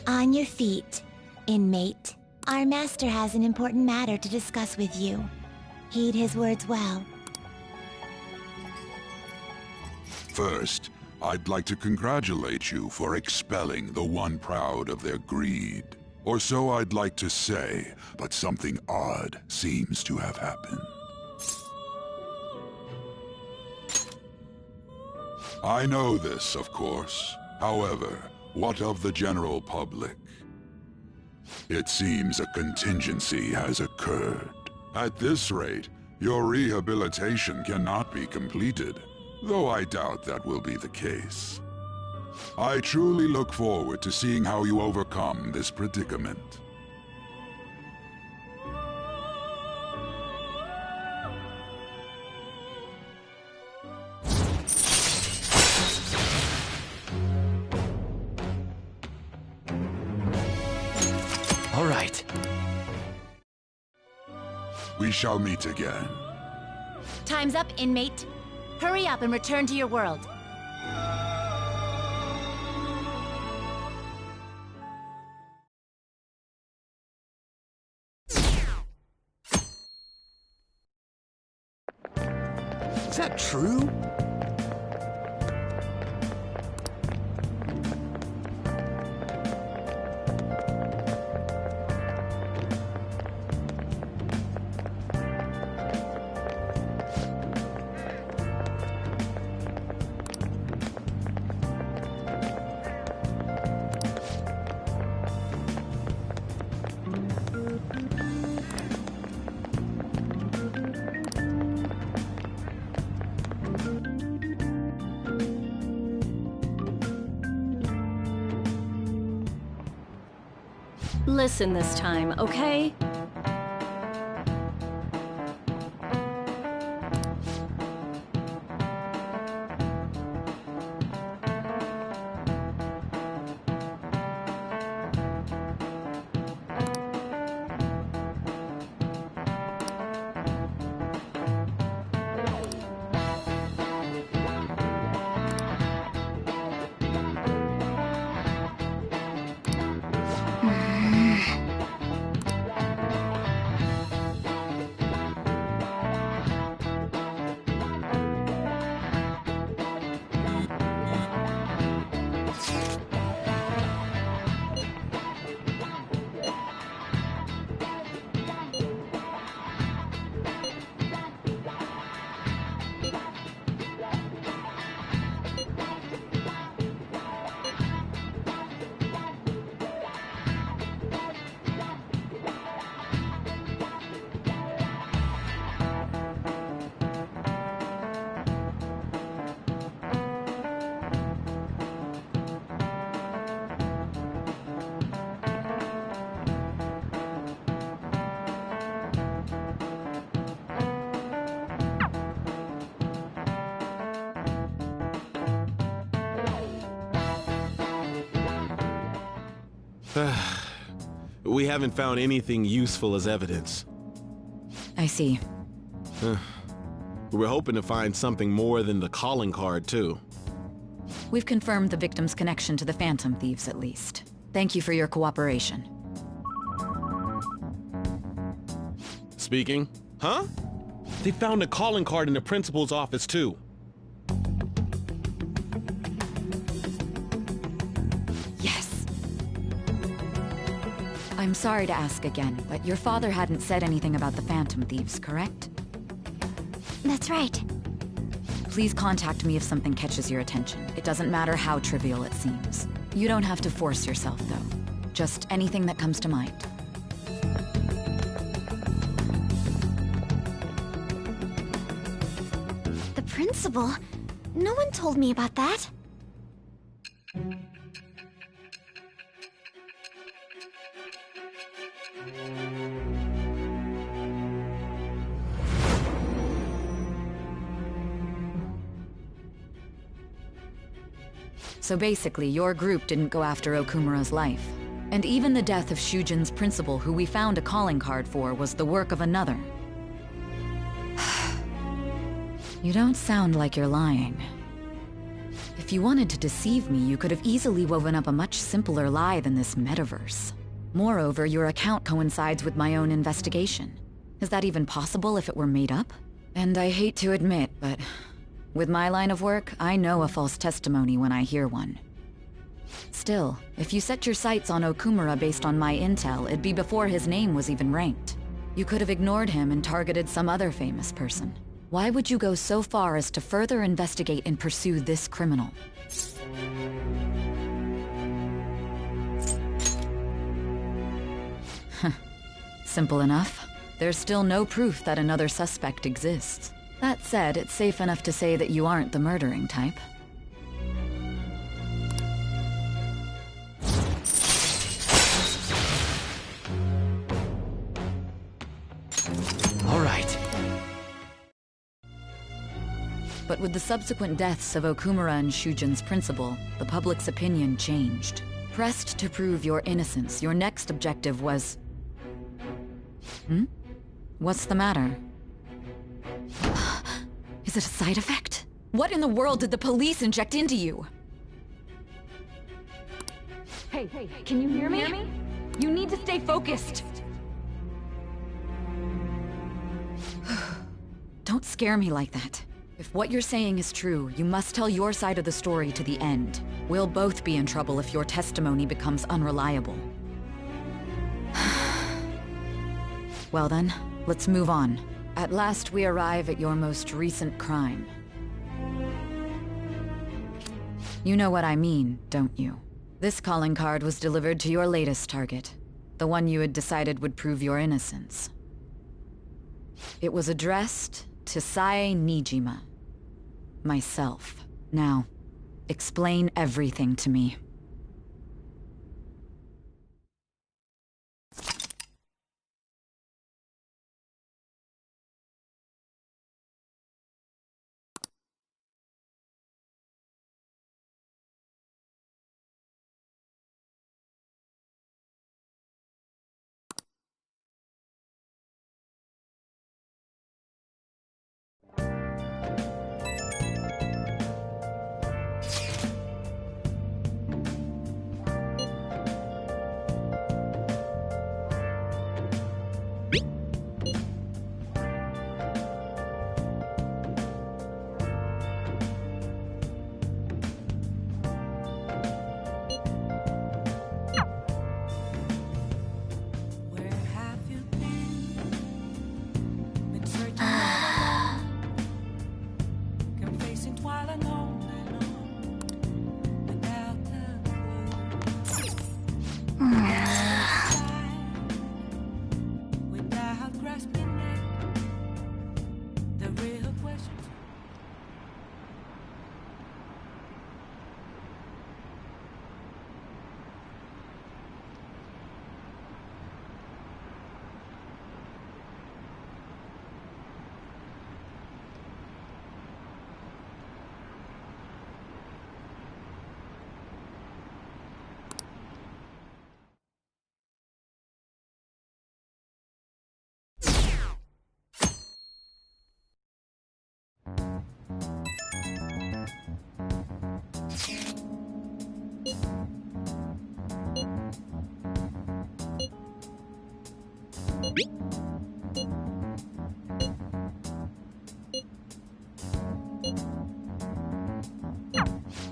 On your feet, inmate. Our master has an important matter to discuss with you. Heed his words well. First, I'd like to congratulate you for expelling the one proud of their greed. Or so I'd like to say, but something odd seems to have happened. I know this, of course. However, what of the general public? It seems a contingency has occurred. At this rate, your rehabilitation cannot be completed, though I doubt that will be the case. I truly look forward to seeing how you overcome this predicament. All right. We shall meet again. Time's up, inmate. Hurry up and return to your world. Is that true? Listen this time, okay? We haven't found anything useful as evidence. I see. We were hoping to find something more than the calling card, too. We've confirmed the victim's connection to the Phantom Thieves, at least. Thank you for your cooperation. Speaking? Huh? They found a calling card in the principal's office, too. Yes! I'm sorry to ask again, but your father hadn't said anything about the Phantom Thieves, correct? That's right. Please contact me if something catches your attention. It doesn't matter how trivial it seems. You don't have to force yourself, though. Just anything that comes to mind. The principal? No one told me about that. So basically, your group didn't go after Okumura's life. And even the death of Shujin's principal, who we found a calling card for, was the work of another. You don't sound like you're lying. If you wanted to deceive me, you could have easily woven up a much simpler lie than this metaverse. Moreover, your account coincides with my own investigation. Is that even possible if it were made up? And I hate to admit, but with my line of work, I know a false testimony when I hear one. Still, if you set your sights on Okumura based on my intel, it'd be before his name was even ranked. You could have ignored him and targeted some other famous person. Why would you go so far as to further investigate and pursue this criminal? Simple enough. There's still no proof that another suspect exists. That said, it's safe enough to say that you aren't the murdering type. All right. But with the subsequent deaths of Okumura and Shujin's principal, the public's opinion changed. Pressed to prove your innocence, your next objective was... What's the matter? Is it a side effect? What in the world did the police inject into you? Hey, can you hear me? You need to stay focused. Don't scare me like that. If what you're saying is true, you must tell your side of the story to the end. We'll both be in trouble if your testimony becomes unreliable. Well then, let's move on. At last we arrive at your most recent crime. You know what I mean, don't you? This calling card was delivered to your latest target. The one you had decided would prove your innocence. It was addressed to Sae Nijima. Myself. Now, explain everything to me.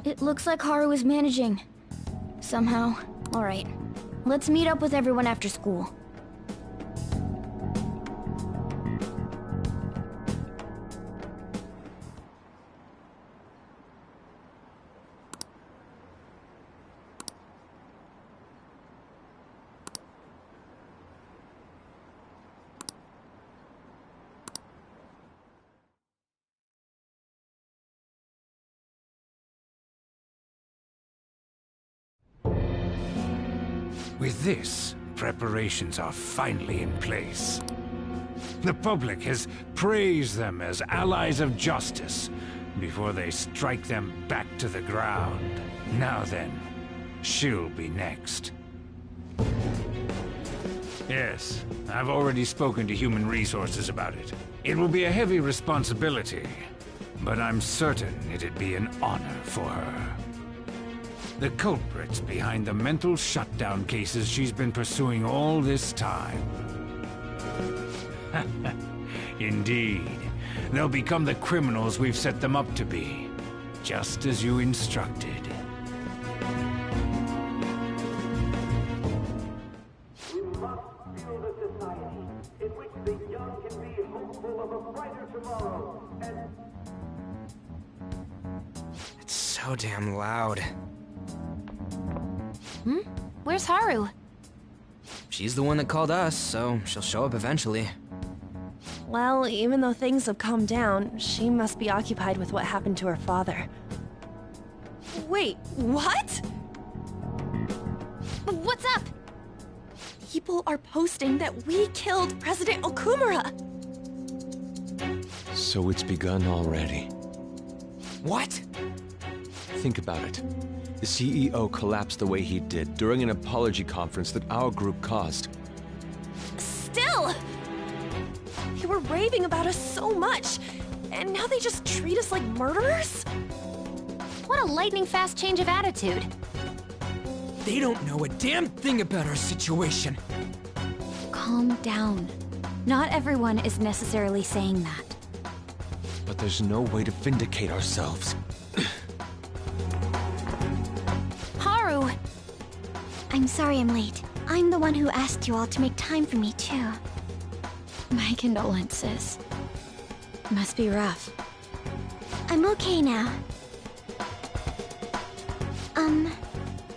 It looks like Haru is managing. Somehow. Alright. Let's meet up with everyone after school. With this, preparations are finally in place. The public has praised them as allies of justice before they strike them back to the ground. Now then, she'll be next. Yes, I've already spoken to Human Resources about it. It will be a heavy responsibility, but I'm certain it'd be an honor for her. The culprits behind the mental shutdown cases she's been pursuing all this time. Indeed. They'll become the criminals we've set them up to be, just as you instructed. must build a society in which the young can be hopeful of a brighter tomorrow, and... It's so damn loud. Where's Haru? She's the one that called us, so she'll show up eventually. Well, even though things have calmed down, she must be occupied with what happened to her father. Wait, what? What's up? People are posting that we killed President Okumura! So it's begun already. What? Think about it. The CEO collapsed the way he did during an apology conference that our group caused. Still! They were raving about us so much, and now they just treat us like murderers? What a lightning-fast change of attitude. They don't know a damn thing about our situation. Calm down. Not everyone is necessarily saying that. But there's no way to vindicate ourselves. Haru! I'm sorry I'm late. I'm the one who asked you all to make time for me, too. My condolences. Must be rough. I'm okay now.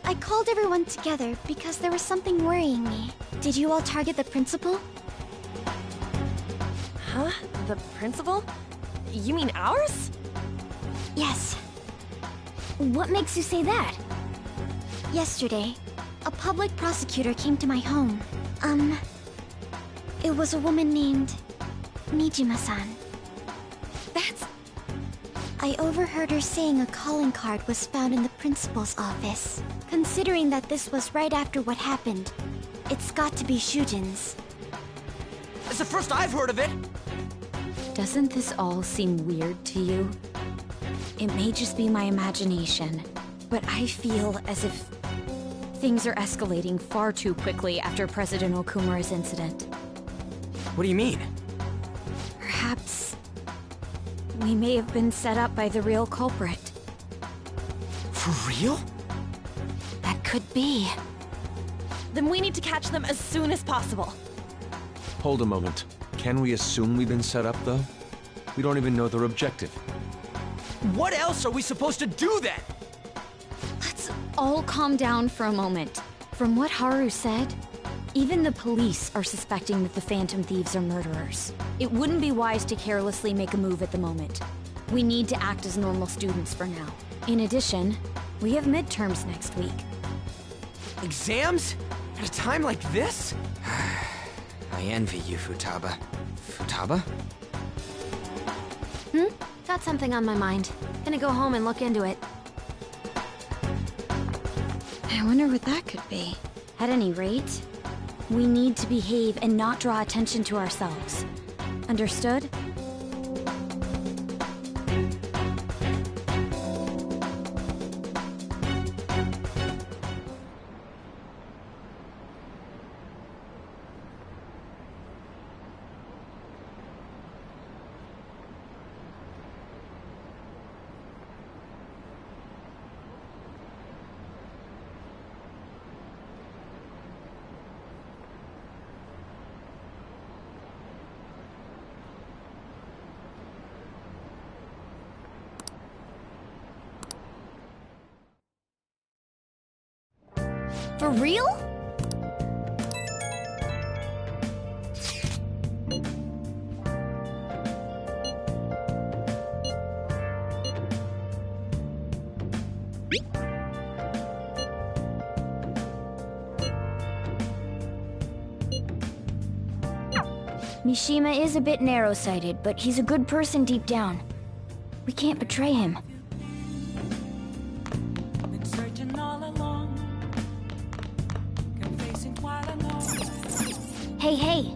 I called everyone together because there was something worrying me. Did you all target the principal? Huh? The principal? You mean ours? Yes. What makes you say that? Yesterday, a public prosecutor came to my home. It was a woman named Nijima-san. That's... I overheard her saying a calling card was found in the principal's office. Considering that this was right after what happened, it's got to be Shujin's. It's the first I've heard of it! Doesn't this all seem weird to you? It may just be my imagination, but I feel as if things are escalating far too quickly after President Okumura's incident. What do you mean? Perhaps we may have been set up by the real culprit. For real? That could be. Then we need to catch them as soon as possible. Hold a moment. Can we assume we've been set up, though? We don't even know their objective. What else are we supposed to do then? Let's all calm down for a moment. From what Haru said, even the police are suspecting that the Phantom Thieves are murderers. It wouldn't be wise to carelessly make a move at the moment. We need to act as normal students for now. In addition, we have midterms next week. Exams? At a time like this? I envy you, Futaba. Futaba? Got something on my mind. Gonna go home and look into it. I wonder what that could be. At any rate, we need to behave and not draw attention to ourselves. Understood? For real? Mishima is a bit narrow-sighted, but he's a good person deep down. We can't betray him. Hey, hey!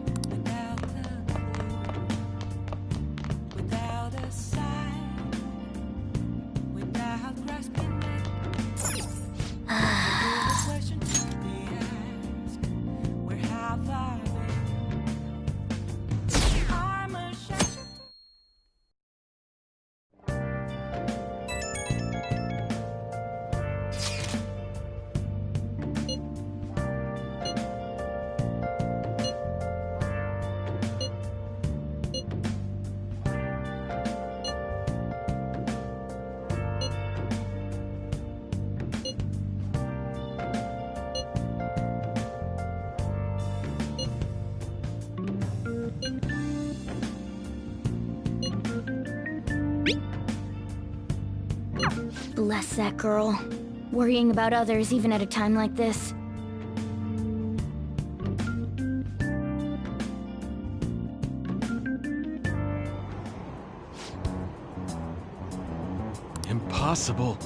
Bless that girl. Worrying about others even at a time like this. Impossible.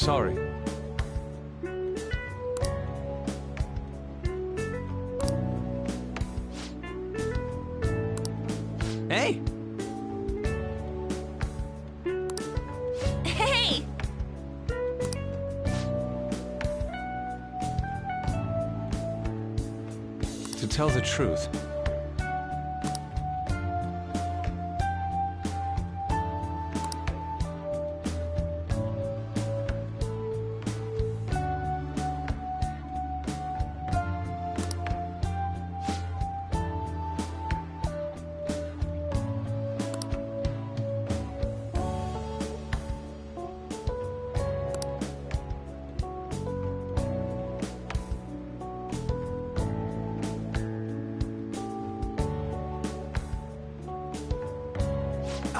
Sorry. Hey! Hey! To tell the truth,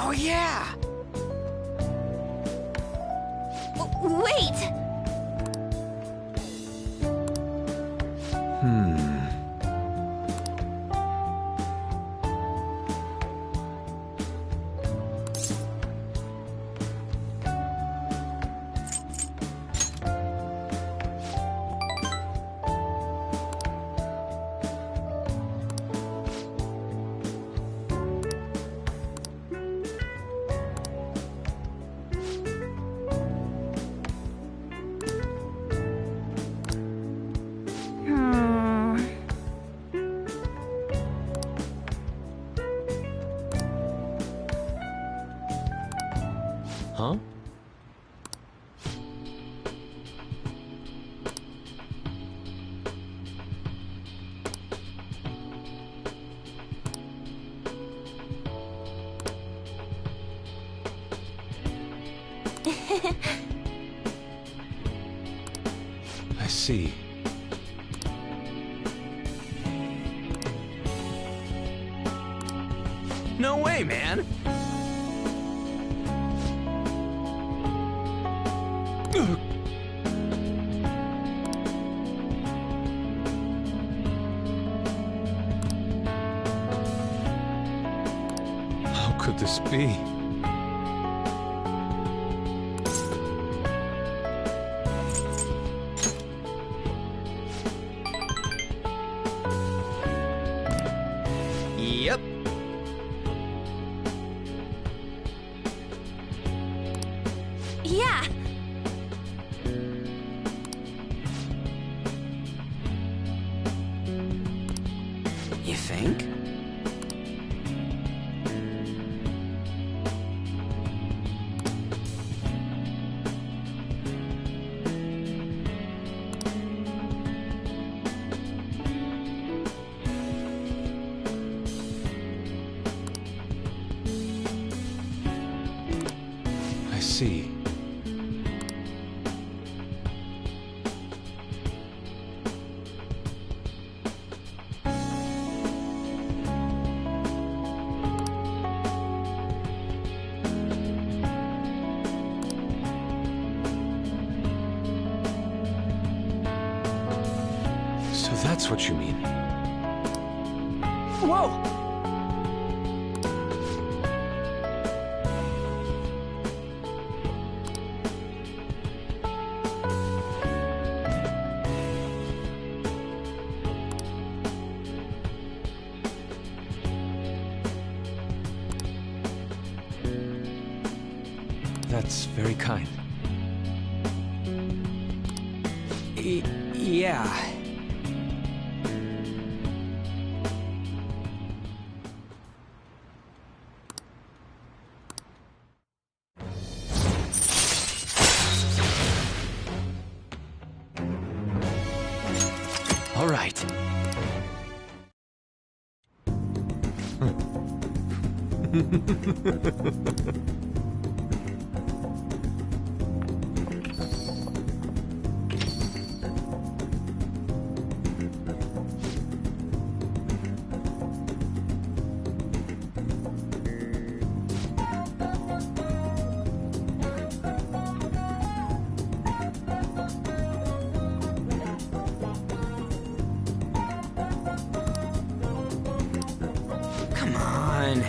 Oh yeah! Wait! huh? I see. No way, man! could this be? Yep. Yeah. You think? I see. So that's what you mean. Whoa! That's very kind. Yeah. All right. Come on.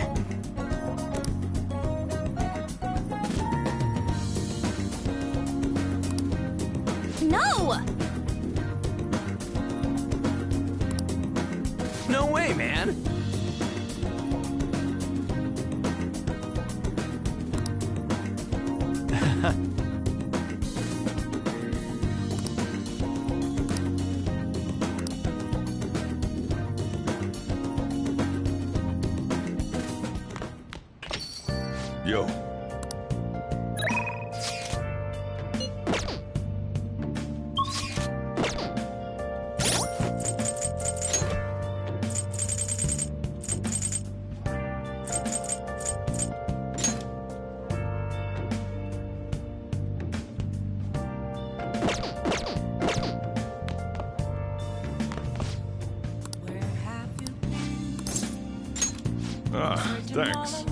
No! No way, man. Yo. Thanks.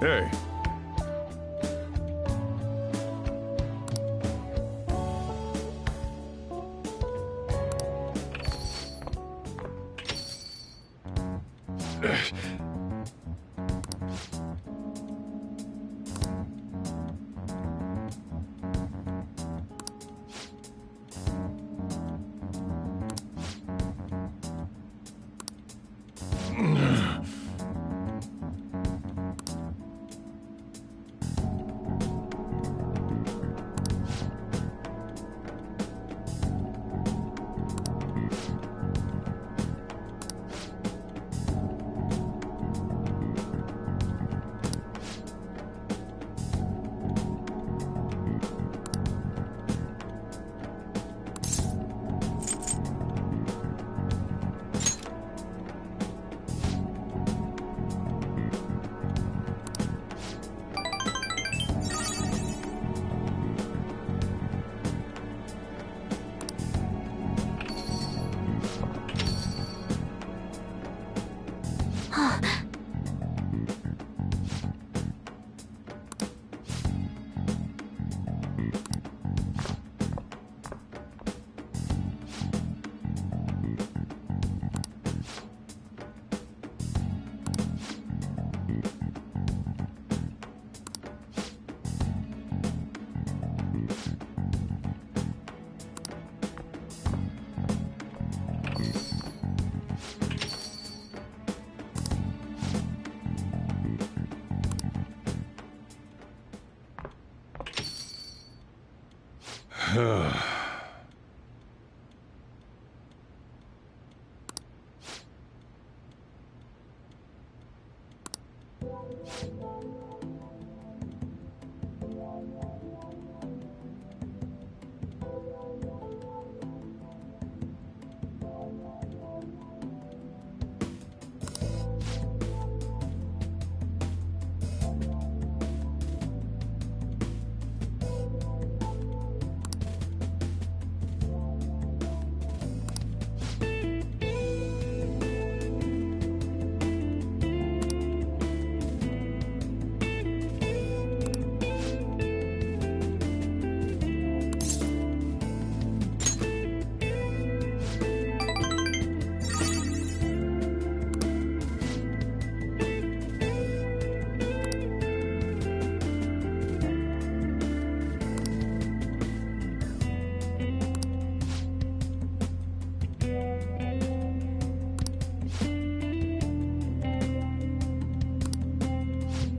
Hey.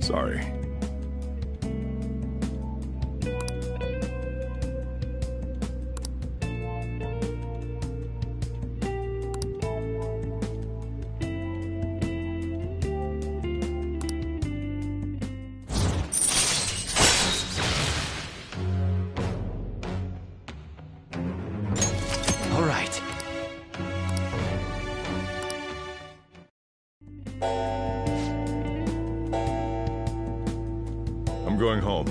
Sorry. All right. I'm going home.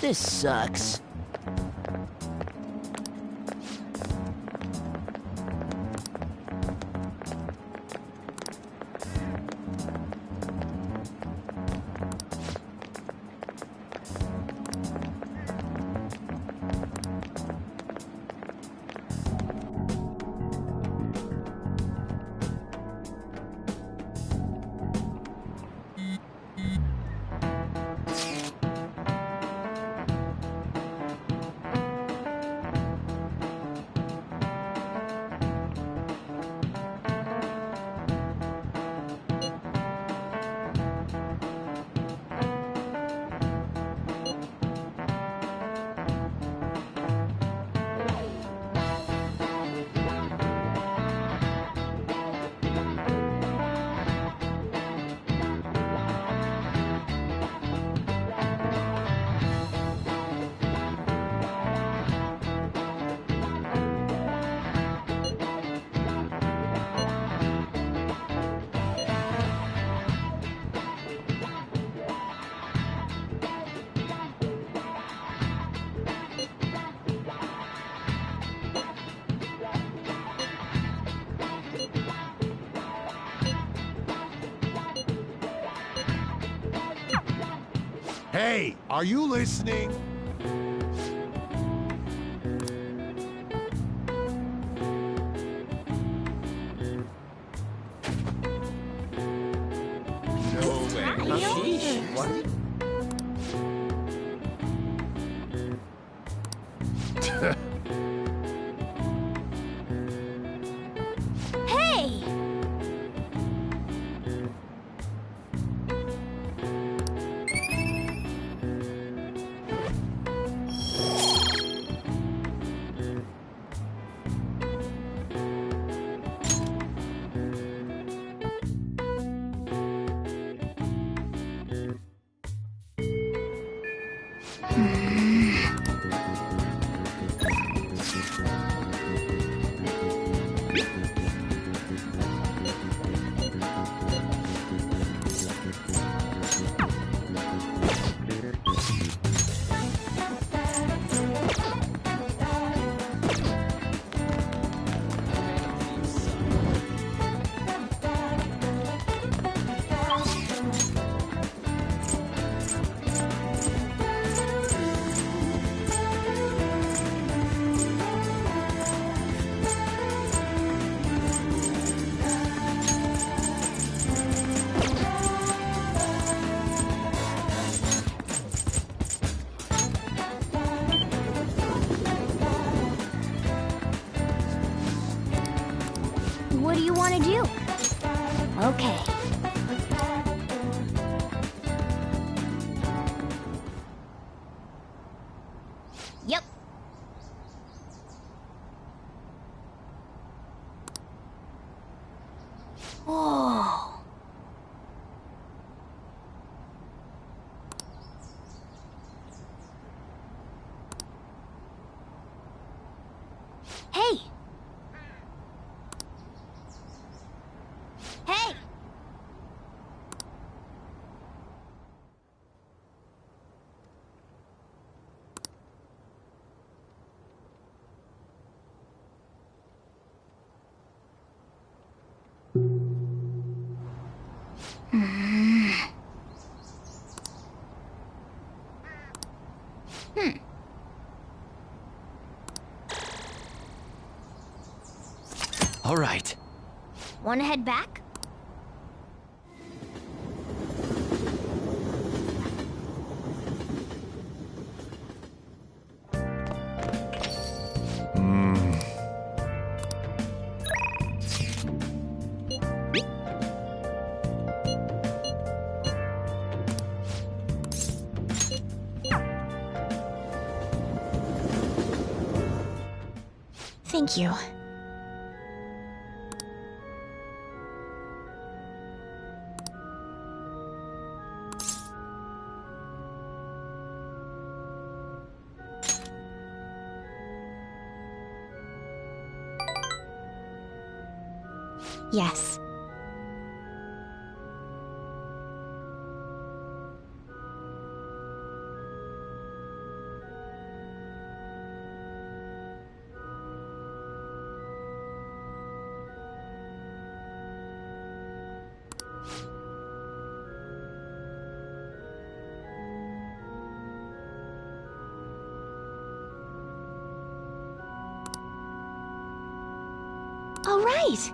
This sucks. Hey, are you listening? No way. Sheesh. What? Hey! Yep. Oh. Hey! Hey! All right. Wanna head back? Thank you. Yes. All right.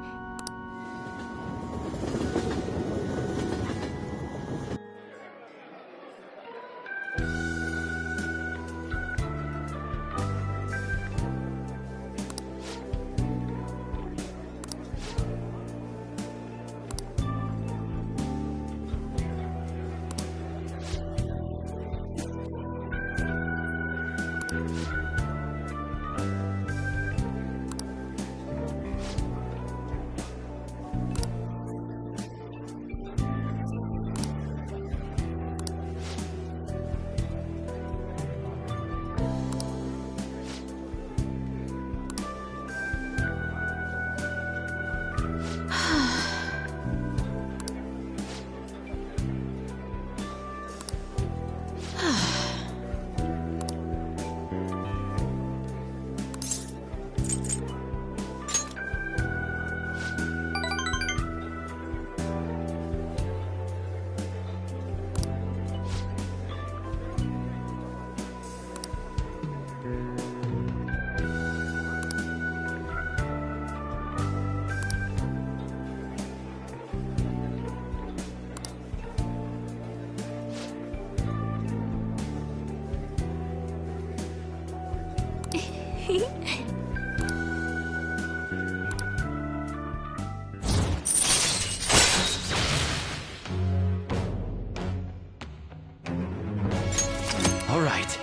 All right.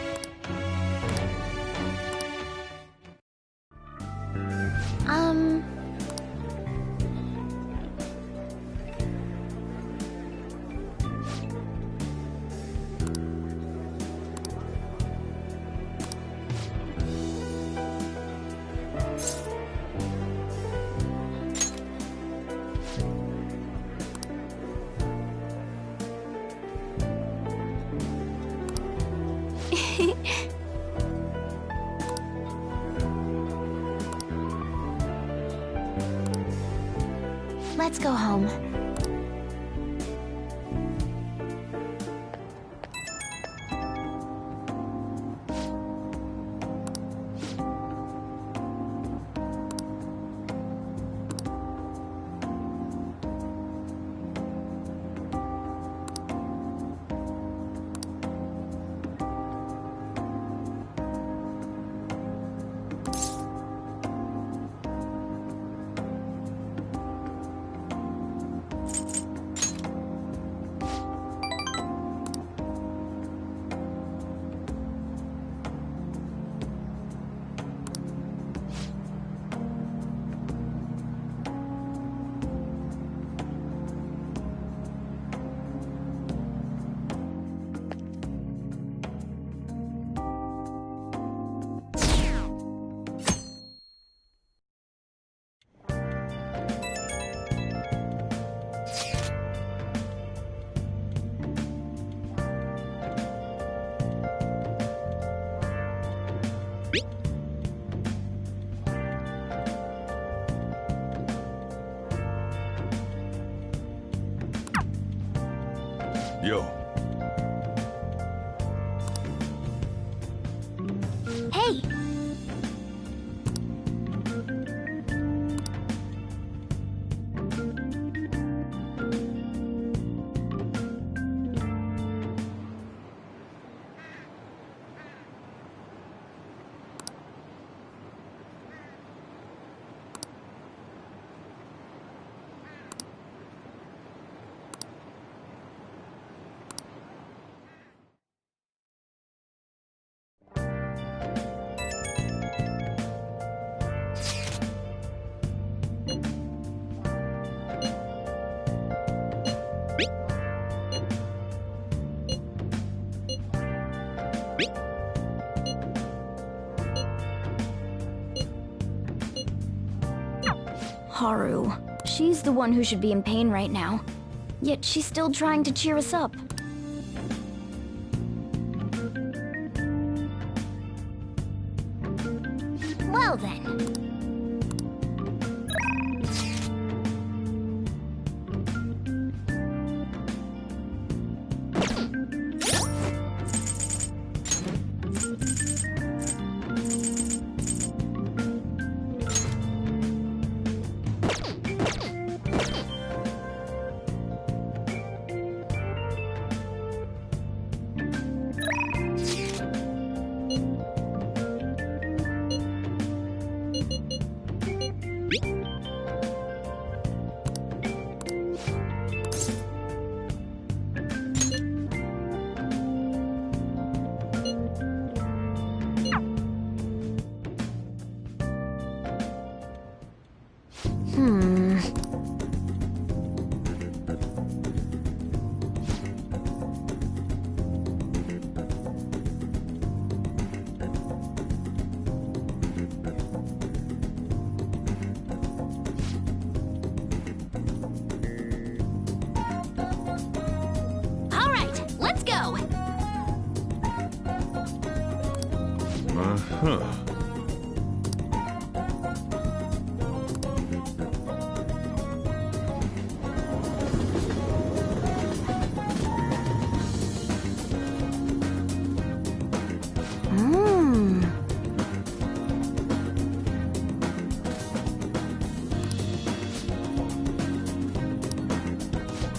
Let's go home. Yo. Hey! Haru. She's the one who should be in pain right now. Yet she's still trying to cheer us up. Well then.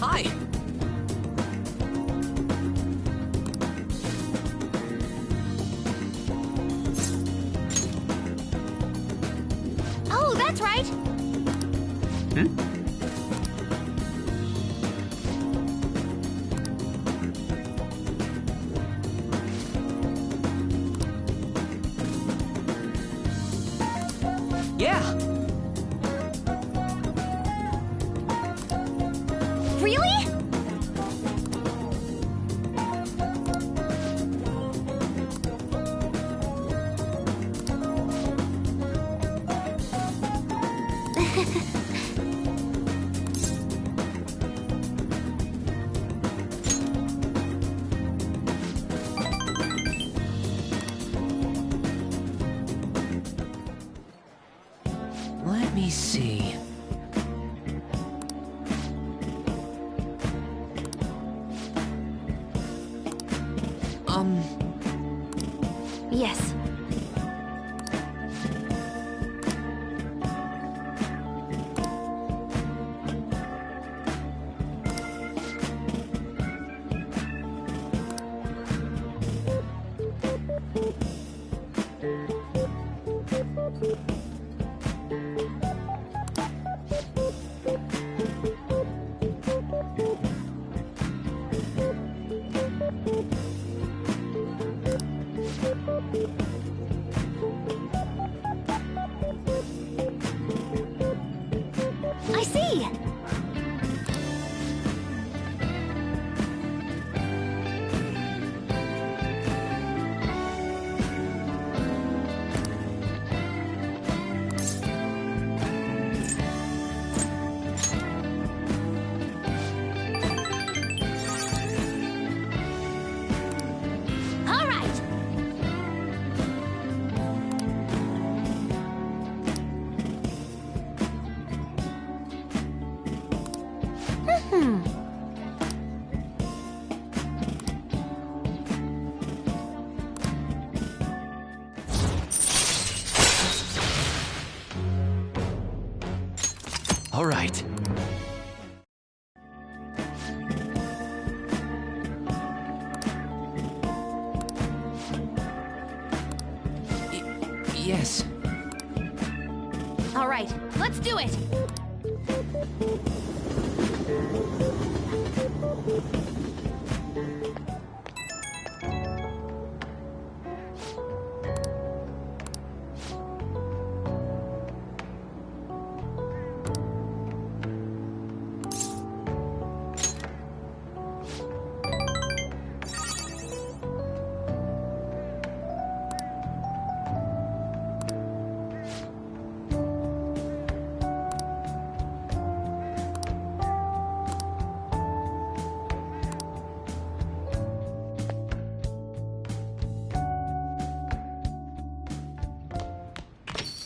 Hi! Oh, that's right! Yeah! Really? Let me see. Yes. All right. Yes. All right, let's do it!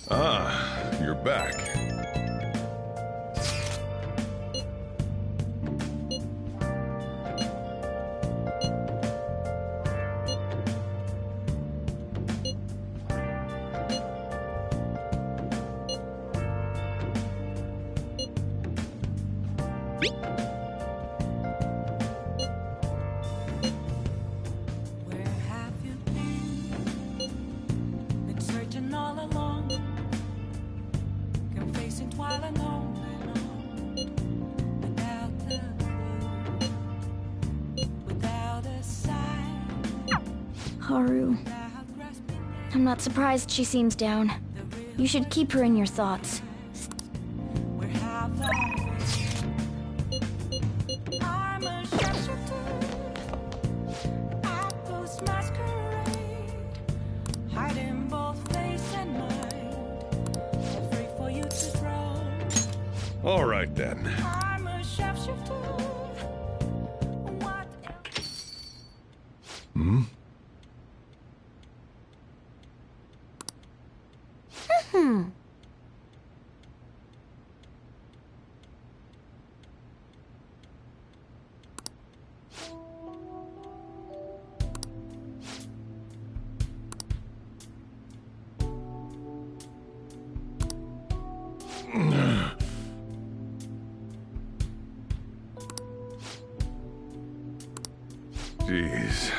Ah, you're back. Haru. I'm not surprised she seems down. You should keep her in your thoughts. All right then. Hmm? Jeez.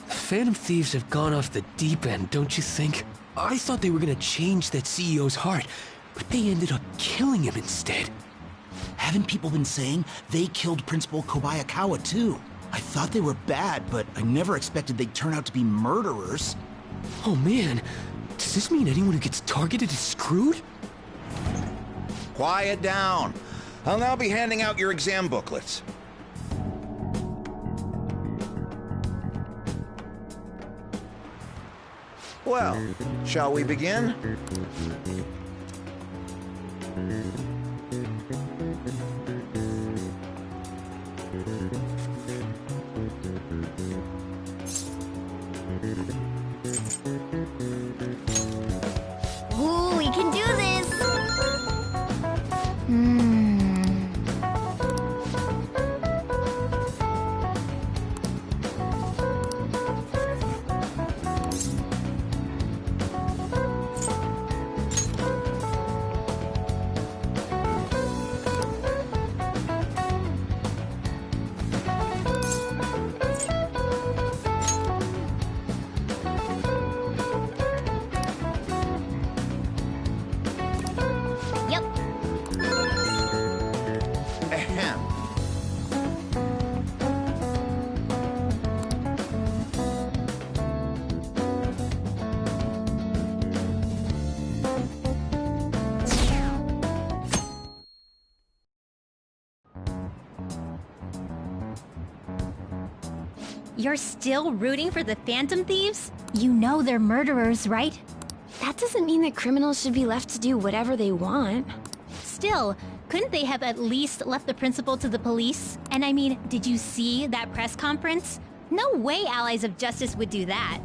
Phantom Thieves have gone off the deep end, don't you think? I thought they were gonna change that CEO's heart, but they ended up killing him instead. Haven't people been saying they killed Principal Kobayakawa too? I thought they were bad, but I never expected they'd turn out to be murderers. Oh man, does this mean anyone who gets targeted is screwed? Quiet down. I'll now be handing out your exam booklets. Well, shall we begin? Ooh, we can do this! You're still rooting for the Phantom Thieves? You know they're murderers, right? That doesn't mean that criminals should be left to do whatever they want. Still, couldn't they have at least left the principal to the police? And I mean, did you see that press conference? No way Allies of Justice would do that.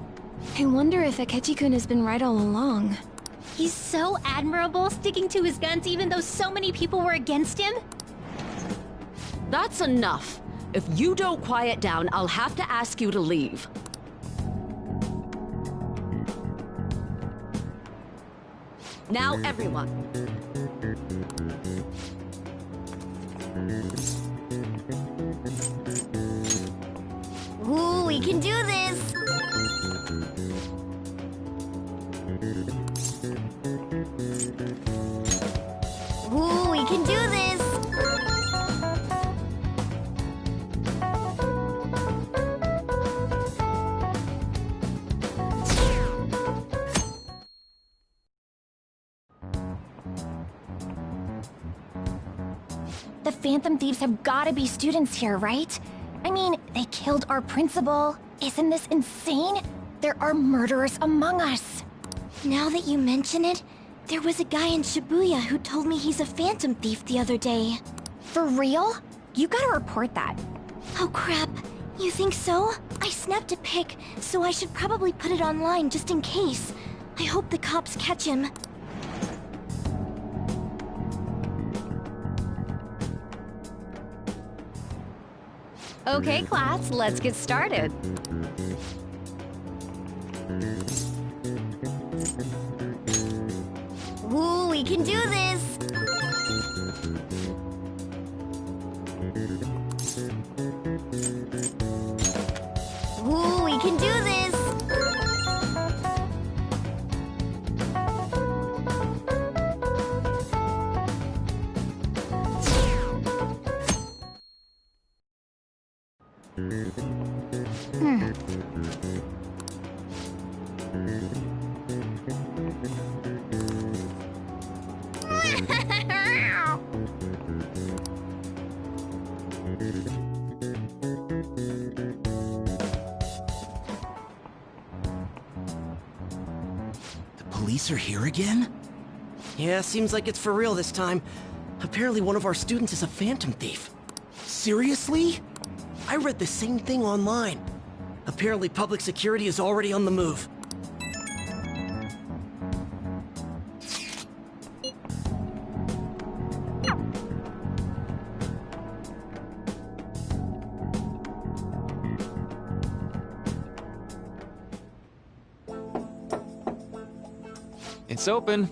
I wonder if Akechi-kun has been right all along. He's so admirable, sticking to his guns even though so many people were against him. That's enough. If you don't quiet down, I'll have to ask you to leave. Now, everyone. Ooh, we can do this! Ooh, we can do this! The Phantom Thieves have gotta be students here, right? I mean, they killed our principal. Isn't this insane? There are murderers among us. Now that you mention it, there was a guy in Shibuya who told me he's a Phantom Thief the other day. For real? You gotta report that. Oh crap, you think so? I snapped a pic, so I should probably put it online just in case. I hope the cops catch him. Okay, class, let's get started. Ooh, we can do this! Ooh, we can do this! Police are here again? Yeah, seems like it's for real this time. Apparently one of our students is a Phantom Thief. Seriously? I read the same thing online. Apparently public security is already on the move. It's open.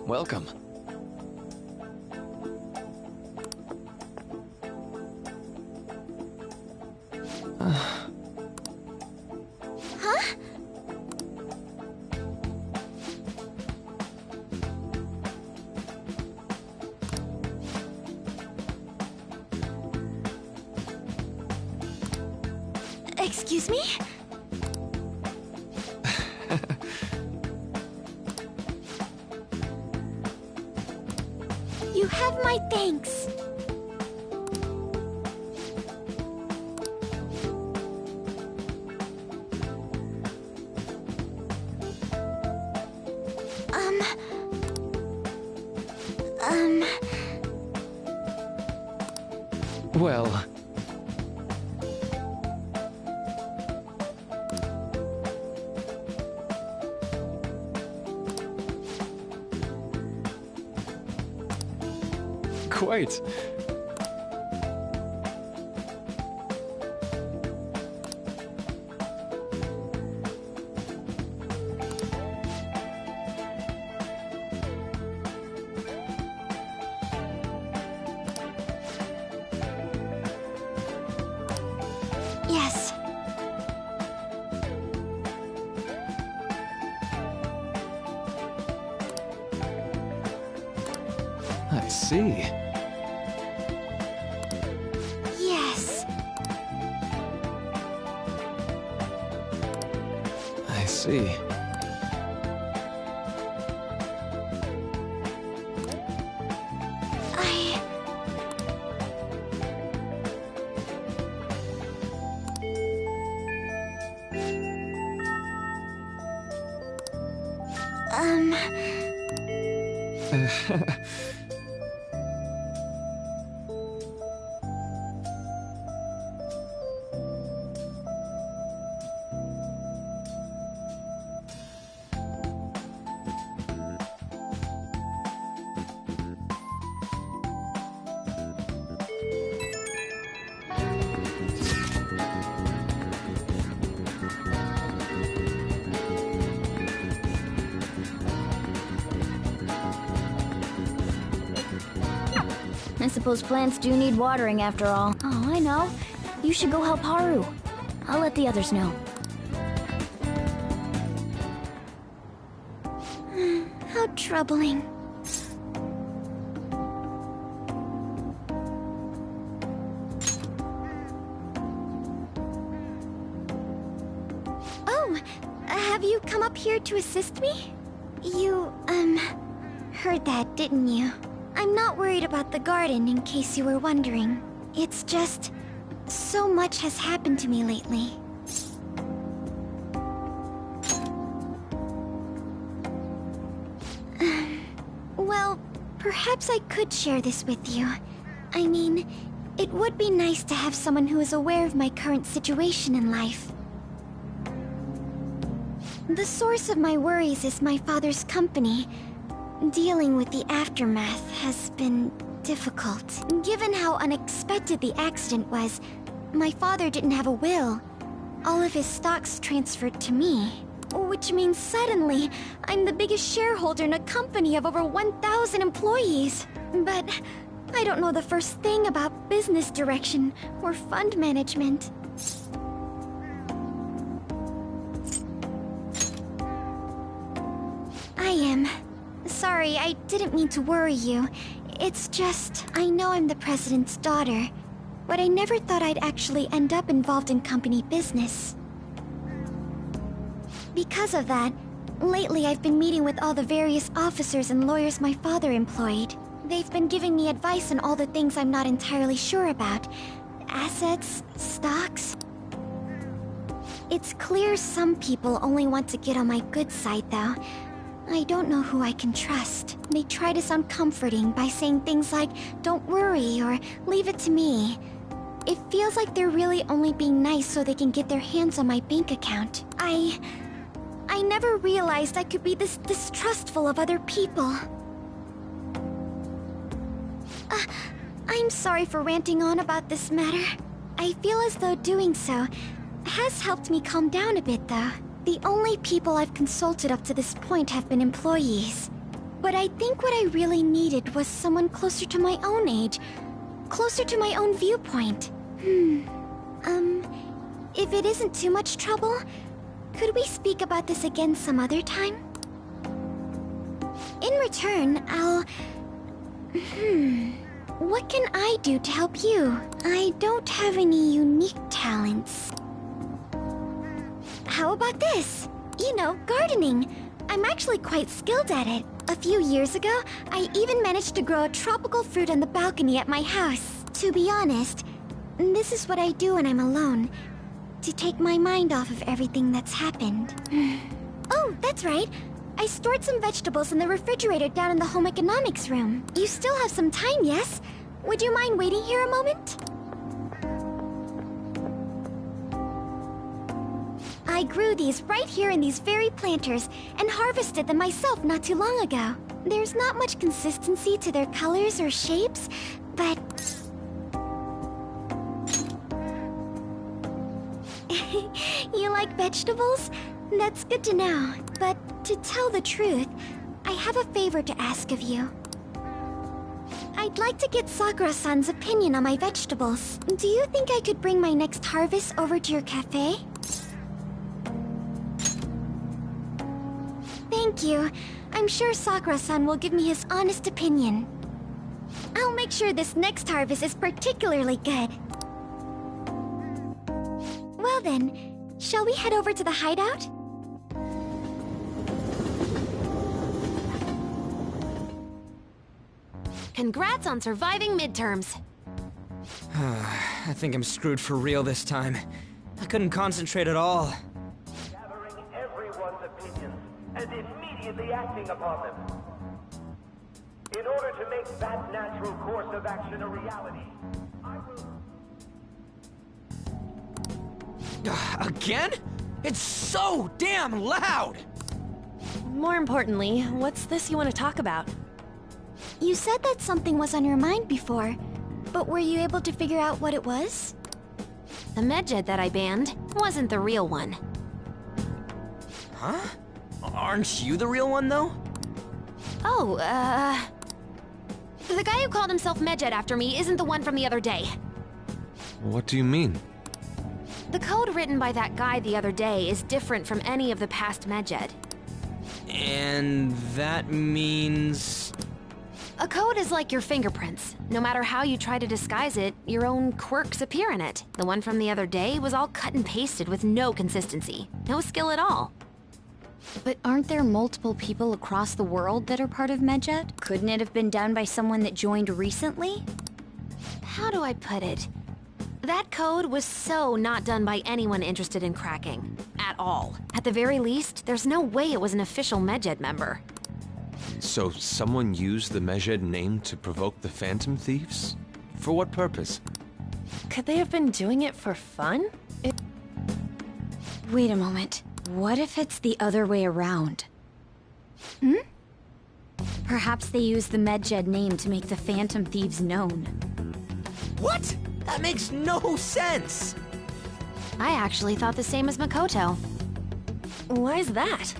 Welcome. Huh? Excuse me? You have my thanks. Well... Quite. Yes. I see. Yes. I see. I suppose plants do need watering after all. Oh, I know. You should go help Haru. I'll let the others know. How troubling. Oh, have you come up here to assist me? You, heard that, didn't you? I'm not worried about the garden, in case you were wondering. It's just... so much has happened to me lately. Well, perhaps I could share this with you. I mean, it would be nice to have someone who is aware of my current situation in life. The source of my worries is my father's company. Dealing with the aftermath has been difficult. Given how unexpected the accident was, my father didn't have a will. All of his stocks transferred to me. Which means suddenly, I'm the biggest shareholder in a company of over 1,000 employees. But I don't know the first thing about business direction or fund management. I am. Sorry, I didn't mean to worry you. It's just, I know I'm the president's daughter, but I never thought I'd actually end up involved in company business. Because of that, lately I've been meeting with all the various officers and lawyers my father employed. They've been giving me advice on all the things I'm not entirely sure about. Assets, stocks. It's clear some people only want to get on my good side, though. I don't know who I can trust. They try to sound comforting by saying things like, "Don't worry," or "Leave it to me." It feels like they're really only being nice so they can get their hands on my bank account. I never realized I could be this distrustful of other people. I'm sorry for ranting on about this matter. I feel as though doing so has helped me calm down a bit, though. The only people I've consulted up to this point have been employees. But I think what I really needed was someone closer to my own age. Closer to my own viewpoint. if it isn't too much trouble, could we speak about this again some other time? In return, I'll... What can I do to help you? I don't have any unique talents. How about this? You know, gardening. I'm actually quite skilled at it. A few years ago, I even managed to grow a tropical fruit on the balcony at my house. To be honest, this is what I do when I'm alone. To take my mind off of everything that's happened. Oh, that's right. I stored some vegetables in the refrigerator down in the home economics room. You still have some time, yes? Would you mind waiting here a moment? I grew these right here in these very planters and harvested them myself not too long ago. There's not much consistency to their colors or shapes, but... You like vegetables? That's good to know. But to tell the truth, I have a favor to ask of you. I'd like to get Sakura-san's opinion on my vegetables. Do you think I could bring my next harvest over to your cafe? Thank you. I'm sure Sakura-san will give me his honest opinion. I'll make sure this next harvest is particularly good. Well then, shall we head over to the hideout? Congrats on surviving midterms. I think I'm screwed for real this time. I couldn't concentrate at all. Gathering everyone's opinions and immediately acting upon them. In order to make that natural course of action a reality, I will... Again? It's so damn loud! More importantly, what's this you want to talk about? You said that something was on your mind before, but were you able to figure out what it was? The medjed that I banned wasn't the real one. Huh? Aren't you the real one, though? Oh, the guy who called himself Medjed after me isn't the one from the other day. What do you mean? The code written by that guy the other day is different from any of the past Medjed. And that means... A code is like your fingerprints. No matter how you try to disguise it, your own quirks appear in it. The one from the other day was all cut and pasted with no consistency. No skill at all. But aren't there multiple people across the world that are part of Medjed? Couldn't it have been done by someone that joined recently? How do I put it? That code was so not done by anyone interested in cracking. At all. At the very least, there's no way it was an official Medjed member. So someone used the Medjed name to provoke the Phantom Thieves? For what purpose? Could they have been doing it for fun? Wait a moment. What if it's the other way around? Perhaps they used the Medjed name to make the Phantom Thieves known. What? That makes no sense! I actually thought the same as Makoto. Why's that?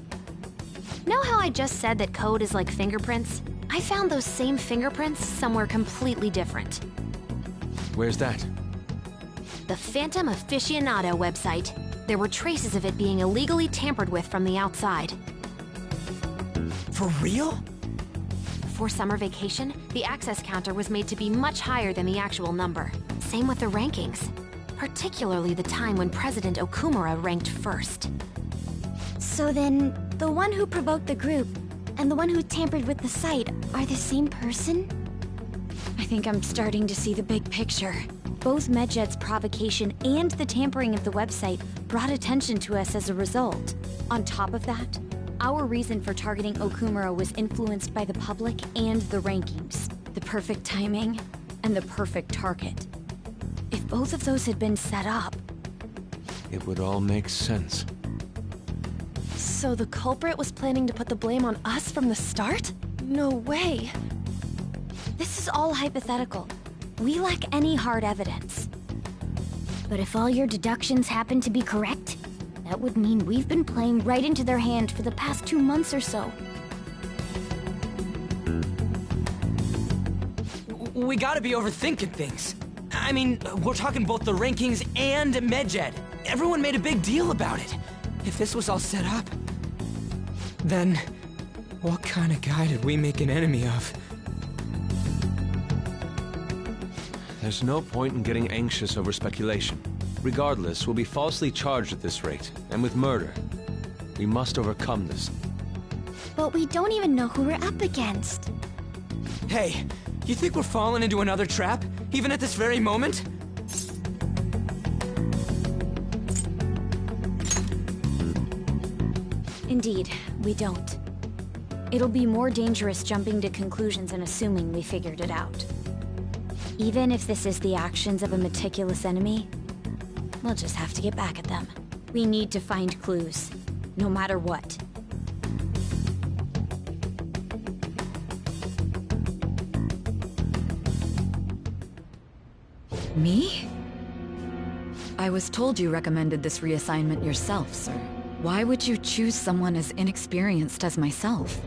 Know how I just said that code is like fingerprints? I found those same fingerprints somewhere completely different. Where's that? The Phantom Aficionado website. There were traces of it being illegally tampered with from the outside. For real? For summer vacation, the access counter was made to be much higher than the actual number. Same with the rankings. Particularly the time when President Okumura ranked first. So then, the one who provoked the group and the one who tampered with the site are the same person? I think I'm starting to see the big picture. Both Medjed's provocation and the tampering of the website brought attention to us as a result. On top of that, our reason for targeting Okumura was influenced by the public and the rankings, the perfect timing, and the perfect target. If both of those had been set up... It would all make sense. So the culprit was planning to put the blame on us from the start? No way. This is all hypothetical. We lack any hard evidence. But if all your deductions happen to be correct, that would mean we've been playing right into their hand for the past 2 months or so. We gotta be overthinking things. I mean, we're talking both the rankings and Medjed. Everyone made a big deal about it. If this was all set up, then what kind of guy did we make an enemy of? There's no point in getting anxious over speculation. Regardless, we'll be falsely charged at this rate, and with murder. We must overcome this. But we don't even know who we're up against. Hey, you think we're falling into another trap, even at this very moment? Indeed, we don't. It'll be more dangerous jumping to conclusions and assuming we figured it out. Even if this is the actions of a meticulous enemy, we'll just have to get back at them. We need to find clues, no matter what. Me? I was told you recommended this reassignment yourself, sir. Why would you choose someone as inexperienced as myself?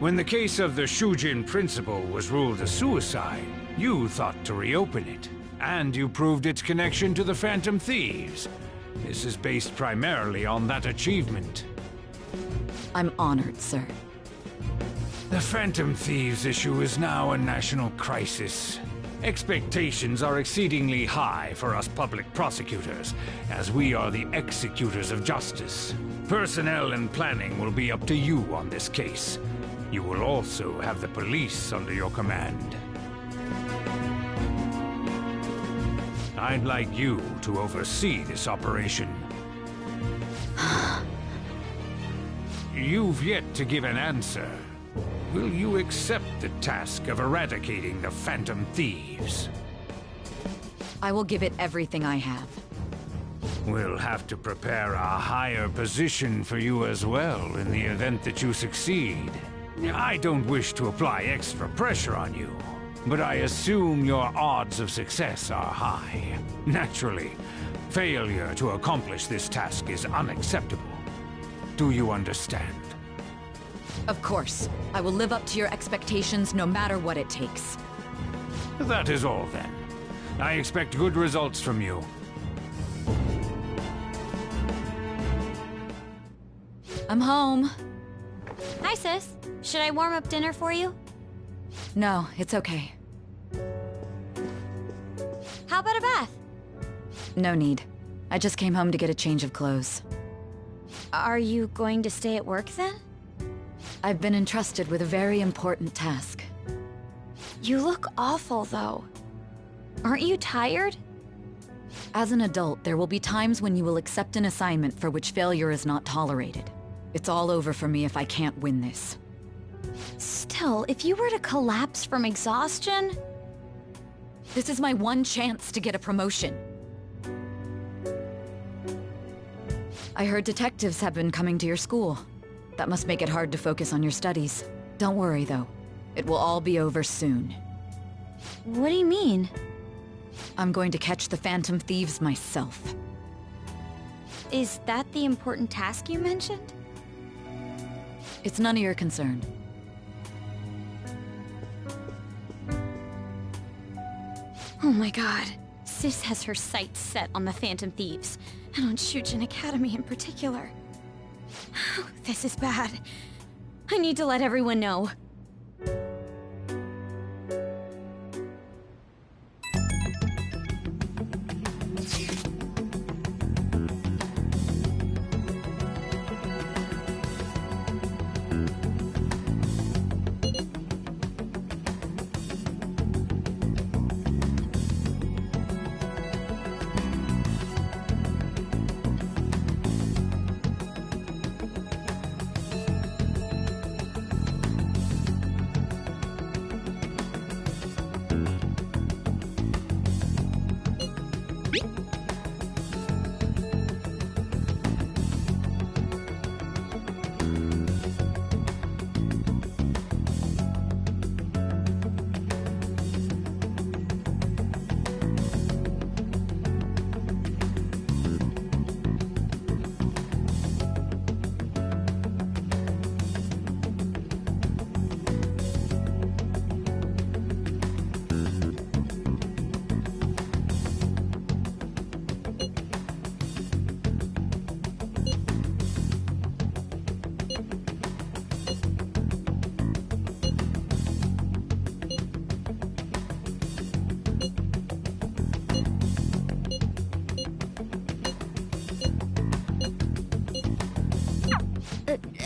When the case of the Shujin principal was ruled a suicide, you thought to reopen it. And you proved its connection to the Phantom Thieves. This is based primarily on that achievement. I'm honored, sir. The Phantom Thieves issue is now a national crisis. Expectations are exceedingly high for us public prosecutors, as we are the executors of justice. Personnel and planning will be up to you on this case. You will also have the police under your command. I'd like you to oversee this operation. You've yet to give an answer. Will you accept the task of eradicating the Phantom Thieves? I will give it everything I have. We'll have to prepare a higher position for you as well in the event that you succeed. I don't wish to apply extra pressure on you, but I assume your odds of success are high. Naturally, failure to accomplish this task is unacceptable. Do you understand? Of course. I will live up to your expectations no matter what it takes. That is all then. I expect good results from you. I'm home. Hi, sis. Should I warm up dinner for you? No, it's okay. How about a bath? No need. I just came home to get a change of clothes. Are you going to stay at work then? I've been entrusted with a very important task. You look awful, though. Aren't you tired? As an adult, there will be times when you will accept an assignment for which failure is not tolerated. It's all over for me if I can't win this. Still, if you were to collapse from exhaustion... This is my one chance to get a promotion. I heard detectives have been coming to your school. That must make it hard to focus on your studies. Don't worry, though. It will all be over soon. What do you mean? I'm going to catch the Phantom Thieves myself. Is that the important task you mentioned? It's none of your concern. Oh my god. Sis has her sights set on the Phantom Thieves, and on Shujin Academy in particular. This is bad. I need to let everyone know.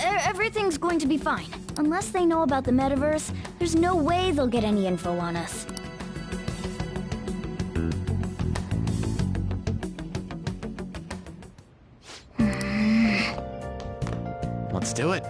Everything's going to be fine. Unless they know about the metaverse, there's no way they'll get any info on us. Let's do it.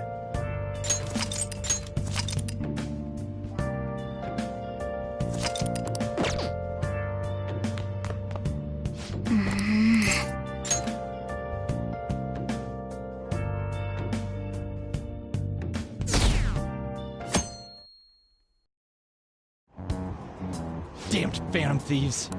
Damned Phantom Thieves.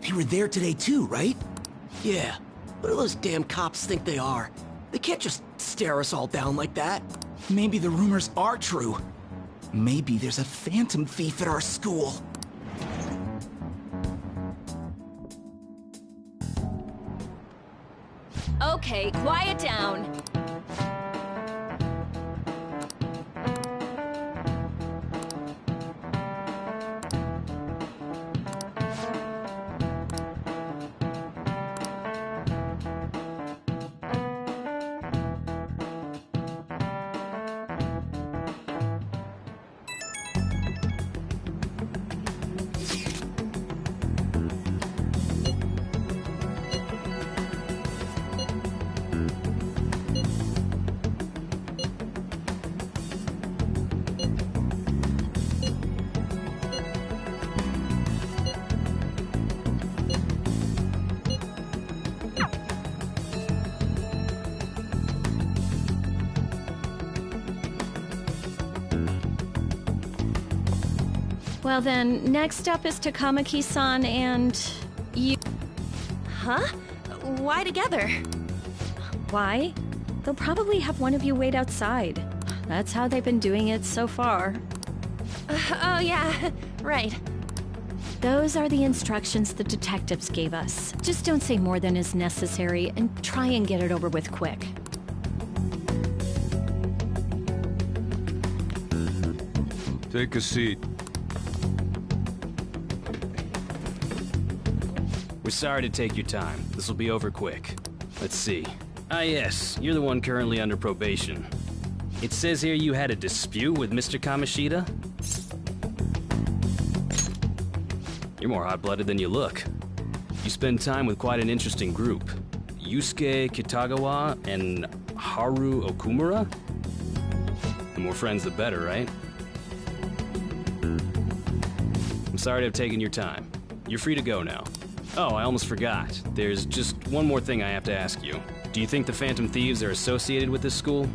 They were there today too, right? Yeah. What do those damn cops think they are? They can't just stare us all down like that. Maybe the rumors are true. Maybe there's a phantom thief at our school. Okay, quiet down. Well then, next up is Takamaki-san and... you... Huh? Why together? Why? They'll probably have one of you wait outside. That's how they've been doing it so far. Oh yeah, right. Those are the instructions the detectives gave us. Just don't say more than is necessary and try and get it over with quick. Take a seat. We're sorry to take your time. This will be over quick. Let's see. Ah yes, you're the one currently under probation. It says here you had a dispute with Mr. Kamoshida? You're more hot-blooded than you look. You spend time with quite an interesting group. Yusuke Kitagawa and Haru Okumura? The more friends the better, right? I'm sorry to have taken your time. You're free to go now. Oh, I almost forgot. There's just one more thing I have to ask you. Do you think the Phantom Thieves are associated with this school?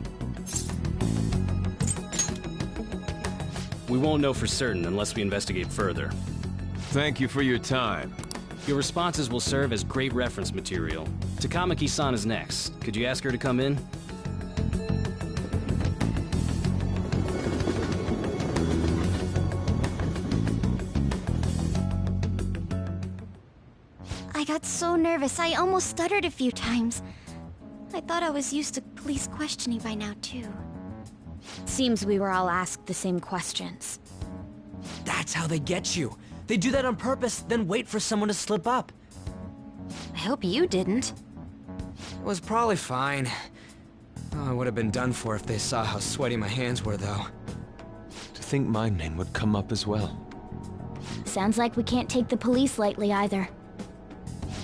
We won't know for certain unless we investigate further. Thank you for your time. Your responses will serve as great reference material. Takamaki-san is next. Could you ask her to come in? I got so nervous, I almost stuttered a few times. I thought I was used to police questioning by now, too. Seems we were all asked the same questions. That's how they get you. They do that on purpose, then wait for someone to slip up. I hope you didn't. It was probably fine. Oh, I would have been done for if they saw how sweaty my hands were, though. To think my name would come up as well. Sounds like we can't take the police lightly either.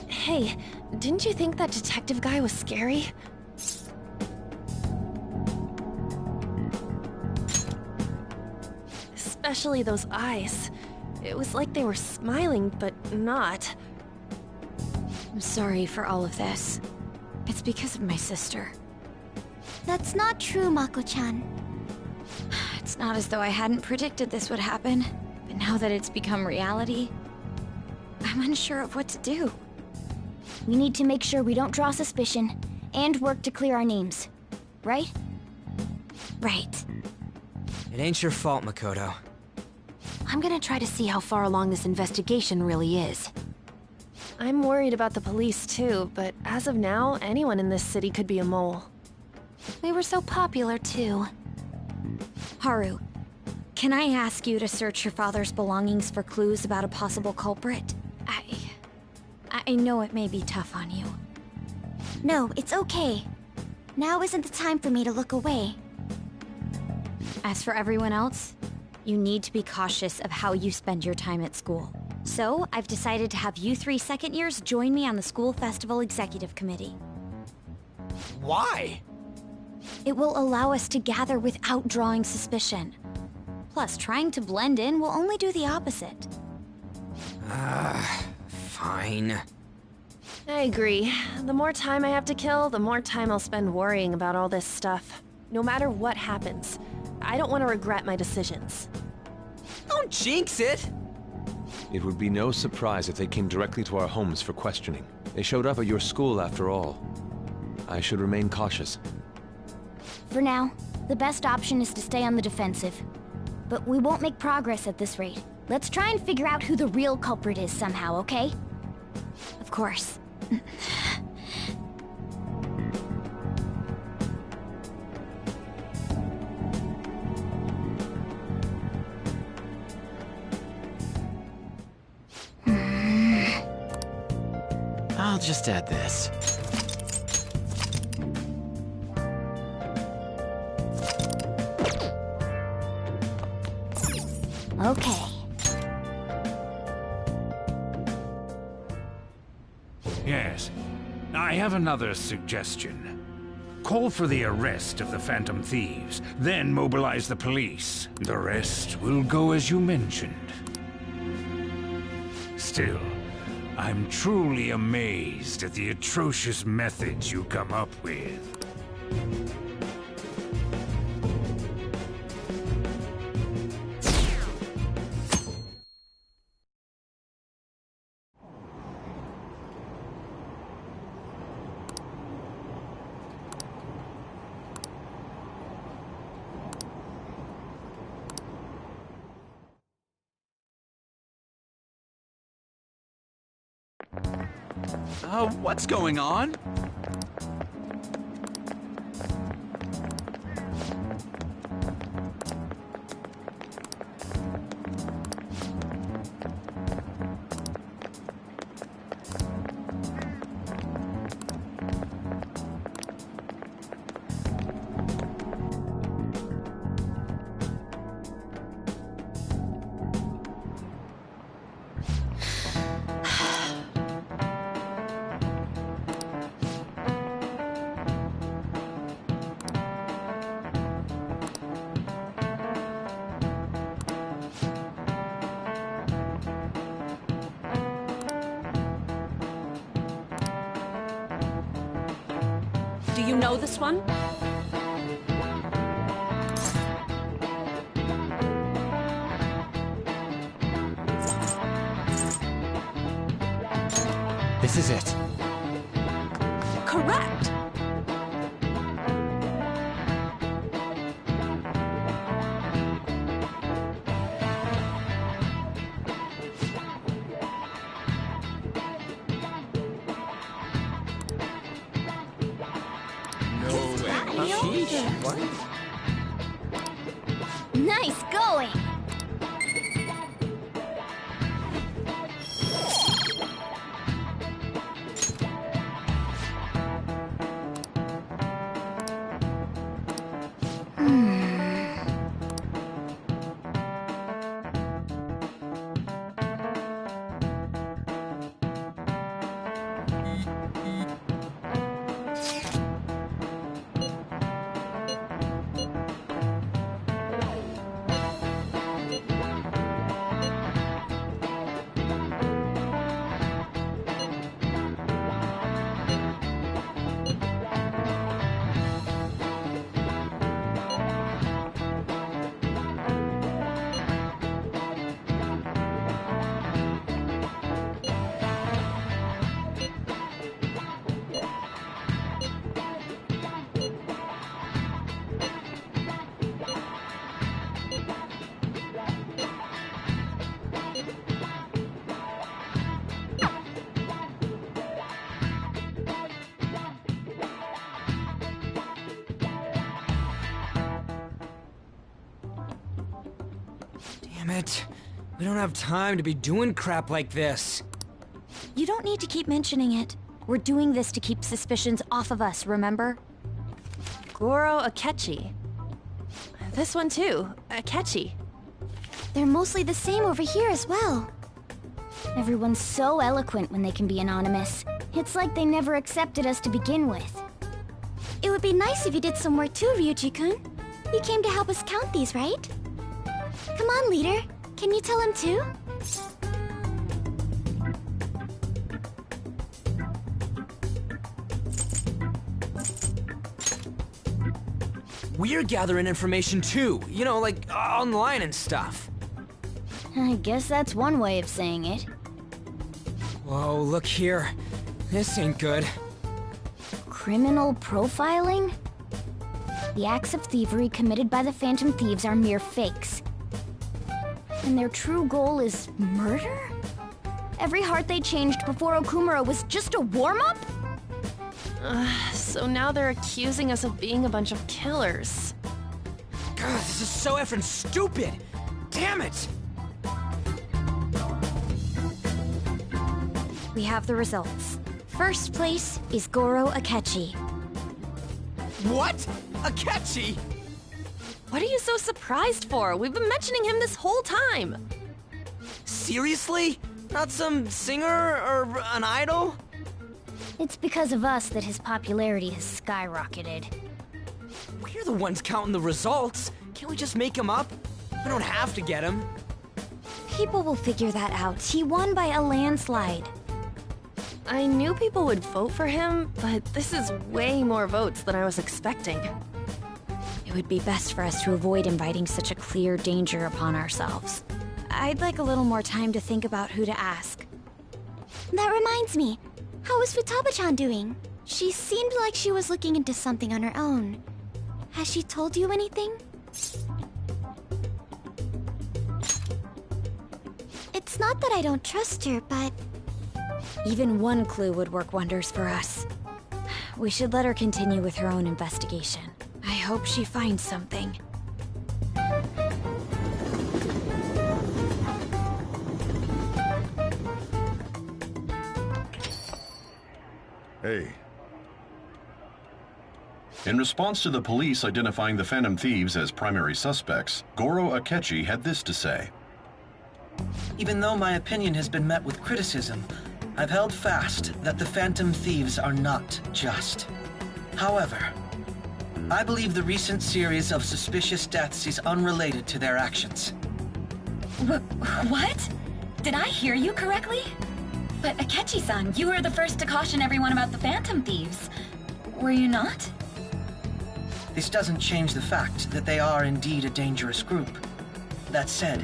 Hey, didn't you think that detective guy was scary? Especially those eyes. It was like they were smiling, but not. I'm sorry for all of this. It's because of my sister. That's not true, Mako-chan. It's not as though I hadn't predicted this would happen, but now that it's become reality, I'm unsure of what to do. We need to make sure we don't draw suspicion, and work to clear our names. Right? Right. It ain't your fault, Makoto. I'm gonna try to see how far along this investigation really is. I'm worried about the police too, but as of now, anyone in this city could be a mole. We were so popular too. Haru, can I ask you to search your father's belongings for clues about a possible culprit? I know it may be tough on you. No, it's okay. Now isn't the time for me to look away. As for everyone else, you need to be cautious of how you spend your time at school. So, I've decided to have you 3 second years join me on the school festival executive committee. Why? It will allow us to gather without drawing suspicion. Plus, trying to blend in will only do the opposite. Fine. I agree. The more time I have to kill, the more time I'll spend worrying about all this stuff. No matter what happens, I don't want to regret my decisions. Don't jinx it! It would be no surprise if they came directly to our homes for questioning. They showed up at your school after all. I should remain cautious. For now, the best option is to stay on the defensive. But we won't make progress at this rate. Let's try and figure out who the real culprit is somehow, okay? Of course. I'll just add this. Okay. Yes. I have another suggestion. Call for the arrest of the Phantom Thieves, then mobilize the police. The rest will go as you mentioned. Still, I'm truly amazed at the atrocious methods you come up with. What's going on? Do you know this one? This is it. Correct! Nice going! Damn it. We don't have time to be doing crap like this. You don't need to keep mentioning it. We're doing this to keep suspicions off of us, remember? Goro Akechi. This one too, Akechi. They're mostly the same over here as well. Everyone's so eloquent when they can be anonymous. It's like they never accepted us to begin with. It would be nice if you did some work too, Ryuji-kun. You came to help us count these, right? Come on, leader. Can you tell him too? We're gathering information too, you know, like online and stuff. I guess that's one way of saying it. Whoa, look here. This ain't good. Criminal profiling? The acts of thievery committed by the Phantom Thieves are mere fakes. And their true goal is murder? Every heart they changed before Okumura was just a warm-up? So now they're accusing us of being a bunch of killers. God, this is so effing stupid! Damn it! We have the results. First place is Goro Akechi. What? Akechi? What are you so surprised for? We've been mentioning him this whole time. Seriously? Not some singer or an idol? It's because of us that his popularity has skyrocketed. We're the ones counting the results. Can't we just make him up? We don't have to get him. People will figure that out. He won by a landslide. I knew people would vote for him, but this is way more votes than I was expecting. It would be best for us to avoid inviting such a clear danger upon ourselves. I'd like a little more time to think about who to ask. That reminds me. How is Futaba-chan doing? She seemed like she was looking into something on her own. Has she told you anything? It's not that I don't trust her, but... Even one clue would work wonders for us. We should let her continue with her own investigation. I hope she finds something. Hey. In response to the police identifying the Phantom Thieves as primary suspects, Goro Akechi had this to say. Even though my opinion has been met with criticism, I've held fast that the Phantom Thieves are not just. However, I believe the recent series of suspicious deaths is unrelated to their actions. What? Did I hear you correctly? But Akechi-san, you were the first to caution everyone about the Phantom Thieves. Were you not? This doesn't change the fact that they are indeed a dangerous group. That said,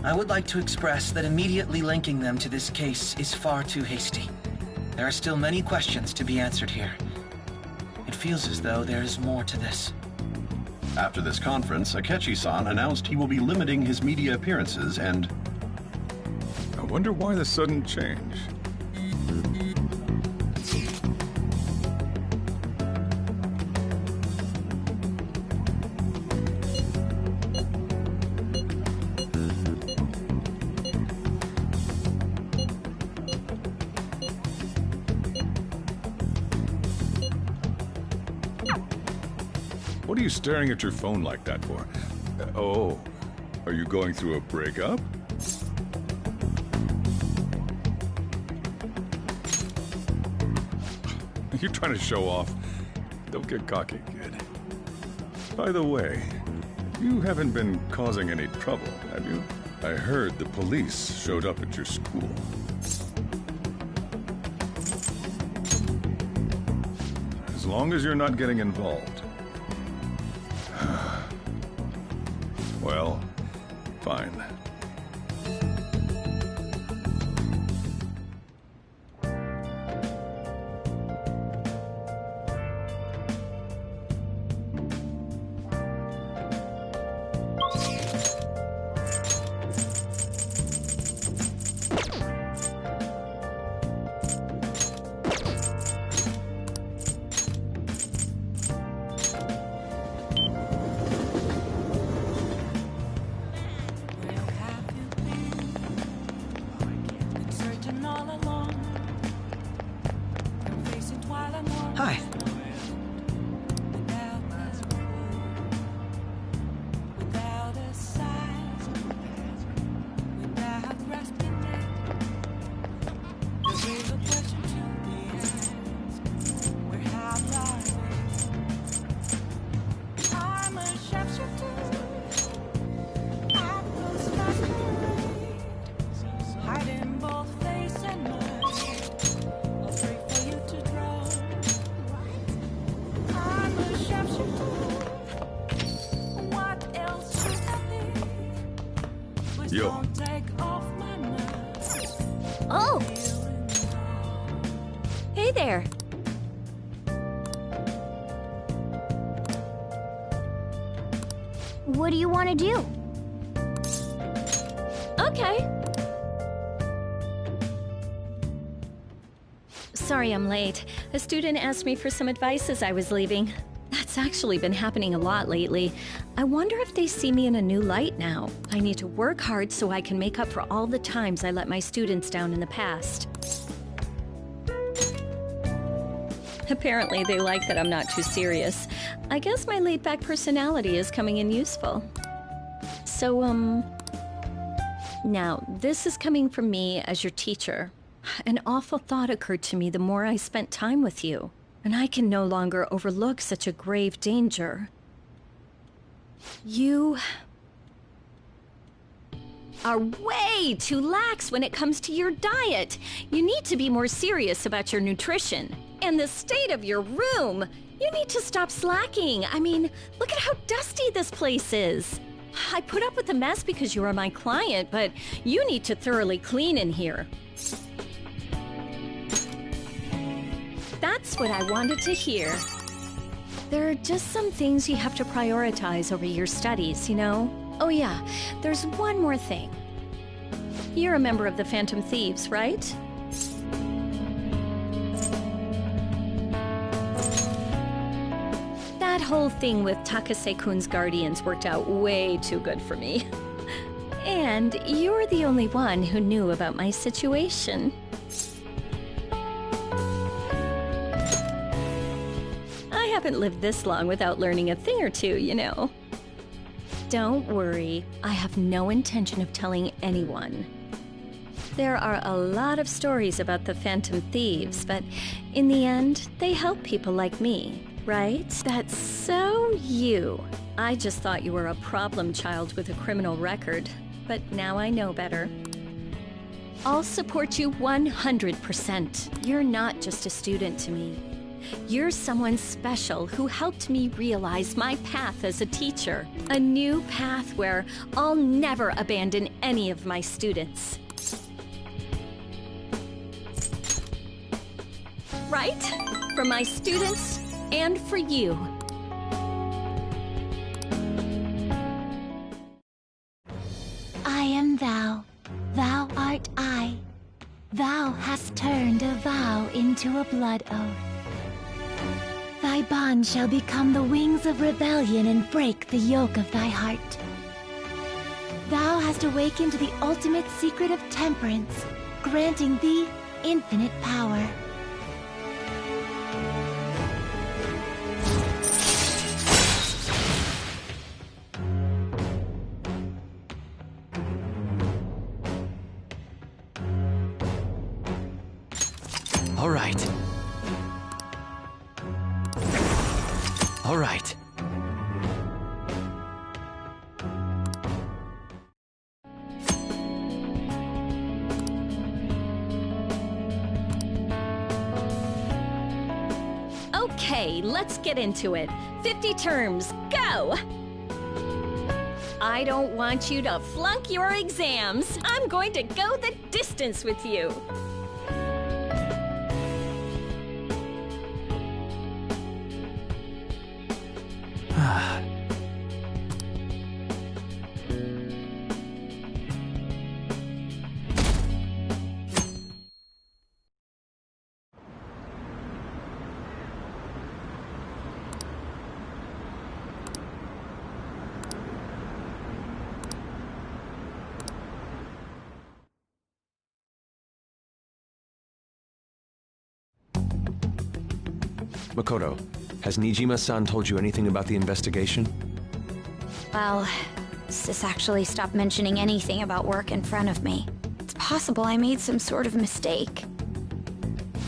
I would like to express that immediately linking them to this case is far too hasty. There are still many questions to be answered here. It feels as though there is more to this. After this conference, Akechi-san announced he will be limiting his media appearances and... I wonder why the sudden change. What are you staring at your phone like that for? Oh, are you going through a breakup? You're trying to show off. Don't get cocky, kid. By the way, you haven't been causing any trouble, have you? I heard the police showed up at your school. As long as you're not getting involved. Well, fine. Yo. Oh! Hey there. What do you want to do? Okay. Sorry I'm late. A student asked me for some advice as I was leaving. That's actually been happening a lot lately. I wonder if they see me in a new light now. I need to work hard so I can make up for all the times I let my students down in the past. Apparently they like that I'm not too serious. I guess my laid-back personality is coming in useful. So, now, this is coming from me as your teacher. An awful thought occurred to me the more I spent time with you, and I can no longer overlook such a grave danger. You are way too lax when it comes to your diet. You need to be more serious about your nutrition. And the state of your room. You need to stop slacking. I mean, look at how dusty this place is. I put up with the mess because you are my client, but you need to thoroughly clean in here. That's what I wanted to hear. There are just some things you have to prioritize over your studies, you know? Oh yeah, there's one more thing. You're a member of the Phantom Thieves, right? That whole thing with Takase-kun's guardians worked out way too good for me. And you're the only one who knew about my situation. I haven't lived this long without learning a thing or two, you know. Don't worry, I have no intention of telling anyone. There are a lot of stories about the Phantom Thieves, but in the end, they help people like me. Right? That's so you. I just thought you were a problem child with a criminal record, but now I know better. I'll support you 100%. You're not just a student to me. You're someone special who helped me realize my path as a teacher. A new path where I'll never abandon any of my students. Right? For my students, and for you. I am thou, thou art I. Thou hast turned a vow into a blood oath. Thy bond shall become the wings of rebellion and break the yoke of thy heart. Thou hast awakened to the ultimate secret of temperance, granting thee infinite power. All right. All right. Okay, let's get into it. 50 terms, go! I don't want you to flunk your exams. I'm going to go the distance with you. Makoto, has Nijima-san told you anything about the investigation? Well, Sis actually stopped mentioning anything about work in front of me. It's possible I made some sort of mistake.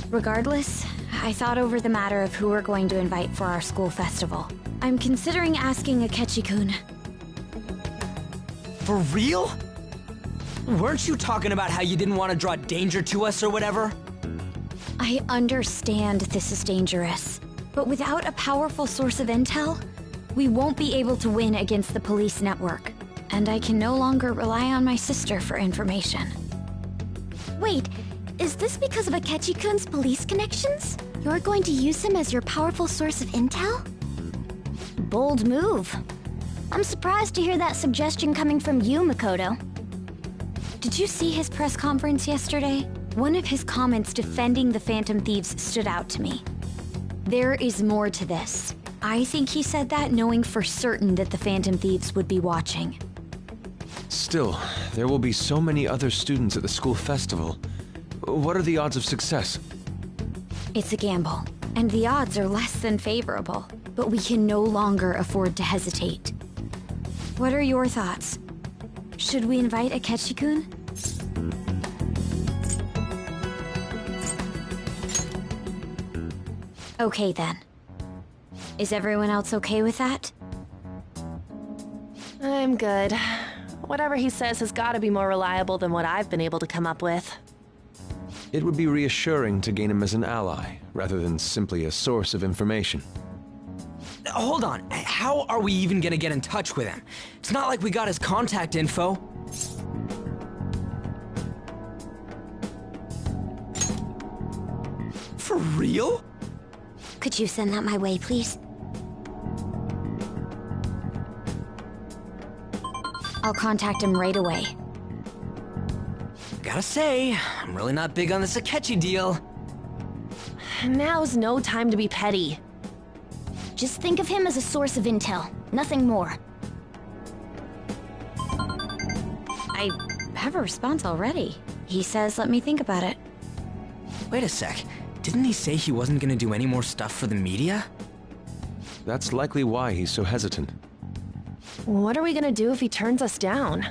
Regardless, I thought over the matter of who we're going to invite for our school festival. I'm considering asking Akechi-kun. For real? Weren't you talking about how you didn't want to draw danger to us or whatever? I understand this is dangerous, but without a powerful source of intel, we won't be able to win against the police network. and I can no longer rely on my sister for information. Wait, is this because of Akechi-kun's police connections? You're going to use him as your powerful source of intel? Bold move. I'm surprised to hear that suggestion coming from you, Makoto. Did you see his press conference yesterday? One of his comments defending the Phantom Thieves stood out to me. There is more to this. I think he said that knowing for certain that the Phantom Thieves would be watching. Still, there will be so many other students at the school festival. What are the odds of success? It's a gamble, and the odds are less than favorable, but we can no longer afford to hesitate. What are your thoughts? Should we invite Akechi-kun? Okay then. Is everyone else okay with that? I'm good. Whatever he says has got to be more reliable than what I've been able to come up with. It would be reassuring to gain him as an ally, rather than simply a source of information. Hold on, how are we even gonna get in touch with him? It's not like we got his contact info. For real? Could you send that my way, please? I'll contact him right away. Gotta say, I'm really not big on this Akechi deal. Now's no time to be petty. Just think of him as a source of intel, nothing more. I have a response already. He says let me think about it. Wait a sec, didn't he say he wasn't gonna do any more stuff for the media? That's likely why he's so hesitant. What are we gonna do if he turns us down?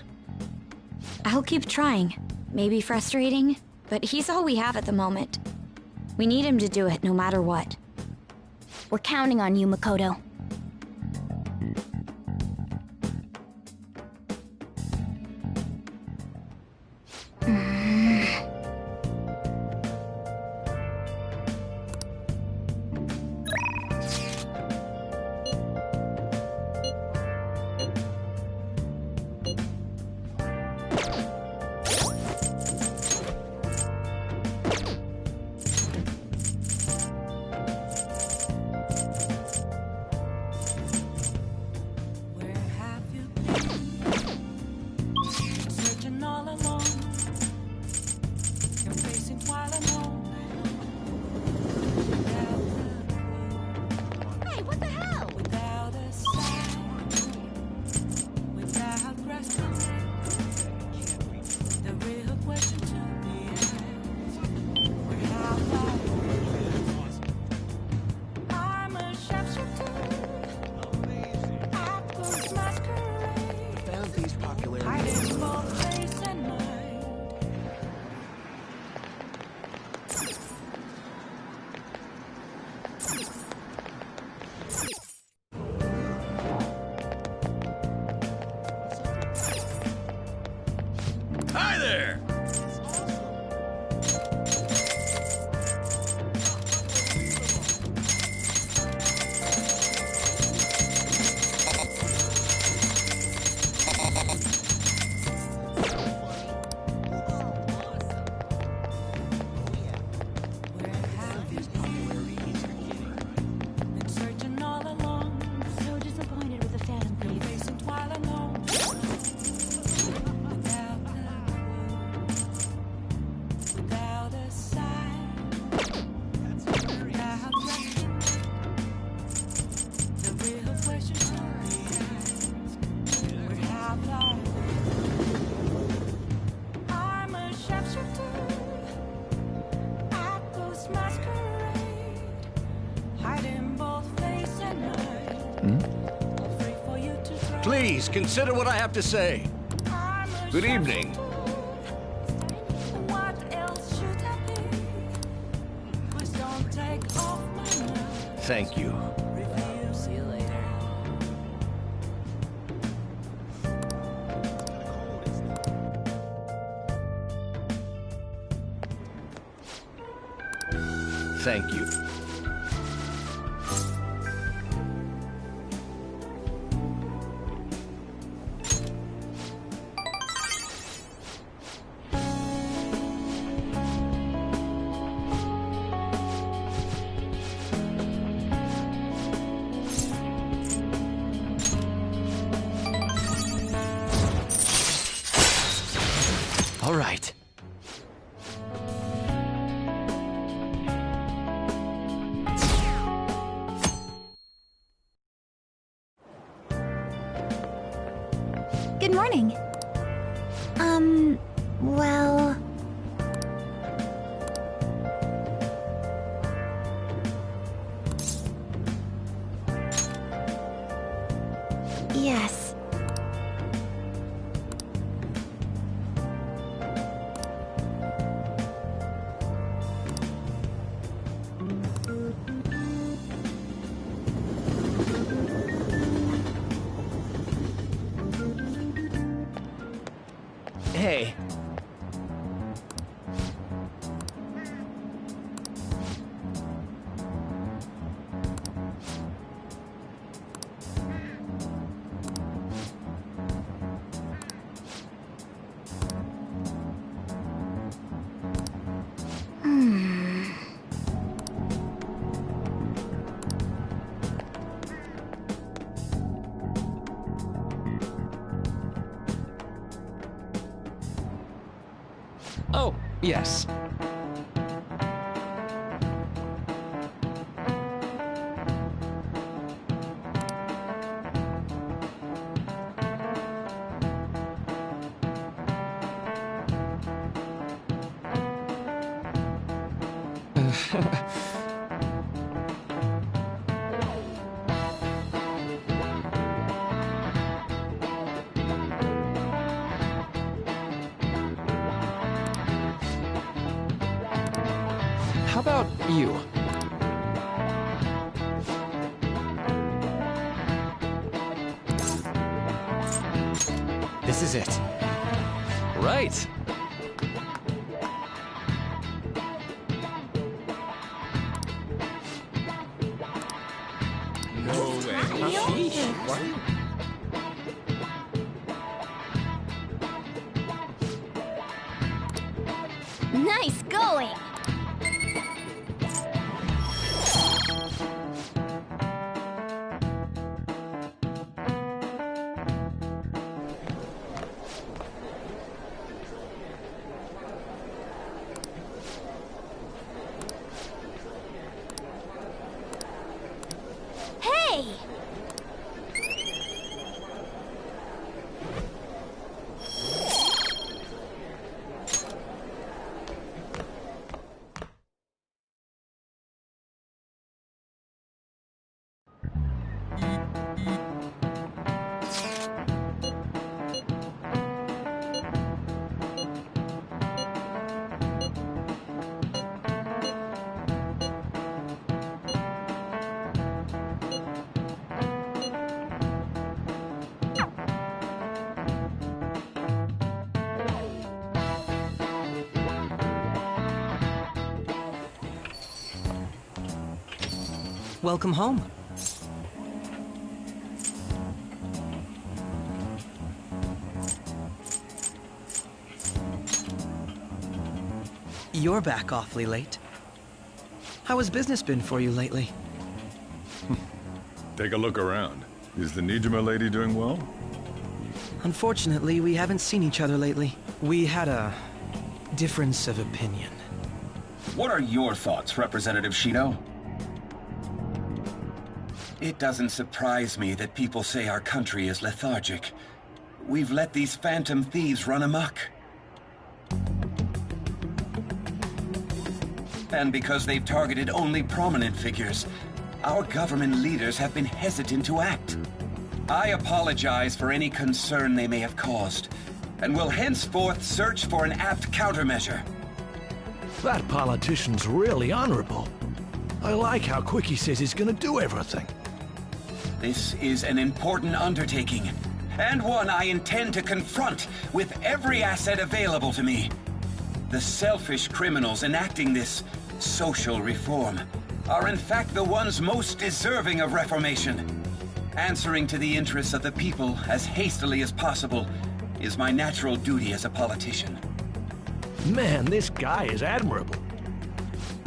I'll keep trying. Maybe frustrating, but he's all we have at the moment. We need him to do it no matter what. We're counting on you, Makoto. Hi there! Please, consider what I have to say. Good evening. Thank you. Thank you. All right. Good morning. Well... Yes. Hey. Oh, yes. How about you? This is it. Right. No way. Nice going! Hey! Welcome home. You're back awfully late. How has business been for you lately? Take a look around. Is the Nijima lady doing well? Unfortunately, we haven't seen each other lately. We had a difference of opinion. What are your thoughts, Representative Shido? It doesn't surprise me that people say our country is lethargic. We've let these phantom thieves run amok. And because they've targeted only prominent figures, our government leaders have been hesitant to act. I apologize for any concern they may have caused, and will henceforth search for an apt countermeasure. That politician's really honorable. I like how quick he says he's gonna do everything. This is an important undertaking, and one I intend to confront with every asset available to me. The selfish criminals enacting this social reform are in fact the ones most deserving of reformation. Answering to the interests of the people as hastily as possible is my natural duty as a politician. Man, this guy is admirable.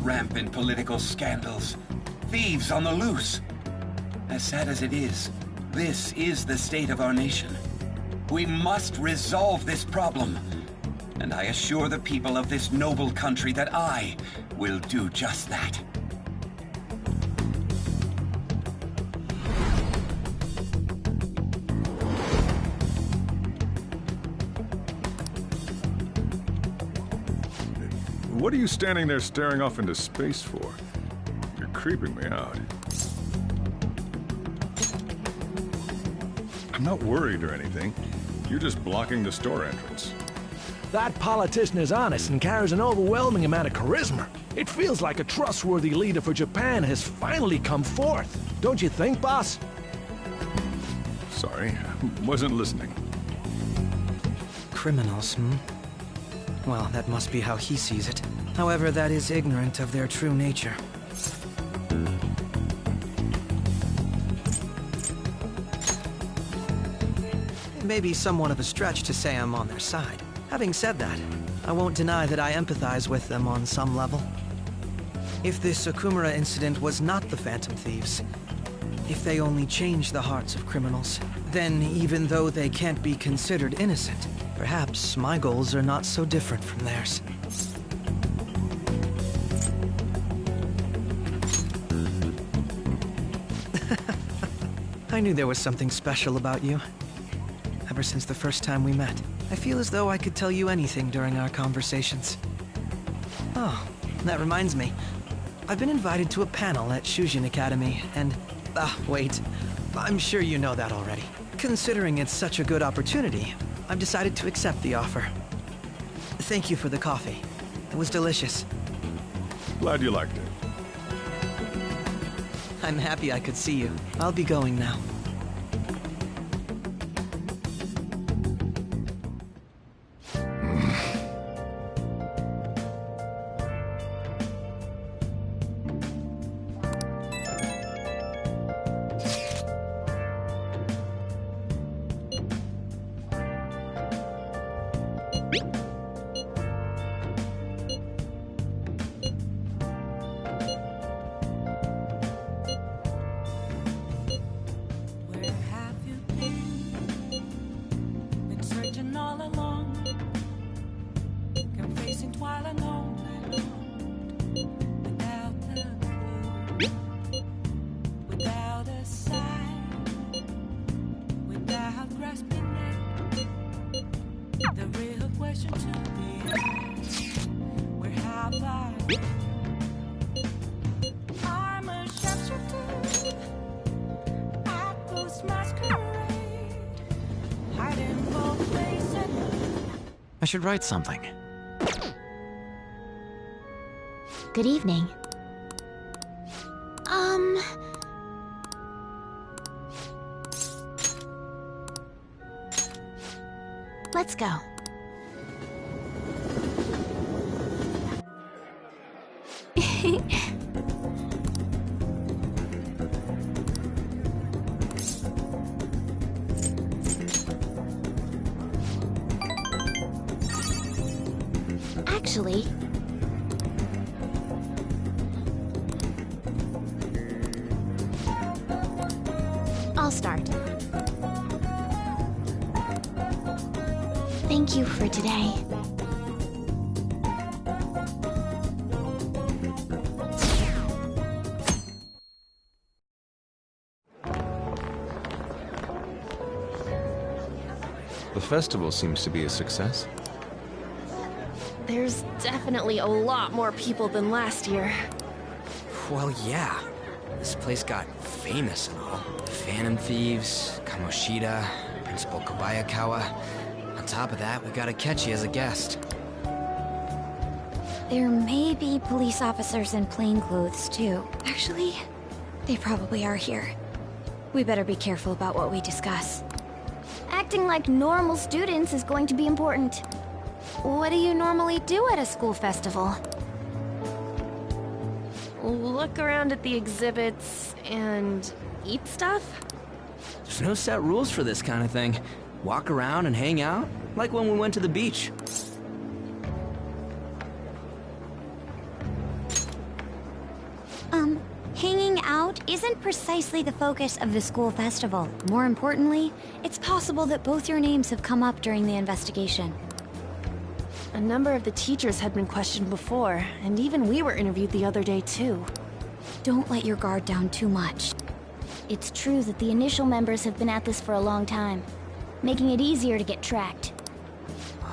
Rampant political scandals, thieves on the loose. As sad as it is, this is the state of our nation. We must resolve this problem. And I assure the people of this noble country that I will do just that. What are you standing there staring off into space for? You're creeping me out. I'm not worried or anything. You're just blocking the store entrance. That politician is honest and carries an overwhelming amount of charisma. It feels like a trustworthy leader for Japan has finally come forth. Don't you think, boss? Sorry, wasn't listening. Criminals, hmm? Well, that must be how he sees it. However, that is ignorant of their true nature. It may be somewhat of a stretch to say I'm on their side. Having said that, I won't deny that I empathize with them on some level. If this Okumura incident was not the Phantom Thieves, if they only changed the hearts of criminals, then even though they can't be considered innocent, perhaps my goals are not so different from theirs. I knew there was something special about you. Ever since the first time we met, I feel as though I could tell you anything during our conversations. Oh, that reminds me. I've been invited to a panel at Shujin Academy, and... wait. I'm sure you know that already. Considering it's such a good opportunity, I've decided to accept the offer. Thank you for the coffee. It was delicious. Glad you liked it. I'm happy I could see you. I'll be going now. I should write something. Good evening. Let's go. Actually, I'll start. Thank you for today. The festival seems to be a success. There's definitely a lot more people than last year. Well, yeah. This place got famous and all. The Phantom Thieves, Kamoshida, Principal Kobayakawa. On top of that, we got Akechi as a guest. There may be police officers in plainclothes, too. Actually, they probably are here. We better be careful about what we discuss. Acting like normal students is going to be important. What do you normally do at a school festival? Look around at the exhibits and eat stuff? There's no set rules for this kind of thing. Walk around and hang out, like when we went to the beach. Hanging out isn't precisely the focus of the school festival. More importantly, it's possible that both your names have come up during the investigation. A number of the teachers had been questioned before, and even we were interviewed the other day too. Don't let your guard down too much. It's true that the initial members have been at this for a long time, making it easier to get tracked.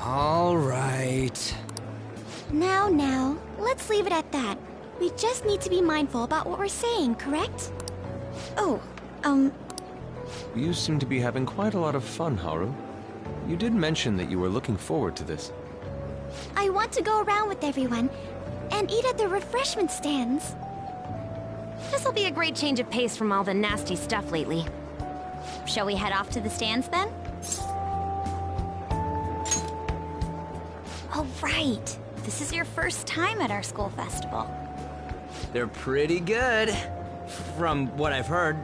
All right. Now, let's leave it at that. We just need to be mindful about what we're saying, correct? Oh, You seem to be having quite a lot of fun, Haru. You did mention that you were looking forward to this. I want to go around with everyone and eat at the refreshment stands. This'll be a great change of pace from all the nasty stuff lately. Shall we head off to the stands then? Oh, right. This is your first time at our school festival. They're pretty good, from what I've heard.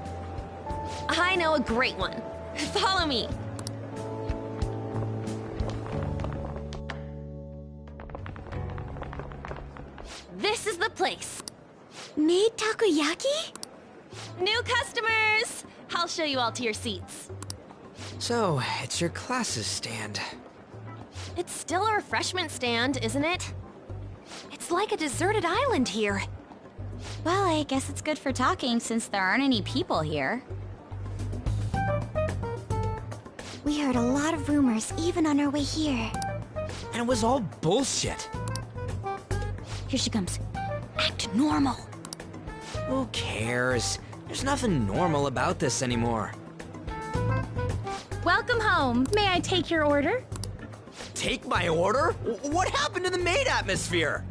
I know a great one. Follow me. This is the place. Made takoyaki? New customers! I'll show you all to your seats. So, it's your class's stand. It's still a refreshment stand, isn't it? It's like a deserted island here. Well, I guess it's good for talking since there aren't any people here. We heard a lot of rumors even on our way here. And it was all bullshit. Here she comes. Act normal. Who cares? There's nothing normal about this anymore. Welcome home. May I take your order? Take my order? What happened to the maid atmosphere?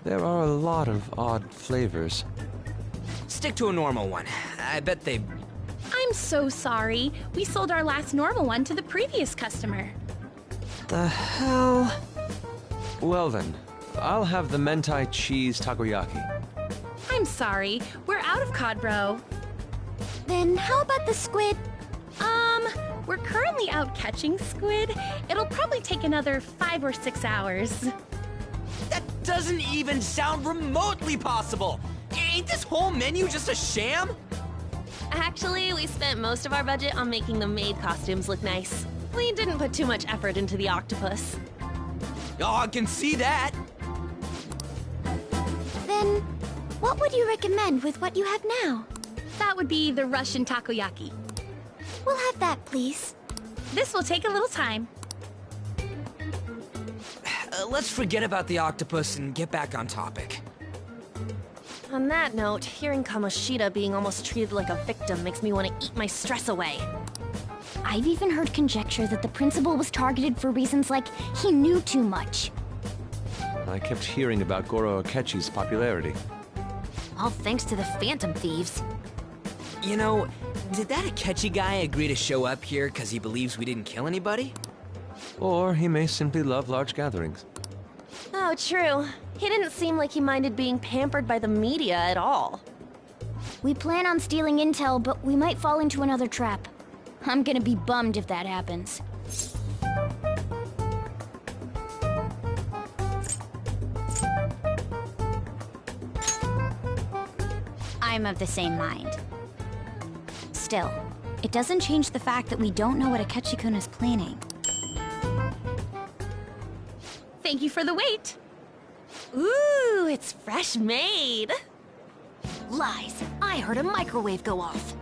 There are a lot of odd flavors. Stick to a normal one. I bet they... I'm so sorry. We sold our last normal one to the previous customer. The hell? Well then, I'll have the mentai cheese takoyaki. I'm sorry. We're out of cod, bro. Then how about the squid? We're currently out catching squid. It'll probably take another 5 or 6 hours. That doesn't even sound remotely possible! Ain't this whole menu just a sham? Actually, we spent most of our budget on making the maid costumes look nice. We didn't put too much effort into the octopus. Oh, I can see that! Then, what would you recommend with what you have now? That would be the Russian takoyaki. We'll have that, please. This will take a little time. Let's forget about the octopus and get back on topic. On that note, hearing Kamoshida being almost treated like a victim makes me want to eat my stress away. I've even heard conjecture that the principal was targeted for reasons like he knew too much. I kept hearing about Goro Akechi's popularity. All thanks to the Phantom Thieves. You know, did that Akechi guy agree to show up here because he believes we didn't kill anybody? Or he may simply love large gatherings. Oh, true. He didn't seem like he minded being pampered by the media at all. We plan on stealing intel, but we might fall into another trap. I'm gonna be bummed if that happens. I'm of the same mind. Still, it doesn't change the fact that we don't know what Akechi-kun is planning. Thank you for the wait. Ooh, it's fresh made. Lies. I heard a microwave go off.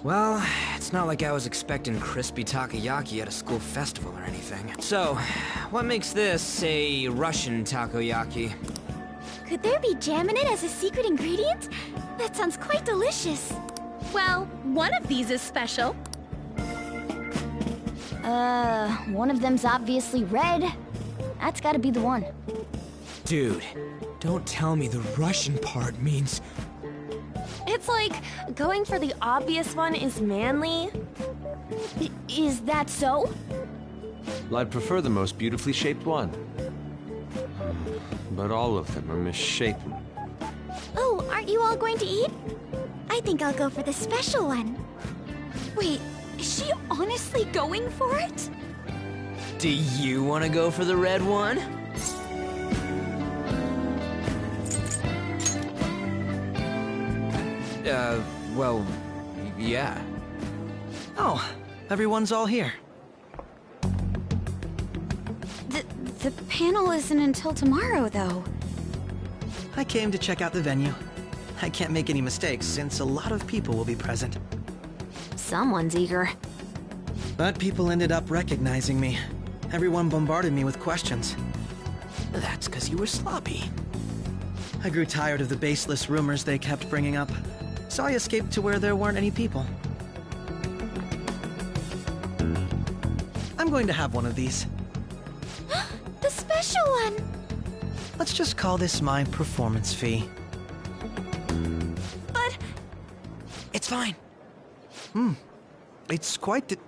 Well, it's not like I was expecting crispy takoyaki at a school festival or anything. So, what makes this a Russian takoyaki? Could there be jam in it as a secret ingredient? That sounds quite delicious. Well, one of these is special. One of them's obviously red. That's gotta be the one. Dude, don't tell me the Russian part means... It's like, going for the obvious one is manly. Is that so? Well, I'd prefer the most beautifully shaped one. But all of them are misshapen. Oh, aren't you all going to eat? I think I'll go for the special one. Wait, is she honestly going for it? Do you want to go for the red one? Well, yeah. Oh, everyone's all here. The panel isn't until tomorrow, though. I came to check out the venue. I can't make any mistakes since a lot of people will be present. Someone's eager. But people ended up recognizing me. Everyone bombarded me with questions. That's because you were sloppy. I grew tired of the baseless rumors they kept bringing up, so I escaped to where there weren't any people. I'm going to have one of these. The special one! Let's just call this my performance fee. But... It's fine. It's quite the...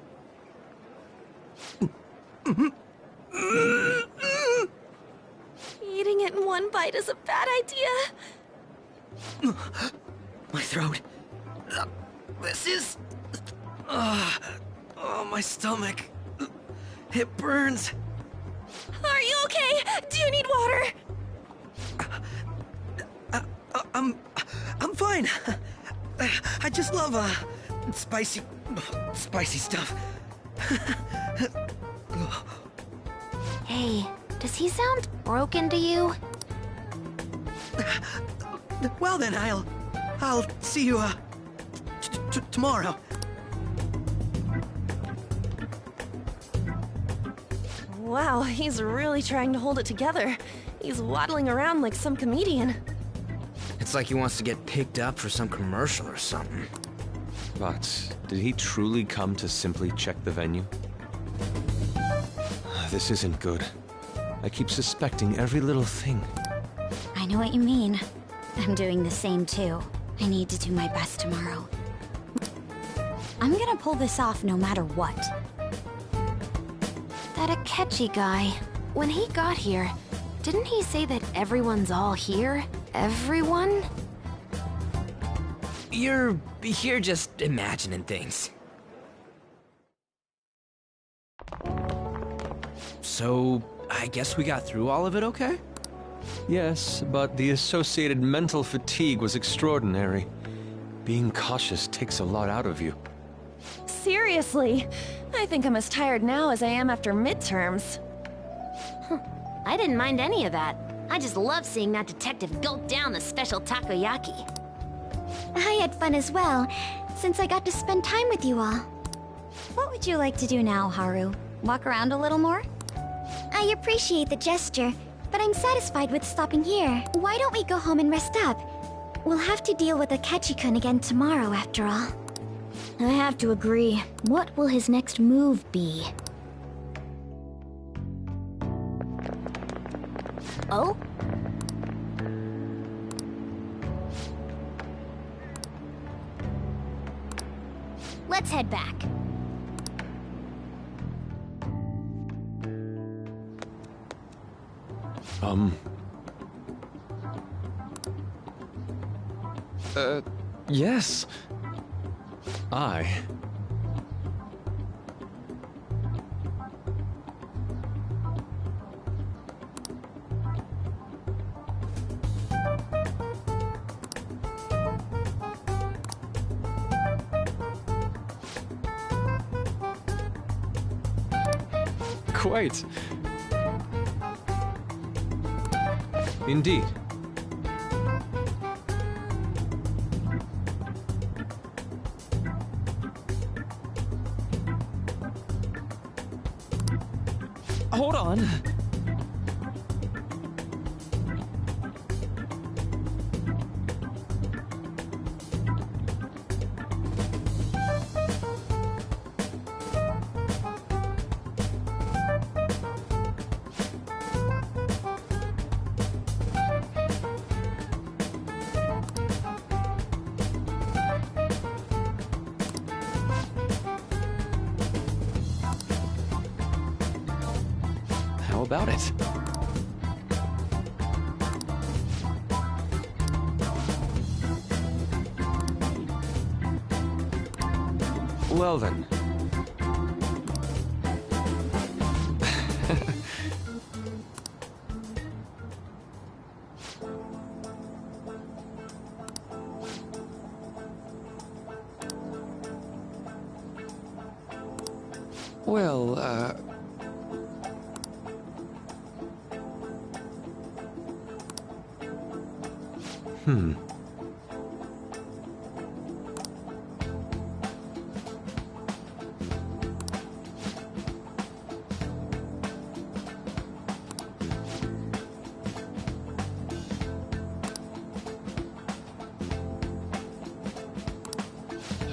Eating it in one bite is a bad idea. My throat. This is... oh, my stomach. It burns. Are you okay? Do you need water? I'm fine. I just love, spicy stuff. Hey, does he sound broken to you? Well then, I'll see you, tomorrow. Wow, he's really trying to hold it together. He's waddling around like some comedian. It's like he wants to get picked up for some commercial or something. But did he truly come to simply check the venue? This isn't good. I keep suspecting every little thing. I know what you mean. I'm doing the same too. I need to do my best tomorrow. I'm gonna pull this off no matter what. That Akechi guy, when he got here, didn't he say that everyone's all here? Everyone? You're just imagining things. So, I guess we got through all of it okay? Yes, but the associated mental fatigue was extraordinary. Being cautious takes a lot out of you. Seriously, I think I'm as tired now as I am after midterms. I didn't mind any of that. I just love seeing that detective gulp down the special takoyaki. I had fun as well, since I got to spend time with you all. What would you like to do now, Haru? Walk around a little more? I appreciate the gesture, but I'm satisfied with stopping here. Why don't we go home and rest up? We'll have to deal with Akechi-kun again tomorrow, after all. I have to agree. What will his next move be? Oh? Let's head back. Yes. Quite. Indeed. Hold on. How about it? Well then. I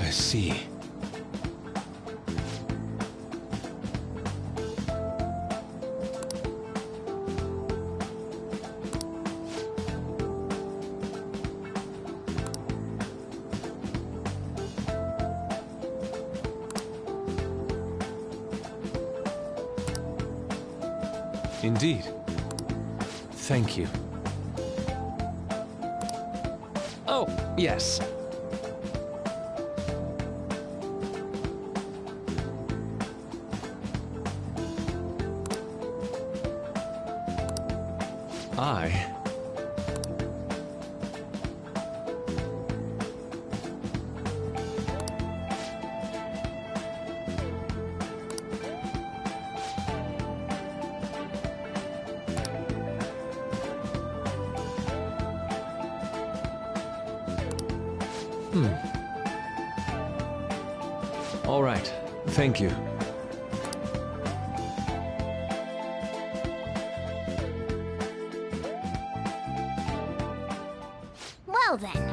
see. Indeed. Thank you. Oh, yes. All right. Thank you. Well then.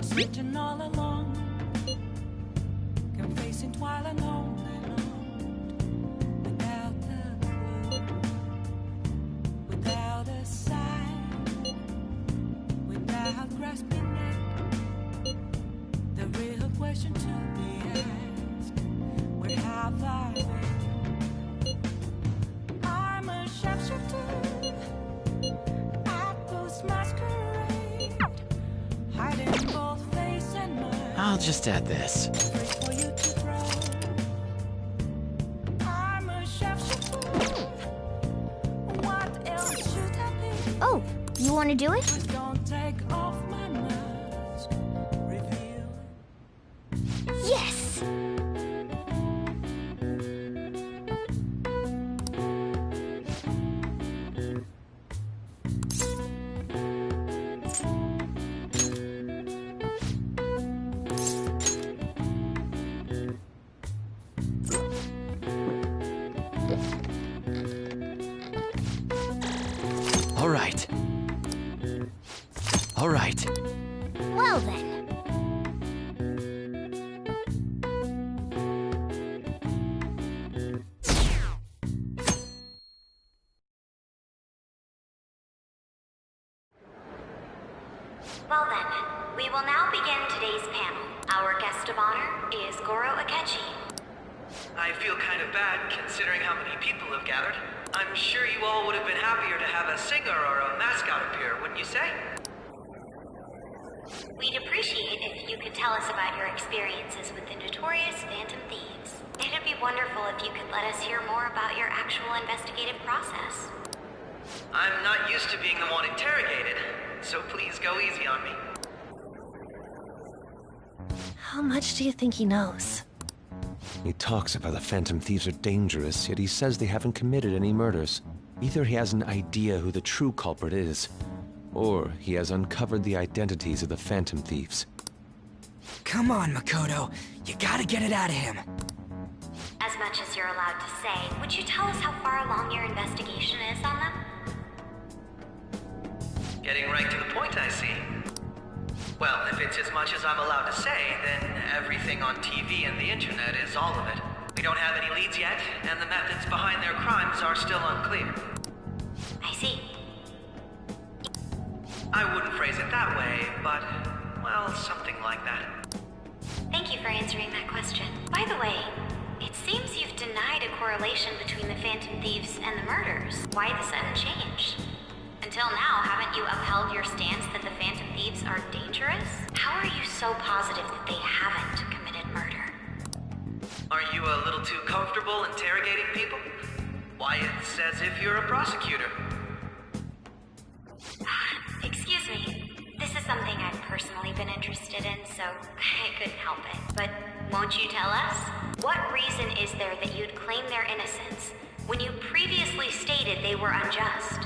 Searching all along, confessing while alone without a clue, without a sign, without grasping it. The real question to be asked: where have I been? I'm a sharpshooter at Ghost Masquerade, hiding both. I'll just add this. Oh, you want to do it? Yes! All right. All right. Well then. Well then, we will now begin today's panel. Our guest of honor is Goro Akechi. I feel kind of bad considering how many people have gathered. I'm sure you all would have been happier to have a singer or a mascot appear, wouldn't you say? We'd appreciate if you could tell us about your experiences with the notorious Phantom Thieves. It'd be wonderful if you could let us hear more about your actual investigative process. I'm not used to being the one interrogated, so please go easy on me. How much do you think he knows? He talks about the Phantom Thieves are dangerous, yet he says they haven't committed any murders. Either he has an idea who the true culprit is, or he has uncovered the identities of the Phantom Thieves. Come on, Makoto. You gotta get it out of him. As much as you're allowed to say, would you tell us how far along your investigation is on them? Getting right to the point, I see. Well, if it's as much as I'm allowed to say, then everything on TV and the internet is all of it. We don't have any leads yet, and the methods behind their crimes are still unclear. I see. I wouldn't phrase it that way, but, well, something like that. Thank you for answering that question. By the way, it seems you've denied a correlation between the Phantom Thieves and the murders. Why the sudden change? Until now, haven't you upheld your stance that the Phantom Thieves are dangerous? How are you so positive that they haven't committed murder. Are you a little too comfortable interrogating people? Why, it's as if you're a prosecutor. Excuse me. This is something I've personally been interested in, so I couldn't help it. But won't you tell us? What reason is there that you'd claim their innocence when you previously stated they were unjust?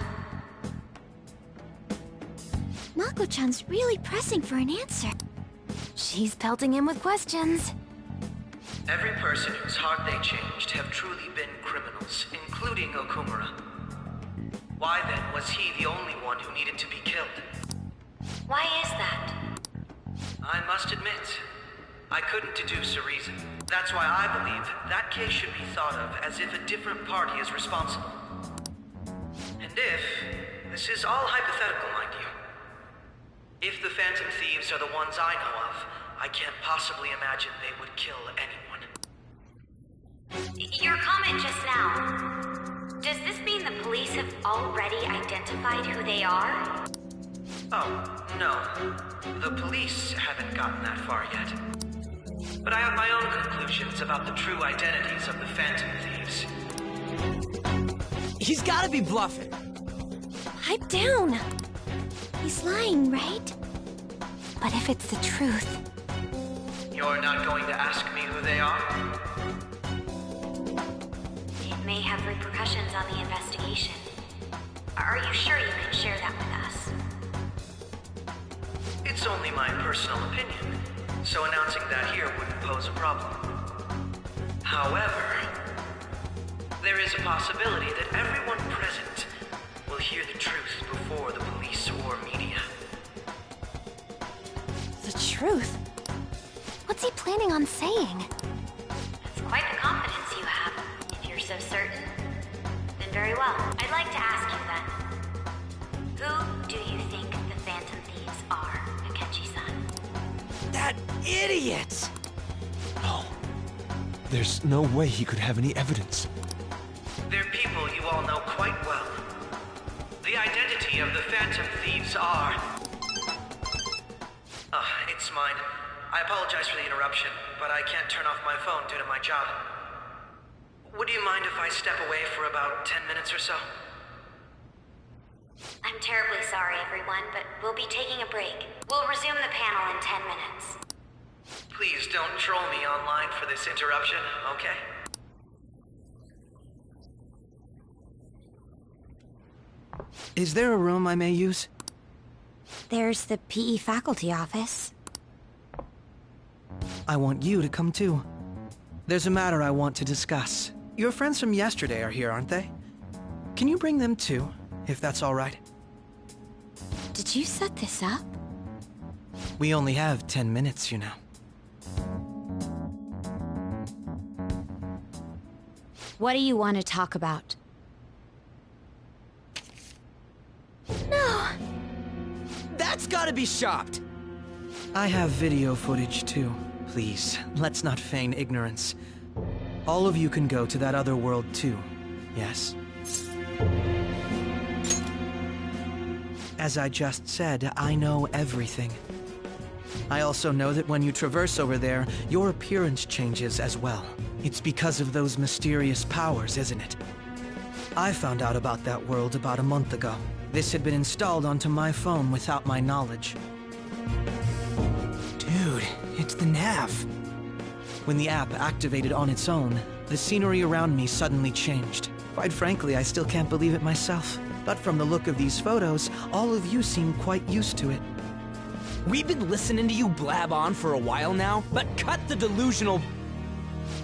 Mako-chan's really pressing for an answer. She's pelting him with questions. Every person whose heart they changed have truly been criminals, including Okumura. Why then was he the only one who needed to be killed? Why is that? I must admit, I couldn't deduce a reason. That's why I believe that case should be thought of as if a different party is responsible. And this is all hypothetical, mind you. If the Phantom Thieves are the ones I know of, I can't possibly imagine they would kill anyone. Your comment just now, does this mean the police have already identified who they are? Oh, no. The police haven't gotten that far yet. But I have my own conclusions about the true identities of the Phantom Thieves. He's gotta be bluffing. Pipe down. He's lying, right? But if it's the truth... You're not going to ask me who they are? It may have repercussions on the investigation. Are you sure you can share that with us? It's only my personal opinion, so announcing that here wouldn't pose a problem. However, there is a possibility that everyone present will hear the truth before the police or media. The truth? What's he planning on saying? That's quite the confidence you have. If you're so certain, then very well. I'd like to ask you then, who do you think the Phantom Thieves are, Akechi-san? That idiot! No. There's no way he could have any evidence. They're people you all know quite well. The identity of the Phantom Thieves are... it's mine. I apologize for the interruption, but I can't turn off my phone due to my job. Would you mind if I step away for about 10 minutes or so? I'm terribly sorry, everyone, but we'll be taking a break. We'll resume the panel in 10 minutes. Please don't troll me online for this interruption, okay? Is there a room I may use? There's the PE faculty office. I want you to come too. There's a matter I want to discuss. Your friends from yesterday are here, aren't they? Can you bring them too, if that's all right? Did you set this up? We only have 10 minutes, you know. What do you want to talk about? No! That's gotta be shopped! I have video footage too. Please, let's not feign ignorance. All of you can go to that other world too, yes? As I just said, I know everything. I also know that when you traverse over there, your appearance changes as well. It's because of those mysterious powers, isn't it? I found out about that world about a month ago. This had been installed onto my phone without my knowledge. Dude, it's the nav. When the app activated on its own, the scenery around me suddenly changed. Quite frankly, I still can't believe it myself. But from the look of these photos, all of you seem quite used to it. We've been listening to you blab on for a while now, but cut the delusional...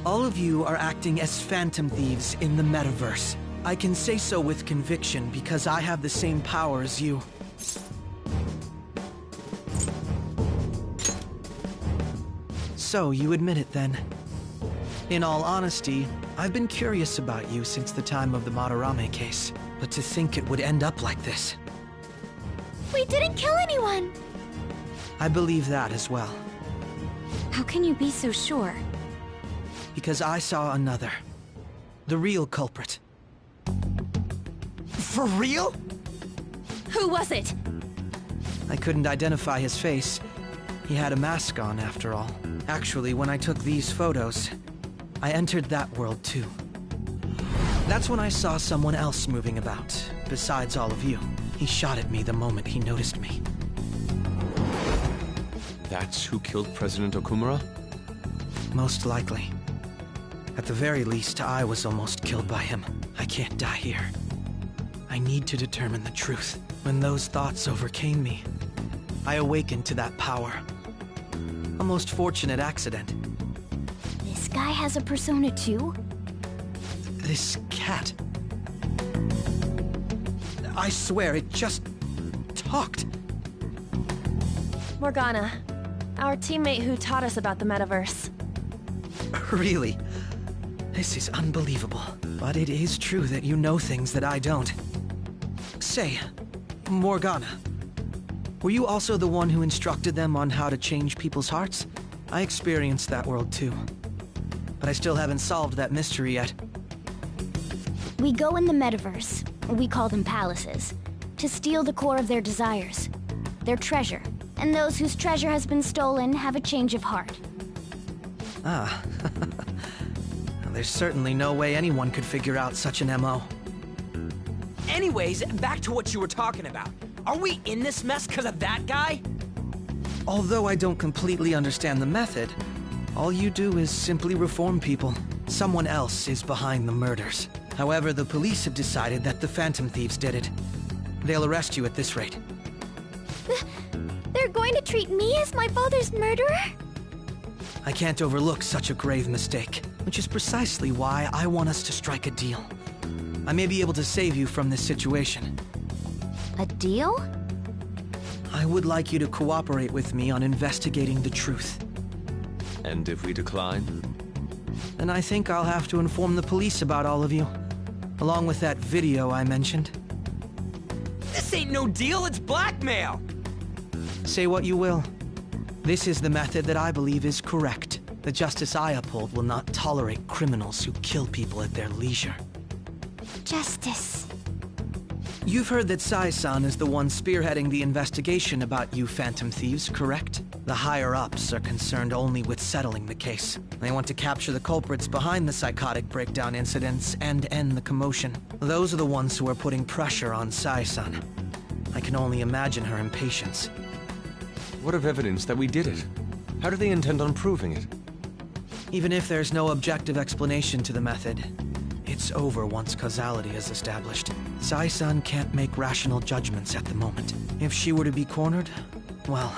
All of you are acting as Phantom Thieves in the metaverse. I can say so with conviction because I have the same power as you. So, you admit it then. In all honesty, I've been curious about you since the time of the Madarame case. But to think it would end up like this. We didn't kill anyone! I believe that as well. How can you be so sure? Because I saw another. The real culprit. For real? Who was it? I couldn't identify his face. He had a mask on, after all. Actually, when I took these photos, I entered that world too. That's when I saw someone else moving about, besides all of you. He shot at me the moment he noticed me. That's who killed President Okumura? Most likely. At the very least, I was almost killed by him. I can't die here. I need to determine the truth. When those thoughts overcame me, I awakened to that power. A most fortunate accident. This guy has a persona too? This cat. I swear, it just talked. Morgana, our teammate who taught us about the metaverse. Really? This is unbelievable. But it is true that you know things that I don't. Say, Morgana, were you also the one who instructed them on how to change people's hearts? I experienced that world too. But I still haven't solved that mystery yet. We go in the metaverse, we call them palaces, to steal the core of their desires, their treasure. And those whose treasure has been stolen have a change of heart. Ah. There's certainly no way anyone could figure out such an MO. Anyways, back to what you were talking about. Are we in this mess because of that guy? Although I don't completely understand the method, all you do is simply reform people. Someone else is behind the murders. However, the police have decided that the Phantom Thieves did it. They'll arrest you at this rate. They're going to treat me as my father's murderer? I can't overlook such a grave mistake, which is precisely why I want us to strike a deal. I may be able to save you from this situation. A deal? I would like you to cooperate with me on investigating the truth. And if we decline? Then I think I'll have to inform the police about all of you, along with that video I mentioned. This ain't no deal, it's blackmail! Say what you will. This is the method that I believe is correct. The justice I uphold will not tolerate criminals who kill people at their leisure. Justice. You've heard that Sai-san is the one spearheading the investigation about you Phantom Thieves, correct? The higher-ups are concerned only with settling the case. They want to capture the culprits behind the psychotic breakdown incidents and end the commotion. Those are the ones who are putting pressure on Sai-san. I can only imagine her impatience. What of evidence that we did it? How do they intend on proving it? Even if there's no objective explanation to the method, it's over once causality is established. Sai-san can't make rational judgments at the moment. If she were to be cornered, well,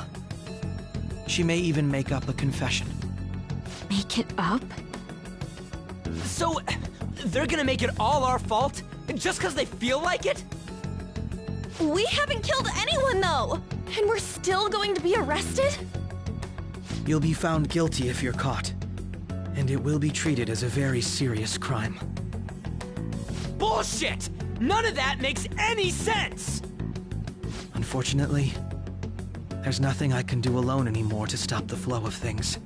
she may even make up a confession. Make it up? So, they're gonna make it all our fault? Just because they feel like it? We haven't killed anyone, though! And we're still going to be arrested? You'll be found guilty if you're caught. And it will be treated as a very serious crime. Bullshit! None of that makes any sense! Unfortunately, there's nothing I can do alone anymore to stop the flow of things.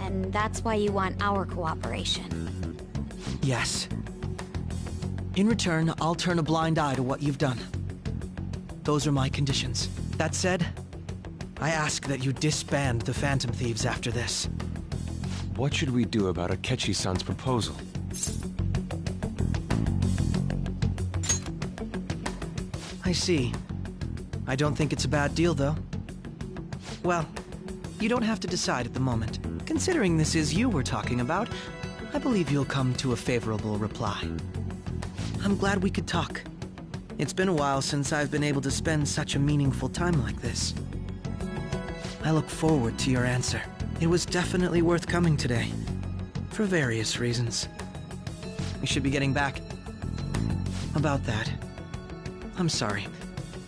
And that's why you want our cooperation. Yes. In return, I'll turn a blind eye to what you've done. Those are my conditions. That said, I ask that you disband the Phantom Thieves after this. What should we do about Akechi-san's proposal? I see. I don't think it's a bad deal, though. Well, you don't have to decide at the moment. Considering this is you we're talking about, I believe you'll come to a favorable reply. I'm glad we could talk. It's been a while since I've been able to spend such a meaningful time like this. I look forward to your answer. It was definitely worth coming today, for various reasons. We should be getting back. About that, I'm sorry.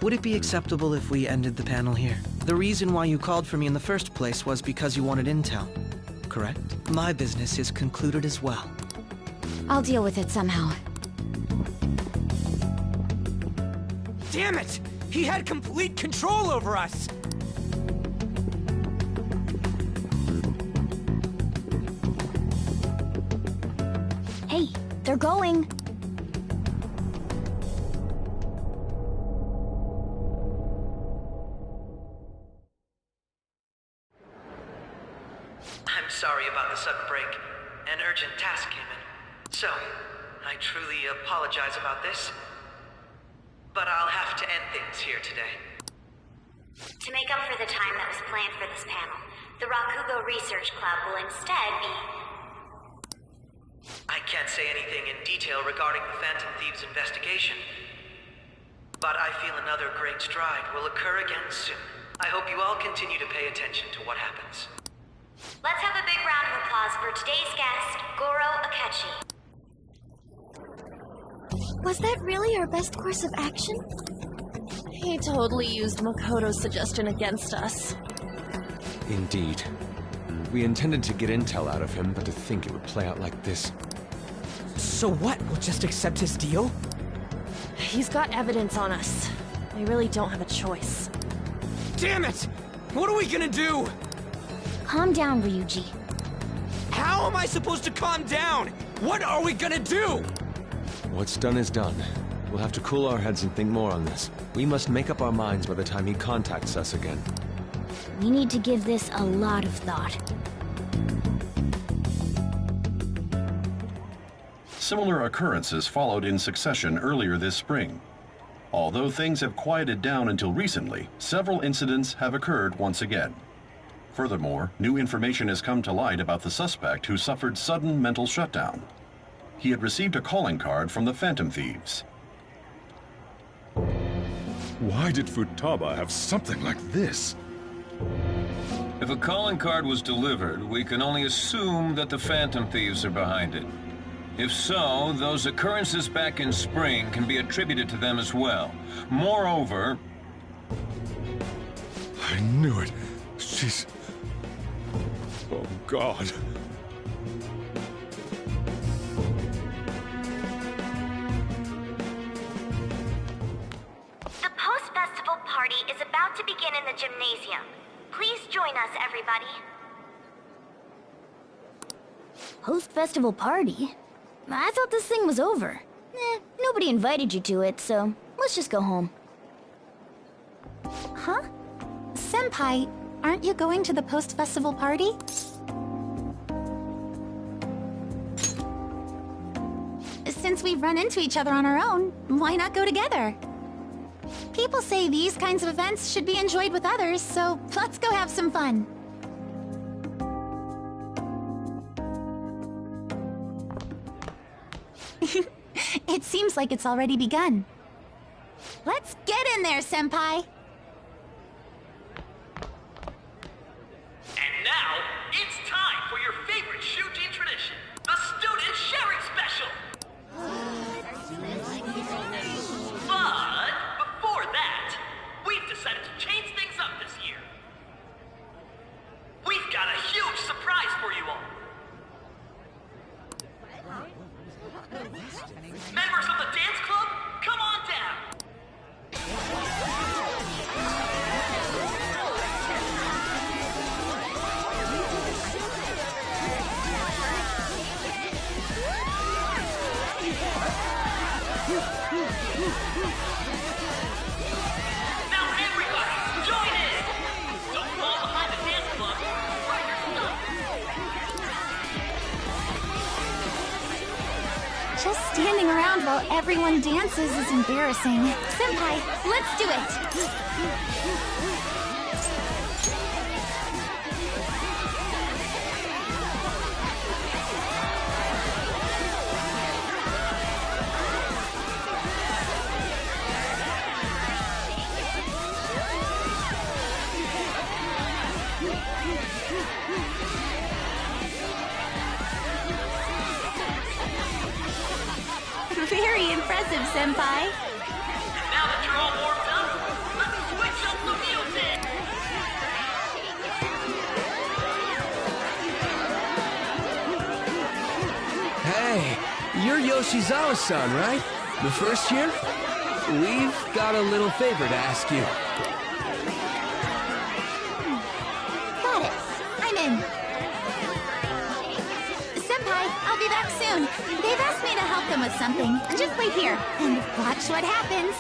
Would it be acceptable if we ended the panel here? The reason why you called for me in the first place was because you wanted intel, correct? My business is concluded as well. I'll deal with it somehow. Damn it! He had complete control over us! Hey, they're going. I'm sorry about the sudden break. An urgent task came in. So, I truly apologize about this. But I'll have to end things here today. To make up for the time that was planned for this panel, the Rakugo Research Club will instead be... I can't say anything in detail regarding the Phantom Thieves investigation, but I feel another great stride will occur again soon. I hope you all continue to pay attention to what happens. Let's have a big round of applause for today's guest, Goro Akechi. Was that really our best course of action? He totally used Makoto's suggestion against us. Indeed. We intended to get intel out of him, but to think it would play out like this. So what? We'll just accept his deal? He's got evidence on us. We really don't have a choice. Damn it! What are we gonna do? Calm down, Ryuji. How am I supposed to calm down? What are we gonna do? What's done is done. We'll have to cool our heads and think more on this. We must make up our minds by the time he contacts us again. We need to give this a lot of thought. Similar occurrences followed in succession earlier this spring. Although things have quieted down until recently, several incidents have occurred once again. Furthermore, new information has come to light about the suspect who suffered sudden mental shutdown. He had received a calling card from the Phantom Thieves. Why did Futaba have something like this? If a calling card was delivered, we can only assume that the Phantom Thieves are behind it. If so, those occurrences back in spring can be attributed to them as well. Moreover... I knew it. She's... Oh, God. The post-festival party is about to begin in the gymnasium. Please join us, everybody. Post-festival party? I thought this thing was over. Nobody invited you to it, so let's just go home. Huh? Senpai, aren't you going to the post-festival party? Since we've run into each other on our own, why not go together? People say these kinds of events should be enjoyed with others, so let's go have some fun. It seems like it's already begun. Let's get in there, Senpai! And now, it's time for your favorite Shujin tradition, the Student Sharing Special! But before that, we've decided to change things up this year. We've got a huge surprise for you all. Members of the dance club, come on down. Now everybody, join in! Don't fall behind the dance club. Right your stuff. Just standing around while everyone dances is embarrassing. Senpai, let's do it! Very impressive, Senpai. Now that you're all warmed up, let's switch up the music! Hey, you're Yoshizawa-san, right? The first year? We've got a little favor to ask you. Got it. I'm in. Senpai, I'll be back soon. They've asked me to help them with something. Just wait here and watch what happens.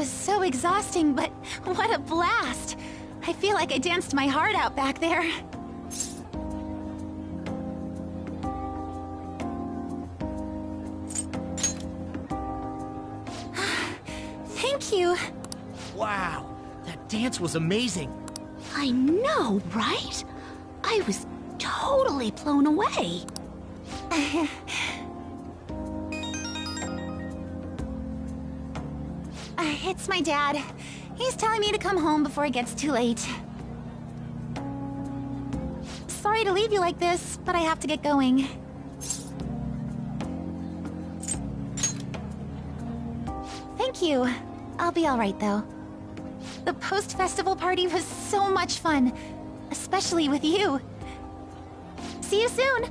was so exhausting, but what a blast! I feel like I danced my heart out back there. Thank you. Wow, that dance was amazing. I know, right? I was totally blown away. It's my dad. He's telling me to come home before it gets too late. Sorry to leave you like this, but I have to get going. Thank you. I'll be all right, though. The post-festival party was so much fun, especially with you. See you soon!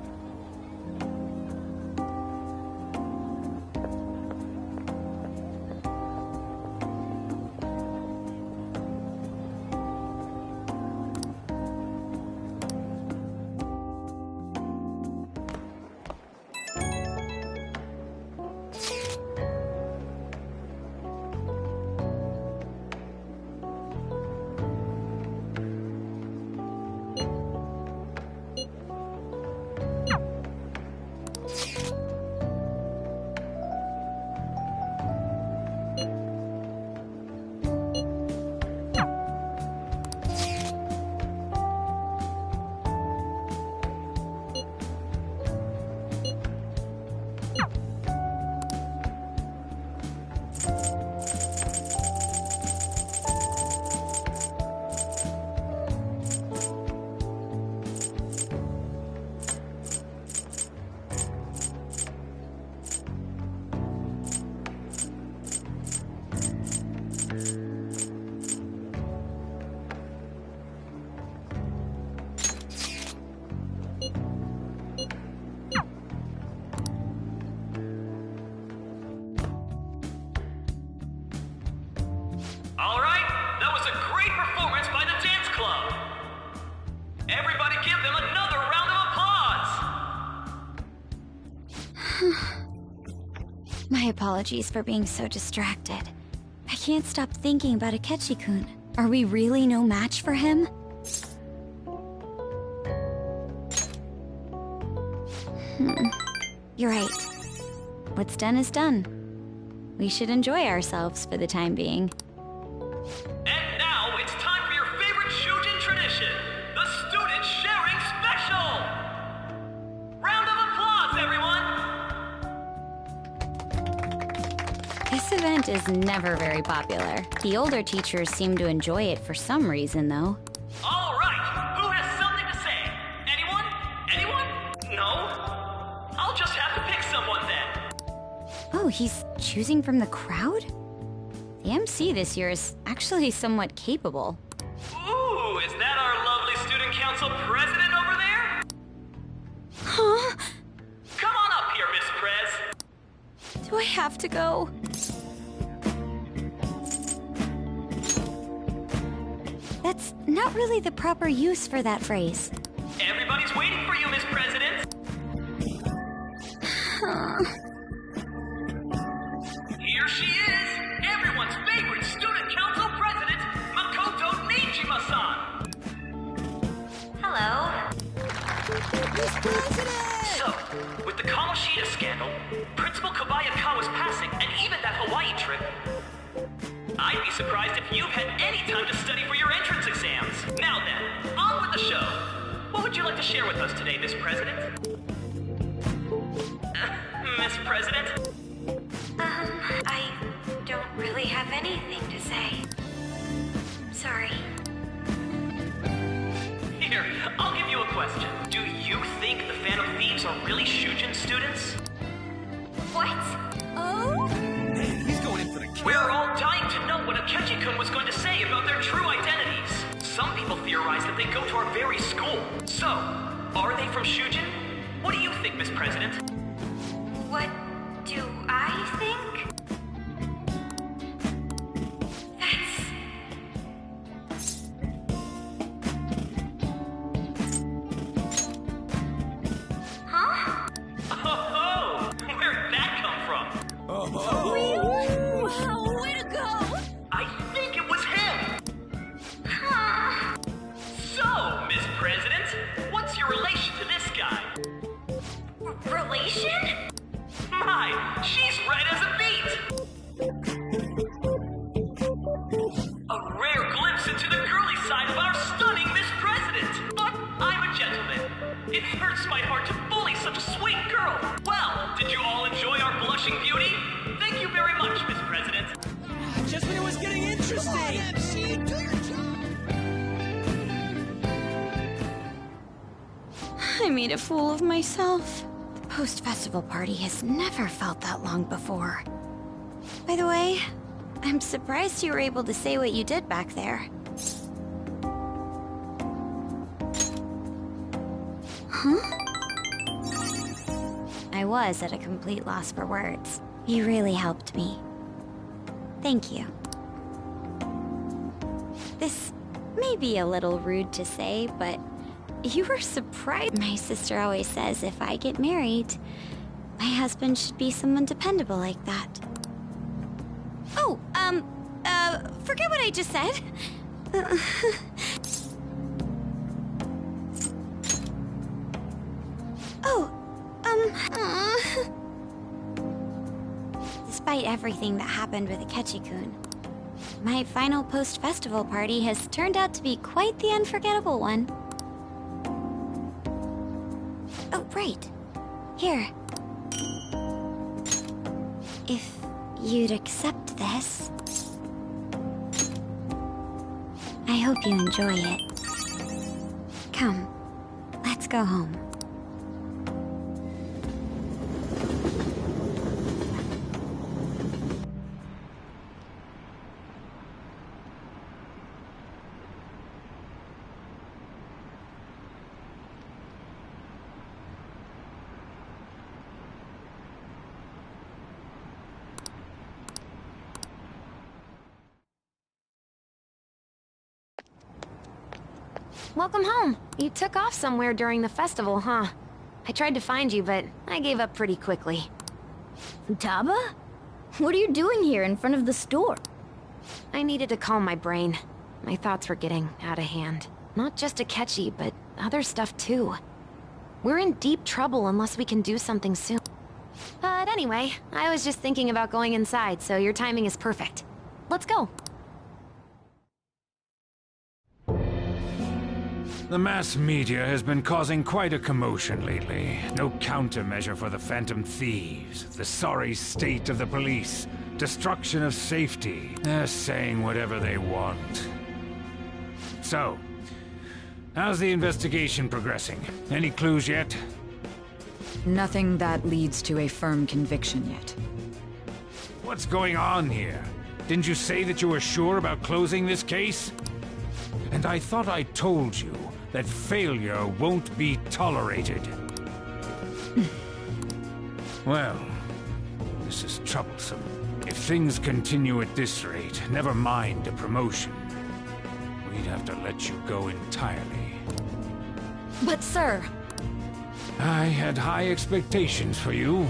My apologies for being so distracted. I can't stop thinking about Akechi-kun. Are we really no match for him? You're right. What's done is done. We should enjoy ourselves for the time being. And now it's time for your favorite Shujin tradition, the Student Sharing Special! Round of applause, everyone! This event is never very popular. The older teachers seem to enjoy it for some reason, though. All right, who has something to say? Anyone? Anyone? No? I'll just have to pick someone then. Oh, he's choosing from the crowd? The MC this year is actually somewhat capable. Ooh, is that our lovely student council president over there? Huh? Come on up here, Miss Prez. Do I have to go? That's not really the proper use for that phrase. Everybody's waiting for you, Miss President. Here she is, everyone's favorite student council president, Makoto Nijima-san. Hello. Miss President! So, with the Kamoshida scandal, Principal Kobayakawa's passing, and even that Hawaii trip, I'd be surprised if you've had any time to study for your entrance exams. Now then, on with the show. What would you like to share with us today, Miss President? Miss President? I don't really have anything to say. Sorry. Here, I'll give you a question. Do you think the Phantom Thieves are really Shujin students? What? Oh? Man, he's going in for the kill. We're all dying to know what Akechi-kun was going to say about their true identities. Some people theorize that they go to our very school. So, are they from Shujin? What do you think, Miss President? What do I think? my! She's red as a beet! A rare glimpse into the girly side of our stunning Miss President! But I'm a gentleman. It hurts my heart to bully such a sweet girl. Well, did you all enjoy our blushing beauty? Thank you very much, Miss President. Just when it was getting interesting! I made a fool of myself. The post-festival party has never felt that long before. By the way, I'm surprised you were able to say what you did back there. Huh? I was at a complete loss for words. You really helped me. Thank you. This may be a little rude to say, but you were surprised. My sister always says if I get married, my husband should be someone dependable like that. Oh, forget what I just said. Despite everything that happened with Akechi-kun, my final post-festival party has turned out to be quite the unforgettable one. Oh, right. Here. If you'd accept this, I hope you enjoy it. Come, let's go home. Welcome home. You took off somewhere during the festival, huh? I tried to find you, but I gave up pretty quickly. Futaba? What are you doing here in front of the store? I needed to calm my brain. My thoughts were getting out of hand. Not just Akechi, but other stuff too. We're in deep trouble unless we can do something soon. But anyway, I was just thinking about going inside, so your timing is perfect. Let's go. The mass media has been causing quite a commotion lately. No countermeasure for the Phantom Thieves, the sorry state of the police, destruction of safety. They're saying whatever they want. So, how's the investigation progressing? Any clues yet? Nothing that leads to a firm conviction yet. What's going on here? Didn't you say that you were sure about closing this case? And I thought I told you that failure won't be tolerated. Well, this is troublesome. If things continue at this rate, never mind a promotion. We'd have to let you go entirely. But sir... I had high expectations for you.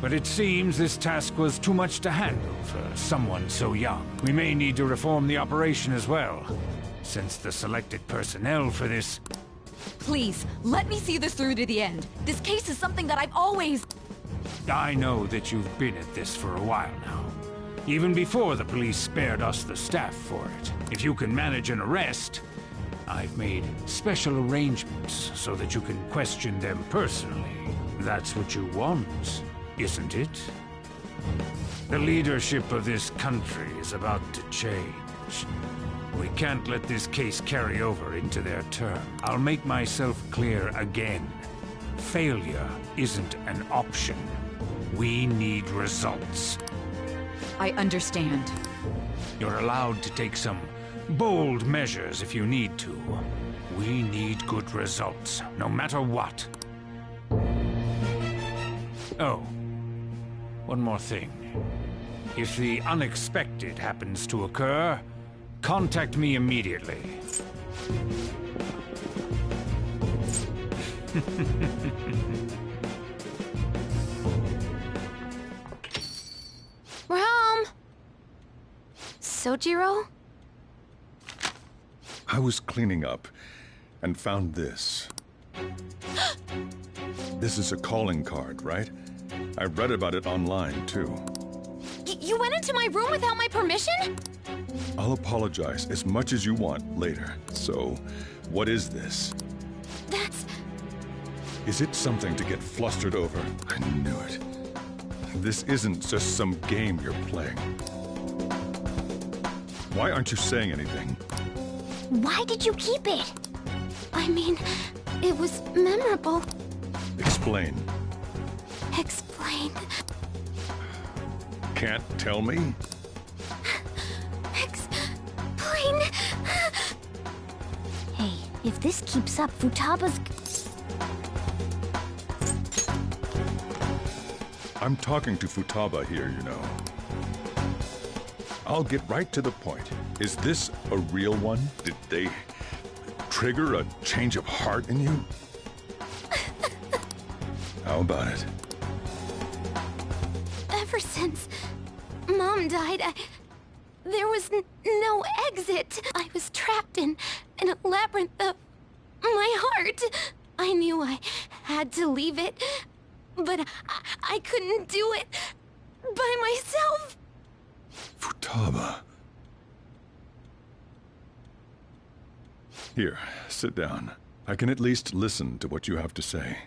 But it seems this task was too much to handle for someone so young. We may need to reform the operation as well, since the selected personnel for this... Please, let me see this through to the end. This case is something that I've always... I know that you've been at this for a while now. Even before the police spared us the staff for it. If you can manage an arrest, I've made special arrangements so that you can question them personally. That's what you want, isn't it? The leadership of this country is about to change. We can't let this case carry over into their term. I'll make myself clear again. Failure isn't an option. We need results. I understand. You're allowed to take some bold measures if you need to. We need good results, no matter what. Oh, one more thing. If the unexpected happens to occur, contact me immediately. We're home! Sojiro? I was cleaning up and found this. This is a calling card, right? I read about it online, too. You went into my room without my permission? I'll apologize as much as you want later. So, what is this? That's... Is it something to get flustered over? I knew it. This isn't just some game you're playing. Why aren't you saying anything? Why did you keep it? I mean, it was memorable. Explain. Explain. Can't tell me? Explain. Hey, if this keeps up, Futaba's... I'm talking to Futaba here, you know. I'll get right to the point. Is this a real one? Did they trigger a change of heart in you? How about it? Ever since Mom died, there was no exit. I was trapped in a labyrinth of my heart. I knew I had to leave it, but I couldn't do it by myself. Futaba. Here, sit down. I can at least listen to what you have to say.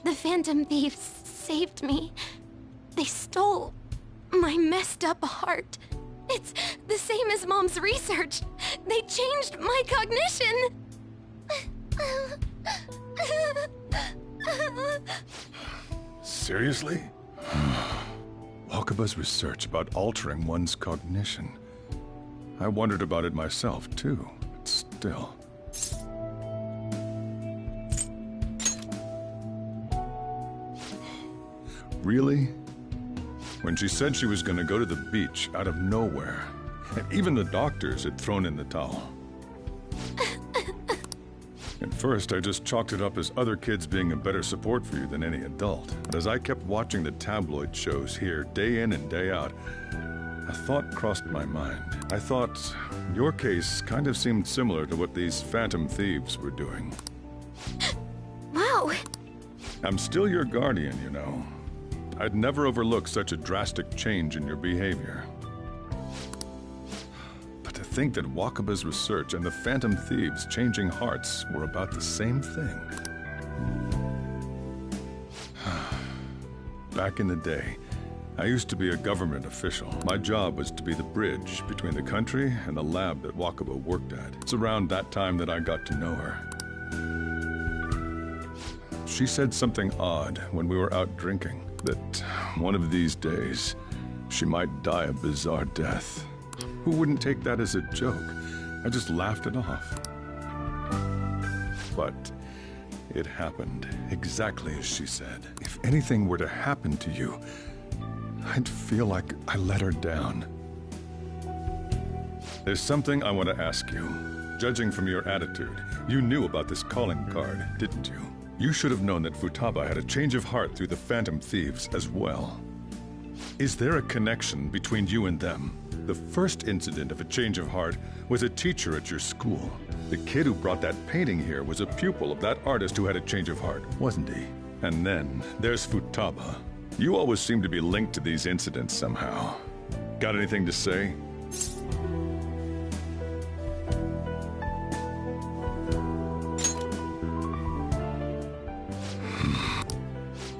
The Phantom Thieves saved me. They stole my messed up heart. It's the same as Mom's research. They changed my cognition. Seriously? Wakaba's research about altering one's cognition. I wondered about it myself, too, but still. Really? When she said she was going to go to the beach out of nowhere, and even the doctors had thrown in the towel. At first, I just chalked it up as other kids being a better support for you than any adult. But as I kept watching the tabloid shows here, day in and day out, a thought crossed my mind. I thought your case kind of seemed similar to what these Phantom Thieves were doing. Wow. I'm still your guardian, you know. I'd never overlook such a drastic change in your behavior. But to think that Wakaba's research and the Phantom Thieves changing hearts were about the same thing. Back in the day, I used to be a government official. My job was to be the bridge between the country and the lab that Wakaba worked at. It's around that time that I got to know her. She said something odd when we were out drinking, that one of these days, she might die a bizarre death. Who wouldn't take that as a joke? I just laughed it off. But it happened exactly as she said. If anything were to happen to you, I'd feel like I let her down. There's something I want to ask you. Judging from your attitude, you knew about this calling card, didn't you? You should have known that Futaba had a change of heart through the Phantom Thieves as well. Is there a connection between you and them? The first incident of a change of heart was a teacher at your school. The kid who brought that painting here was a pupil of that artist who had a change of heart, wasn't he? And then there's Futaba. You always seem to be linked to these incidents somehow. Got anything to say?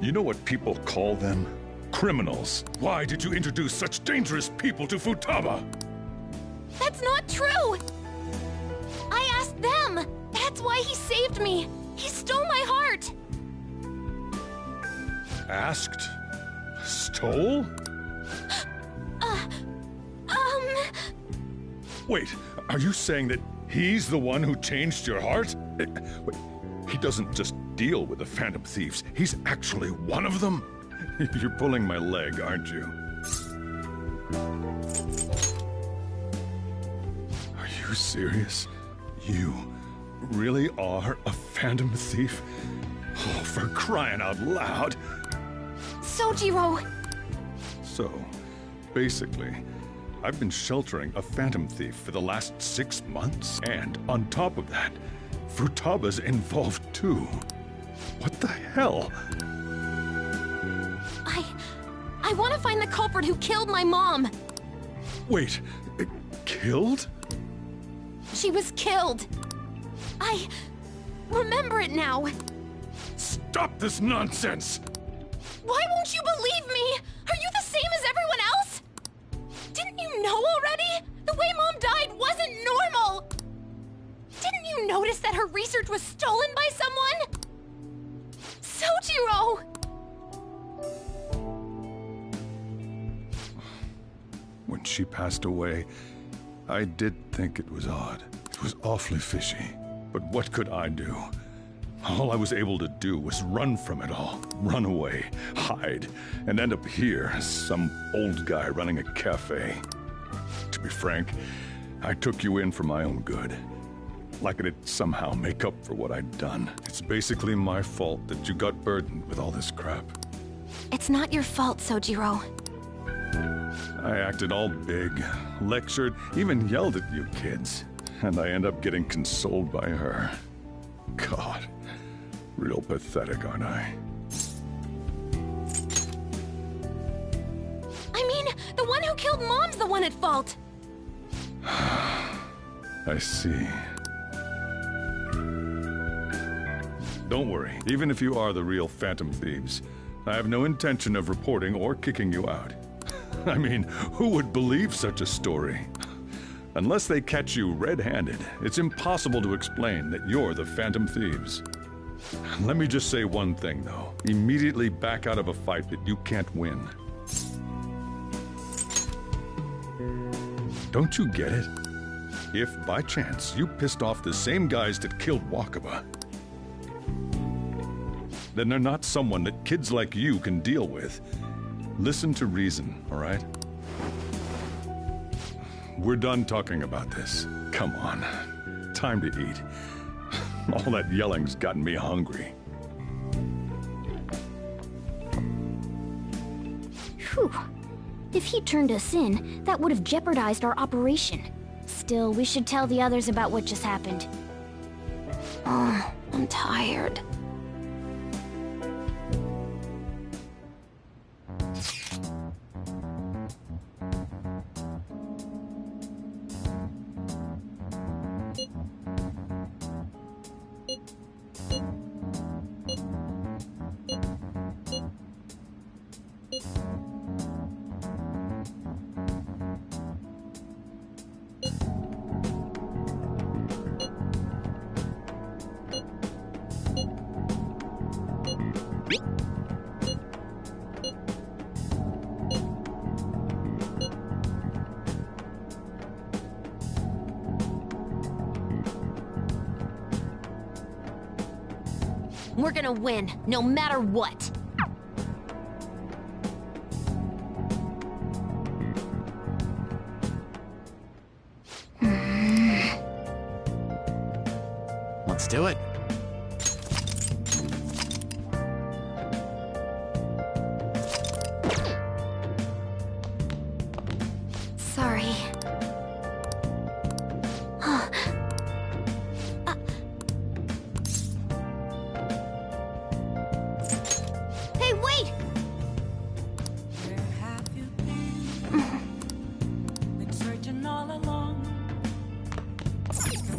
You know what people call them? Criminals. Why did you introduce such dangerous people to Futaba? That's not true! I asked them! That's why he saved me! He stole my heart! Asked? Stole? Wait, are you saying that he's the one who changed your heart? He doesn't just deal with the Phantom Thieves. He's actually one of them? You're pulling my leg, aren't you? Are you serious? You really are a Phantom Thief? Oh, for crying out loud! Sojiro! So, basically, I've been sheltering a Phantom Thief for the last 6 months. And on top of that, Futaba's involved too. What the hell? I want to find the culprit who killed my mom. Wait, killed? She was killed. I remember it now. Stop this nonsense! Why won't you believe me? Are you the same as everyone else? Didn't you know already? The way Mom died wasn't normal. Didn't you notice that her research was stolen by someone? Sojiro! When she passed away, I did think it was odd. It was awfully fishy. But what could I do? All I was able to do was run from it all. Run away, hide, and end up here as some old guy running a cafe. To be frank, I took you in for my own good. Like it'd somehow make up for what I'd done. It's basically my fault that you got burdened with all this crap. It's not your fault, Sojiro. I acted all big, lectured, even yelled at you kids. And I end up getting consoled by her. God, real pathetic, aren't I? I mean, the one who killed Mom's the one at fault. I see. Don't worry, even if you are the real Phantom Thieves, I have no intention of reporting or kicking you out. I mean, who would believe such a story? Unless they catch you red-handed, it's impossible to explain that you're the Phantom Thieves. Let me just say one thing, though. Immediately back out of a fight that you can't win. Don't you get it? If, by chance, you pissed off the same guys that killed Wakaba, then they're not someone that kids like you can deal with. Listen to reason, all right? We're done talking about this. Come on. Time to eat. All that yelling's gotten me hungry. Whew. If he turned us in, that would have jeopardized our operation. Still, we should tell the others about what just happened. Oh, I'm tired. We're gonna win, no matter what. Let's do it. Sorry. Hey, wait! Been searching all along.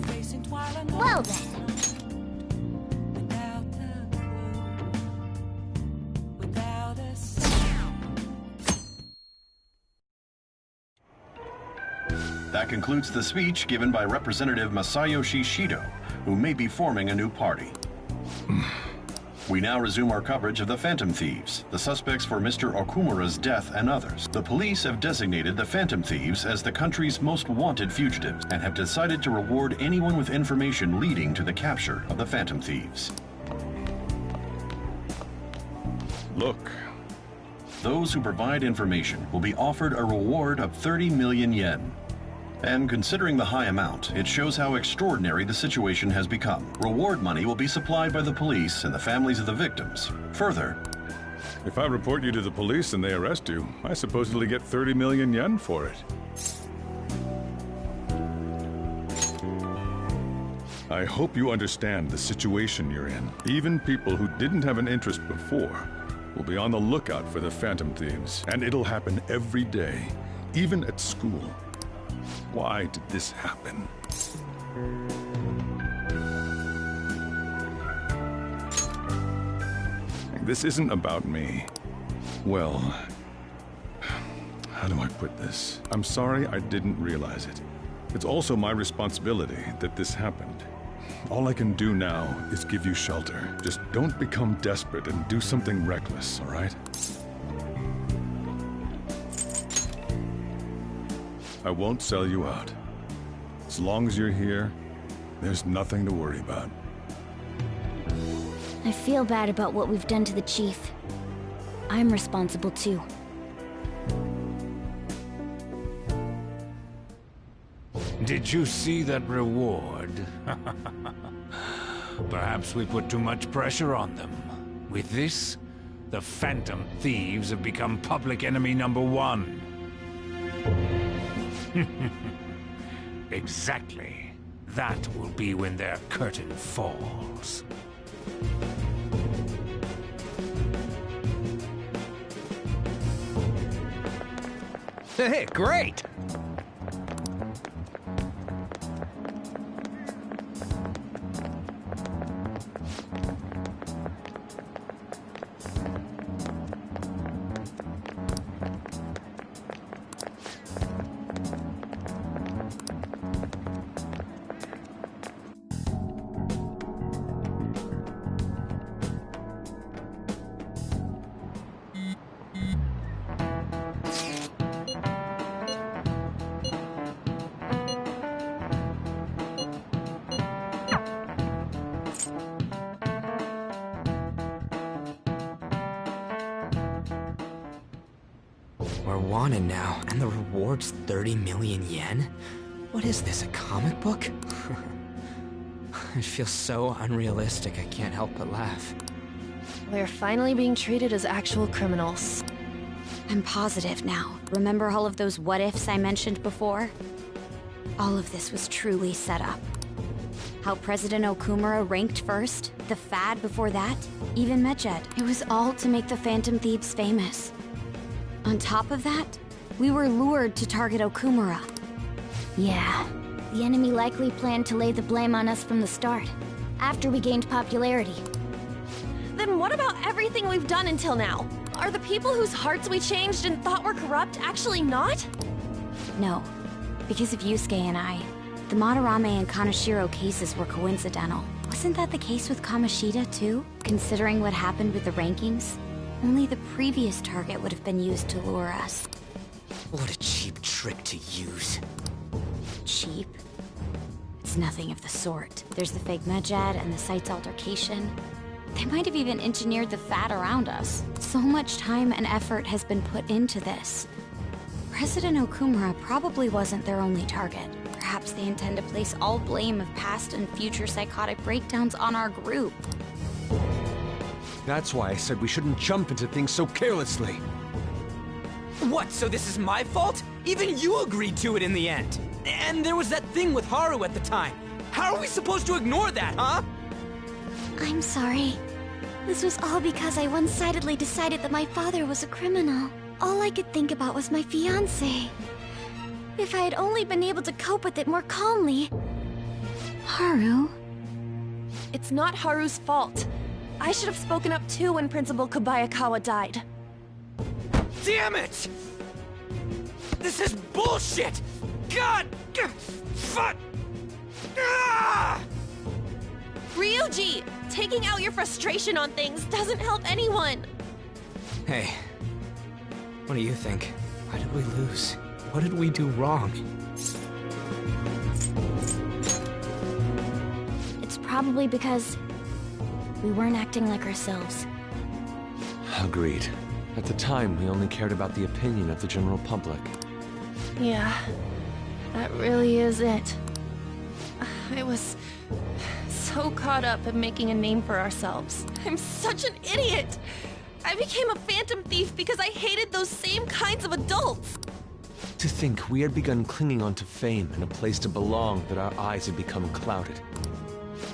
Facing twilight. Well then. Without a clue. Without a sound. That concludes the speech given by Representative Masayoshi Shido, who may be forming a new party. We now resume our coverage of the Phantom Thieves, the suspects for Mr. Okumura's death and others. The police have designated the Phantom Thieves as the country's most wanted fugitives and have decided to reward anyone with information leading to the capture of the Phantom Thieves. Look. Those who provide information will be offered a reward of 30 million yen. And considering the high amount, it shows how extraordinary the situation has become. Reward money will be supplied by the police and the families of the victims. Further, if I report you to the police and they arrest you, I supposedly get 30 million yen for it. I hope you understand the situation you're in. Even people who didn't have an interest before will be on the lookout for the Phantom Thieves, and it'll happen every day, even at school. Why did this happen? This isn't about me. Well, how do I put this? I'm sorry I didn't realize it. It's also my responsibility that this happened. All I can do now is give you shelter. Just don't become desperate and do something reckless, all right? I won't sell you out. As long as you're here, there's nothing to worry about. I feel bad about what we've done to the Chief. I'm responsible too. Did you see that reward? Perhaps we put too much pressure on them. With this, the Phantom Thieves have become public enemy #1. Exactly. That will be when their curtain falls. Hey, great! We're wanted now, and the reward's 30 million yen? What is this, a comic book? It feels so unrealistic, I can't help but laugh. We're finally being treated as actual criminals. I'm positive now. Remember all of those what-ifs I mentioned before? All of this was truly set up. How President Okumura ranked first, the Fad before that, even Medjed. It was all to make the Phantom Thieves famous. On top of that, we were lured to target Okumura. Yeah, the enemy likely planned to lay the blame on us from the start, after we gained popularity. Then what about everything we've done until now? Are the people whose hearts we changed and thought were corrupt actually not? No, because of Yusuke and I, the Madarame and Kaneshiro cases were coincidental. Wasn't that the case with Kamoshida too, considering what happened with the rankings? Only the previous target would have been used to lure us. What a cheap trick to use. Cheap? It's nothing of the sort. There's the fake Medjed and the site's altercation. They might have even engineered the Fad around us. So much time and effort has been put into this. President Okumura probably wasn't their only target. Perhaps they intend to place all blame of past and future psychotic breakdowns on our group. That's why I said we shouldn't jump into things so carelessly. What, so this is my fault? Even you agreed to it in the end. And there was that thing with Haru at the time. How are we supposed to ignore that, huh? I'm sorry. This was all because I one-sidedly decided that my father was a criminal. All I could think about was my fiancé. If I had only been able to cope with it more calmly. Haru? It's not Haru's fault. I should have spoken up too when Principal Kobayakawa died. Damn it! This is bullshit! God! Fuck! Ah! Ryuji! Taking out your frustration on things doesn't help anyone! Hey, what do you think? Why did we lose? What did we do wrong? It's probably because we weren't acting like ourselves. Agreed. At the time, we only cared about the opinion of the general public. Yeah, that really is it. I was so caught up in making a name for ourselves. I'm such an idiot! I became a Phantom Thief because I hated those same kinds of adults! To think we had begun clinging onto fame and a place to belong that our eyes had become clouded.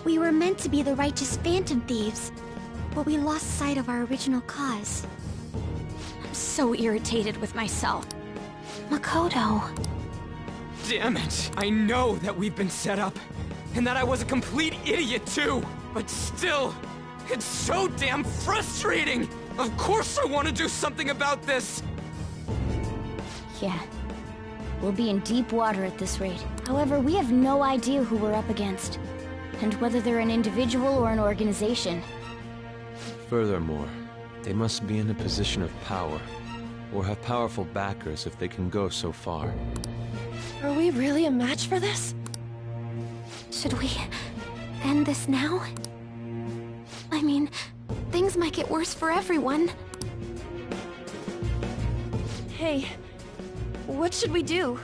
We were meant to be the righteous Phantom Thieves, but we lost sight of our original cause. I'm so irritated with myself. Makoto. Damn it! I know that we've been set up, and that I was a complete idiot too! But still, it's so damn frustrating! Of course I want to do something about this! Yeah. We'll be in deep water at this rate. However, we have no idea who we're up against, and whether they're an individual or an organization. Furthermore, they must be in a position of power, or have powerful backers if they can go so far. Are we really a match for this? Should we end this now? I mean, things might get worse for everyone. Hey, what should we do?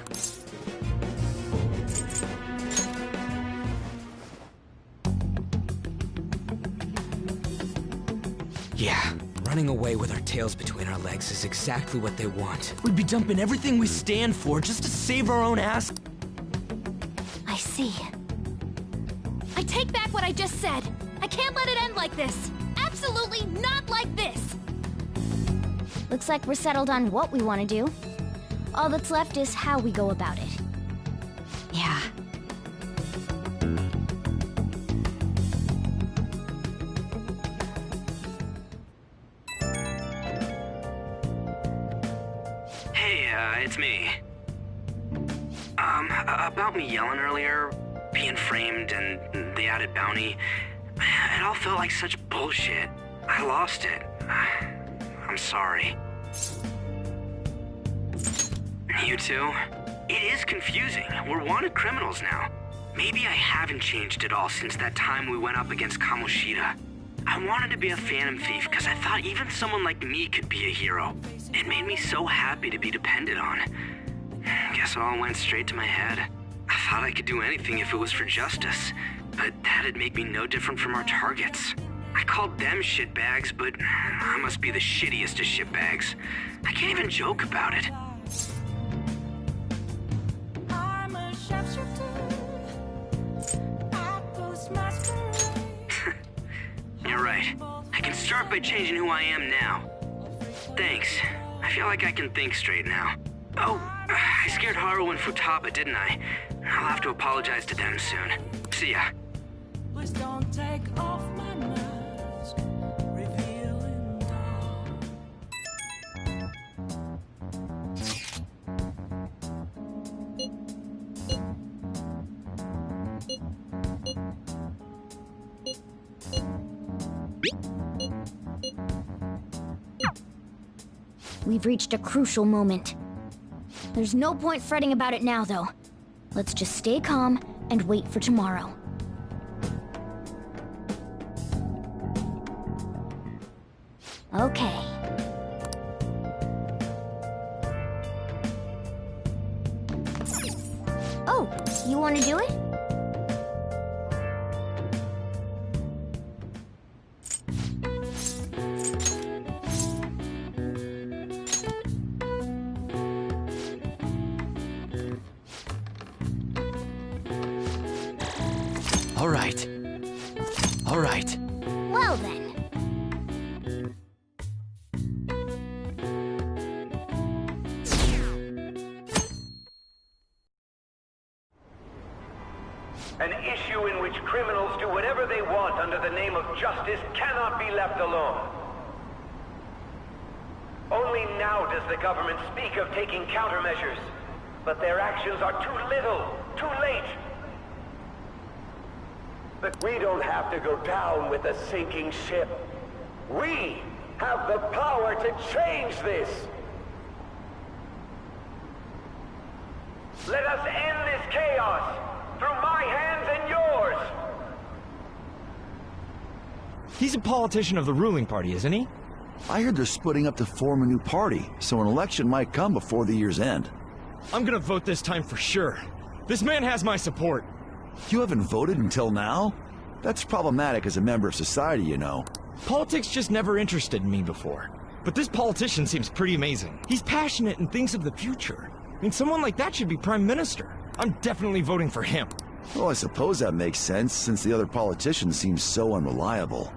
Yeah, running away with our tails between our legs is exactly what they want. We'd be dumping everything we stand for just to save our own ass. I see. I take back what I just said. I can't let it end like this. Absolutely not like this. Looks like we're settled on what we want to do. All that's left is how we go about it. Yeah. Hey, it's me. About me yelling earlier, being framed, and the added bounty, it all felt like such bullshit. I lost it. I'm sorry. You too? It is confusing. We're wanted criminals now. Maybe I haven't changed at all since that time we went up against Kamoshida. I wanted to be a Phantom Thief because I thought even someone like me could be a hero. It made me so happy to be depended on. Guess it all went straight to my head. I thought I could do anything if it was for justice, but that'd make me no different from our targets. I called them shitbags, but I must be the shittiest of shitbags. I can't even joke about it. I'm a sharpshooter. I post masquerade. You're right. I can start by changing who I am now. Thanks. I feel like I can think straight now. Oh, I scared Haru and Futaba, didn't I? I'll have to apologize to them soon. See ya. Please don't take off my mask, revealing dawn. We've reached a crucial moment. There's no point fretting about it now, though. Let's just stay calm and wait for tomorrow. Okay. Oh, you want to do it? All right. All right. Well then. An issue in which criminals do whatever they want under the name of justice cannot be left alone. Only now does the government speak of taking countermeasures, but their actions are too little, too late. But we don't have to go down with a sinking ship. We have the power to change this. Let us end this chaos through my hands and yours. He's a politician of the ruling party, isn't he? I heard they're splitting up to form a new party, so an election might come before the year's end. I'm gonna vote this time for sure. This man has my support. You haven't voted until now? That's problematic as a member of society, you know. Politics just never interested me before. But this politician seems pretty amazing. He's passionate and thinks of the future. I mean, someone like that should be prime minister. I'm definitely voting for him. Well, I suppose that makes sense, since the other politicians seem so unreliable.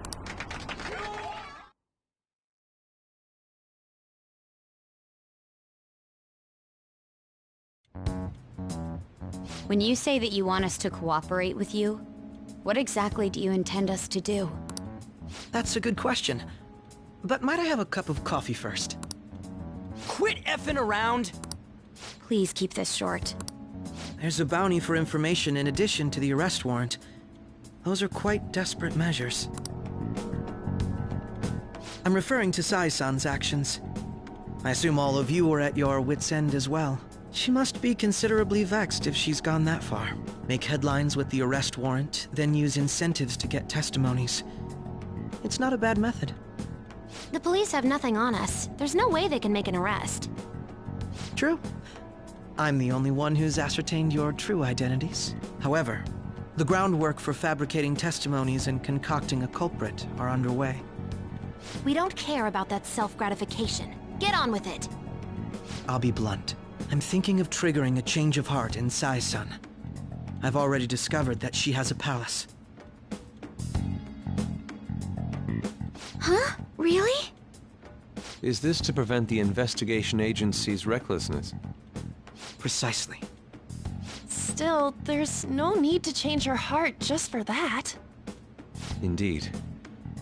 When you say that you want us to cooperate with you, what exactly do you intend us to do? That's a good question. But might I have a cup of coffee first? Quit effing around! Please keep this short. There's a bounty for information in addition to the arrest warrant. Those are quite desperate measures. I'm referring to Sai-san's actions. I assume all of you are at your wits' end as well. She must be considerably vexed if she's gone that far. Make headlines with the arrest warrant, then use incentives to get testimonies. It's not a bad method. The police have nothing on us. There's no way they can make an arrest. True. I'm the only one who's ascertained your true identities. However, the groundwork for fabricating testimonies and concocting a culprit are underway. We don't care about that self-gratification. Get on with it. I'll be blunt. I'm thinking of triggering a change of heart in Sai-san. I've already discovered that she has a palace. Huh? Really? Is this to prevent the investigation agency's recklessness? Precisely. Still, there's no need to change her heart just for that. Indeed.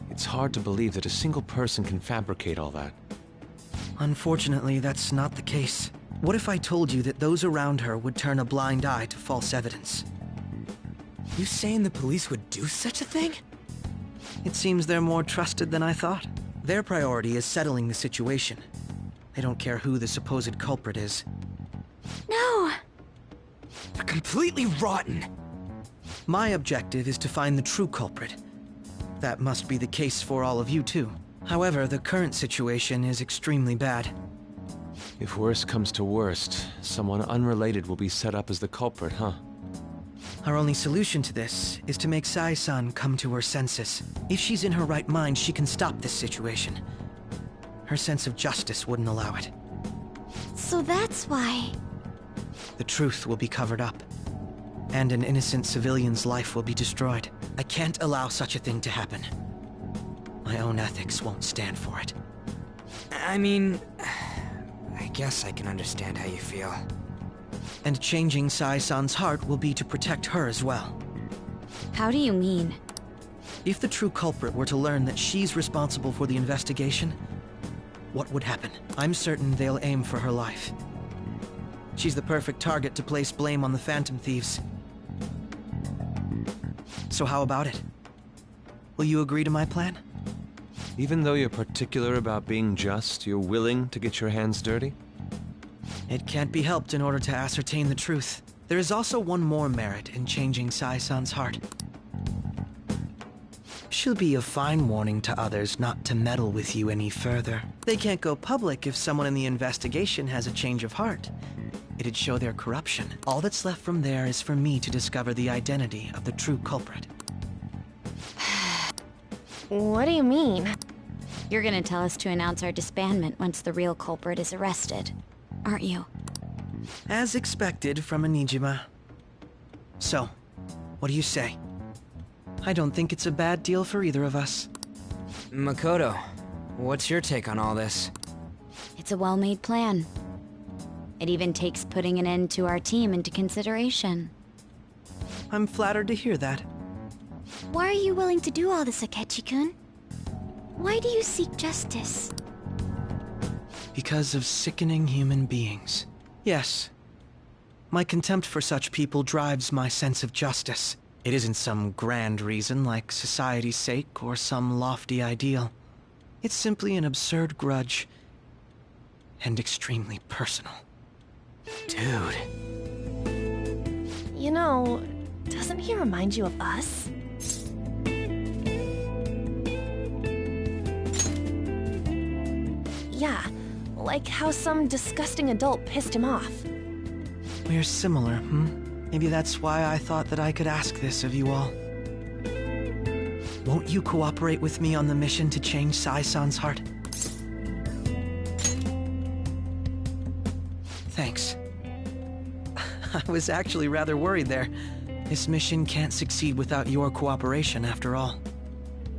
It's hard to believe that a single person can fabricate all that. Unfortunately, that's not the case. What if I told you that those around her would turn a blind eye to false evidence? You saying the police would do such a thing? It seems they're more trusted than I thought. Their priority is settling the situation. They don't care who the supposed culprit is. No! They're completely rotten! My objective is to find the true culprit. That must be the case for all of you too. However, the current situation is extremely bad. If worst comes to worst, someone unrelated will be set up as the culprit, huh? Our only solution to this is to make Sai-san come to her senses. If she's in her right mind, she can stop this situation. Her sense of justice wouldn't allow it. So that's why... The truth will be covered up, and an innocent civilian's life will be destroyed. I can't allow such a thing to happen. My own ethics won't stand for it. I mean... I guess I can understand how you feel. And changing Sai-san's heart will be to protect her as well. How do you mean? If the true culprit were to learn that she's responsible for the investigation, what would happen? I'm certain they'll aim for her life. She's the perfect target to place blame on the Phantom Thieves. So how about it? Will you agree to my plan? Even though you're particular about being just, you're willing to get your hands dirty? It can't be helped in order to ascertain the truth. There is also one more merit in changing Sai-san's heart. She'll be a fine warning to others not to meddle with you any further. They can't go public if someone in the investigation has a change of heart. It'd show their corruption. All that's left from there is for me to discover the identity of the true culprit. What do you mean? You're gonna tell us to announce our disbandment once the real culprit is arrested, aren't you? As expected from a Nijima. So, what do you say? I don't think it's a bad deal for either of us. Makoto, what's your take on all this? It's a well-made plan. It even takes putting an end to our team into consideration. I'm flattered to hear that. Why are you willing to do all this, Akechi-kun? Why do you seek justice? Because of sickening human beings. Yes. My contempt for such people drives my sense of justice. It isn't some grand reason like society's sake or some lofty ideal. It's simply an absurd grudge. And extremely personal. Dude. You know, doesn't he remind you of us? Yeah, like how some disgusting adult pissed him off. We're similar, Maybe that's why I thought that I could ask this of you all. Won't you cooperate with me on the mission to change Sai-san's heart? Thanks. I was actually rather worried there. This mission can't succeed without your cooperation, after all.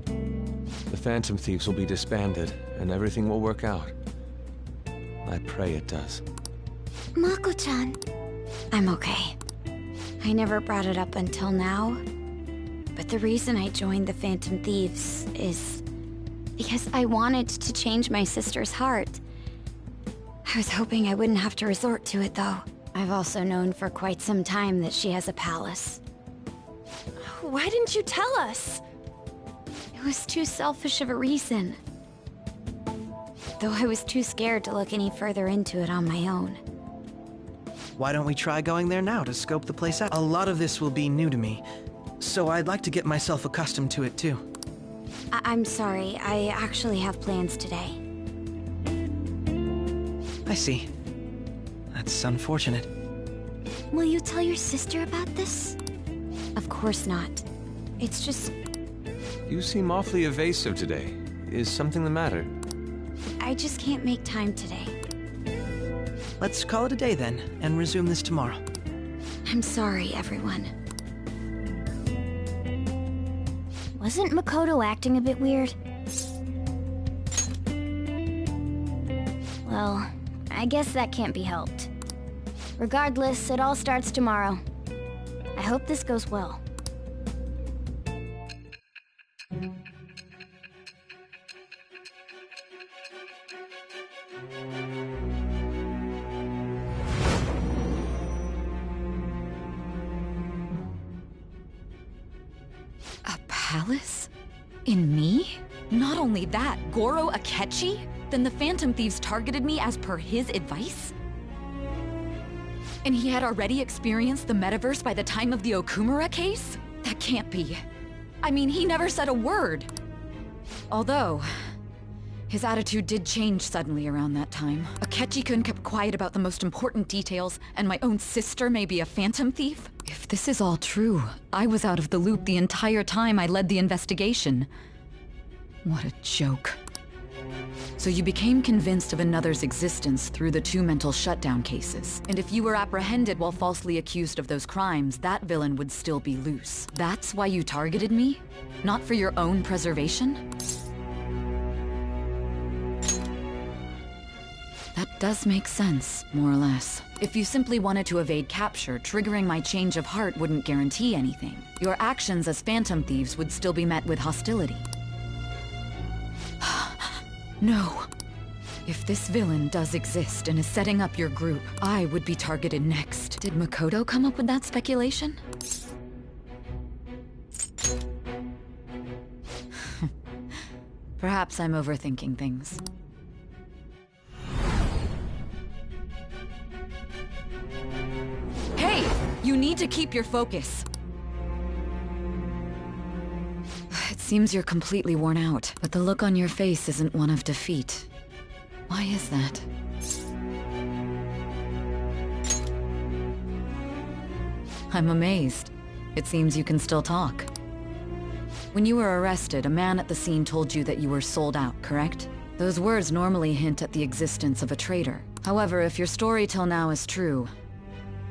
The Phantom Thieves will be disbanded, and everything will work out. I pray it does. Mako-chan. I'm okay. I never brought it up until now, but the reason I joined the Phantom Thieves is because I wanted to change my sister's heart. I was hoping I wouldn't have to resort to it, though. I've also known for quite some time that she has a palace. Why didn't you tell us? It was too selfish of a reason. Though I was too scared to look any further into it on my own. Why don't we try going there now to scope the place out? A lot of this will be new to me, so I'd like to get myself accustomed to it too. I'm sorry, I actually have plans today. I see. That's unfortunate. Will you tell your sister about this? Of course not. It's just... You seem awfully evasive today. Is something the matter? I just can't make time today. Let's call it a day then, and resume this tomorrow. I'm sorry, everyone. Wasn't Makoto acting a bit weird? Well, I guess that can't be helped. Regardless, it all starts tomorrow. I hope this goes well. A palace? In me? Not only that, Goro Akechi? Then the Phantom Thieves targeted me as per his advice? And he had already experienced the metaverse by the time of the Okumura case? That can't be. I mean, he never said a word. Although, his attitude did change suddenly around that time. Akechi-kun kept quiet about the most important details, and my own sister may be a Phantom Thief? If this is all true, I was out of the loop the entire time I led the investigation. What a joke. So you became convinced of another's existence through the 2 mental shutdown cases. And if you were apprehended while falsely accused of those crimes, that villain would still be loose. That's why you targeted me? Not for your own preservation? That does make sense, more or less. If you simply wanted to evade capture, triggering my change of heart wouldn't guarantee anything. Your actions as Phantom Thieves would still be met with hostility. No. If this villain does exist and is setting up your group, I would be targeted next. Did Makoto come up with that speculation? Perhaps I'm overthinking things. Hey! You need to keep your focus. It seems you're completely worn out, but the look on your face isn't one of defeat. Why is that? I'm amazed. It seems you can still talk. When you were arrested, a man at the scene told you that you were sold out, correct? Those words normally hint at the existence of a traitor. However, if your story till now is true,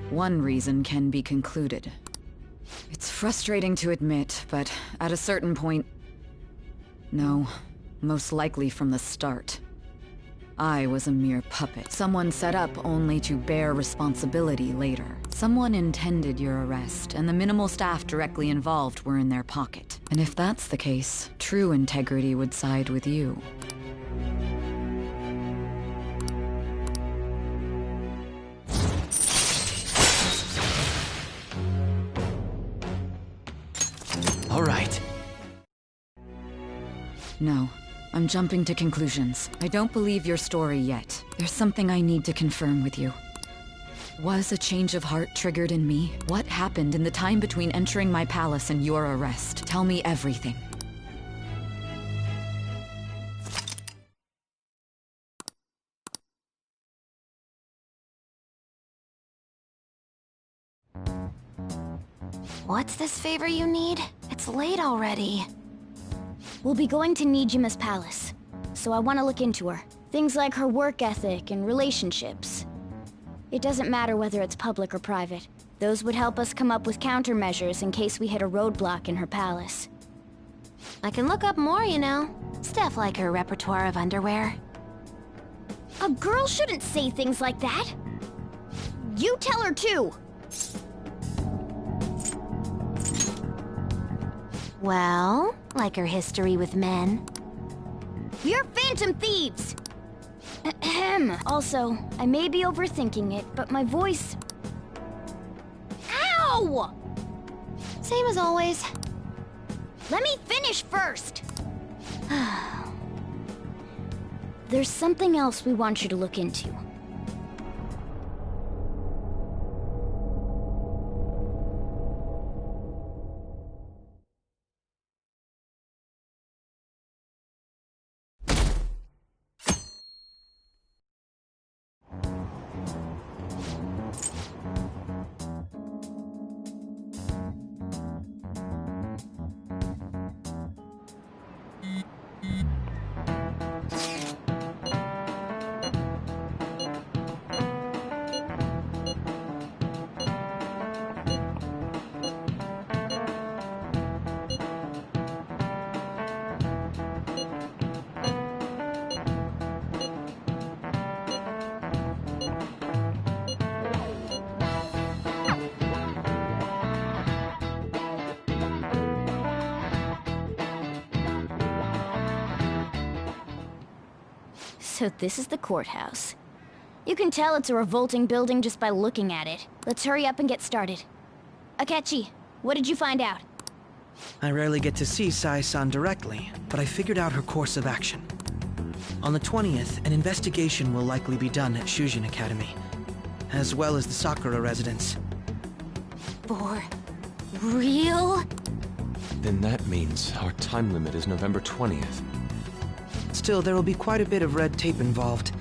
one reason can be concluded. It's frustrating to admit, but at a certain point... No, most likely from the start. I was a mere puppet. Someone set up only to bear responsibility later. Someone intended your arrest, and the minimal staff directly involved were in their pocket. And if that's the case, true integrity would side with you. All right. No. I'm jumping to conclusions. I don't believe your story yet. There's something I need to confirm with you. Was a change of heart triggered in me? What happened in the time between entering my palace and your arrest? Tell me everything. What's this favor you need? It's late already. We'll be going to Nijima's palace, so I want to look into her. Things like her work ethic and relationships. It doesn't matter whether it's public or private. Those would help us come up with countermeasures in case we hit a roadblock in her palace. I can look up more, you know. Stuff like her repertoire of underwear. A girl shouldn't say things like that. You tell her too. Well, like her history with men. We're phantom thieves! Ahem. Also, I may be overthinking it, but my voice... Ow! Same as always. Let me finish first! There's something else we want you to look into. So this is the courthouse. You can tell it's a revolting building just by looking at it. Let's hurry up and get started. Akechi, what did you find out? I rarely get to see Sai-san directly, but I figured out her course of action. On the 20th, an investigation will likely be done at Shujin Academy, as well as the Sakura residence. For real? Then that means our time limit is November 20th. Still, there will be quite a bit of red tape involved.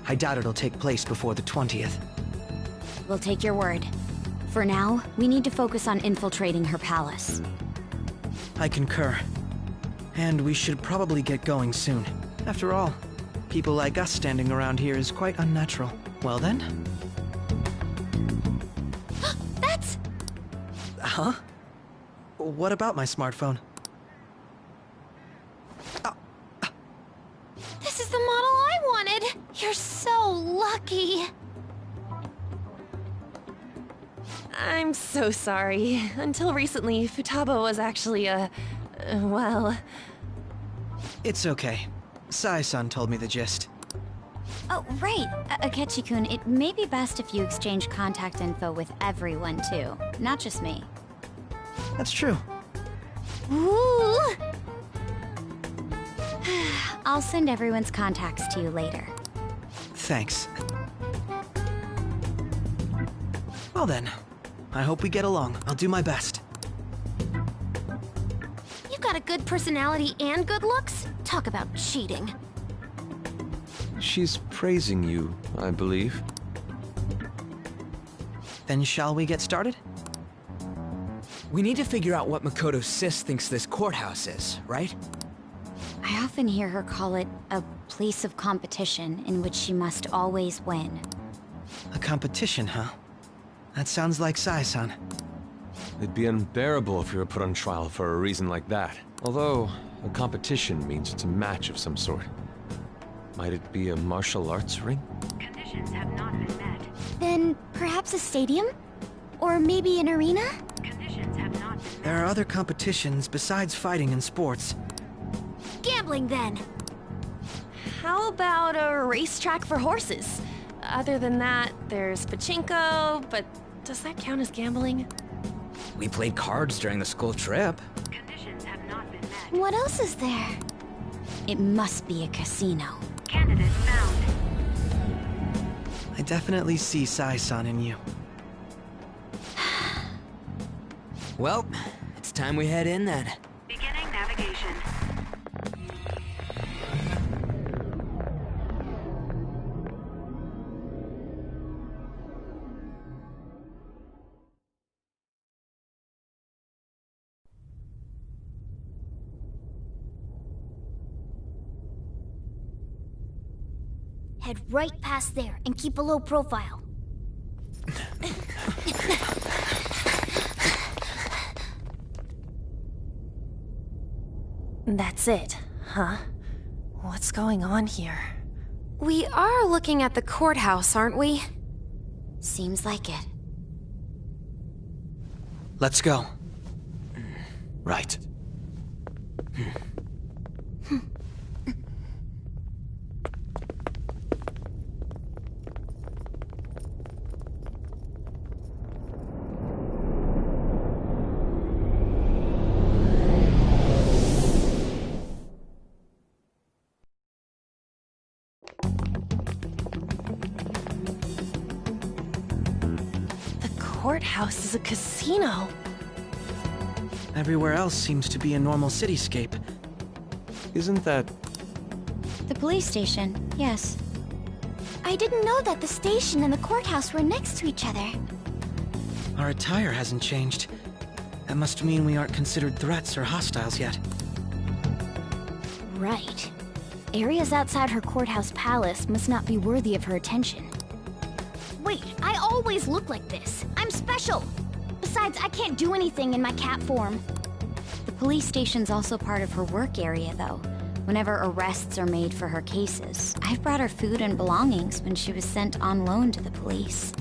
I doubt it'll take place before the 20th. We'll take your word. For now, we need to focus on infiltrating her palace. I concur. And we should probably get going soon. After all, people like us standing around here is quite unnatural. Well then? That's... Huh? What about my smartphone? This is the model I wanted! You're so lucky! I'm so sorry. Until recently, Futaba was actually well... It's okay. Sai-san told me the gist. Oh, right. Akechi-kun, it may be best if you exchange contact info with everyone, too. Not just me. That's true. Ooh! I'll send everyone's contacts to you later. Thanks. Well then, I hope we get along. I'll do my best. You got a good personality and good looks? Talk about cheating. She's praising you, I believe. Then shall we get started? We need to figure out what Makoto Sis thinks this courthouse is, right? I often hear her call it a place of competition in which she must always win. A competition, huh? That sounds like Sai-san. It'd be unbearable if we were put on trial for a reason like that. Although, a competition means it's a match of some sort. Might it be a martial arts ring? Conditions have not been met. Then perhaps a stadium? Or maybe an arena? Conditions have not been met. There are other competitions besides fighting and sports. Gambling, then. How about a racetrack for horses? Other than that, there's pachinko, but does that count as gambling? We played cards during the school trip. Conditions have not been met. What else is there? It must be a casino. Candidate found. I definitely see Sai-san in you. Well, it's time we head in then. Beginning navigation. Head right past there and keep a low profile. That's it, huh? What's going on here? We are looking at the courthouse, aren't we? Seems like it. Let's go. Right. The courthouse is a casino. Everywhere else seems to be a normal cityscape. Isn't that... The police station, yes. I didn't know that the station and the courthouse were next to each other. Our attire hasn't changed. That must mean we aren't considered threats or hostiles yet. Right. Areas outside her courthouse palace must not be worthy of her attention. Wait, I always look like this. I'm special! Besides, I can't do anything in my cat form. The police station's also part of her work area, though. Whenever arrests are made for her cases, I've brought her food and belongings when she was sent on loan to the police.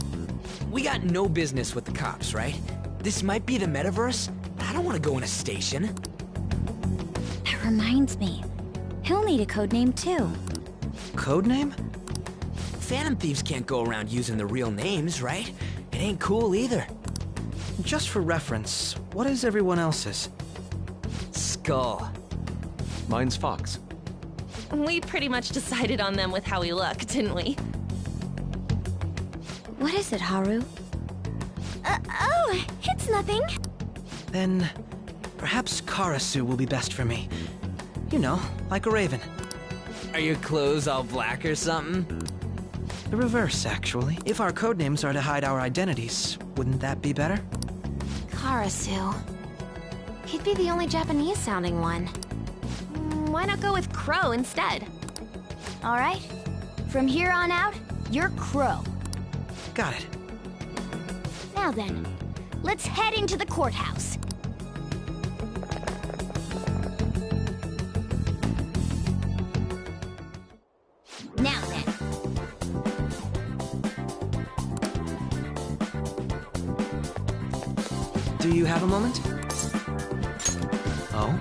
We got no business with the cops, right? This might be the metaverse, but I don't want to go in a station. That reminds me. He'll need a codename, too. Codename? Phantom thieves can't go around using the real names, right? It ain't cool either. Just for reference, what is everyone else's? Skull. Mine's Fox. We pretty much decided on them with how we look, didn't we? What is it, Haru? Oh, it's nothing. Then, perhaps Karasu will be best for me. You know, like a raven. Are your clothes all black or something? The reverse, actually. If our codenames are to hide our identities, wouldn't that be better? Karasu. He'd be the only Japanese-sounding one. Why not go with Crow instead? All right. From here on out, you're Crow. Got it. Now then, let's head into the courthouse. Now then. Do you have a moment? Oh?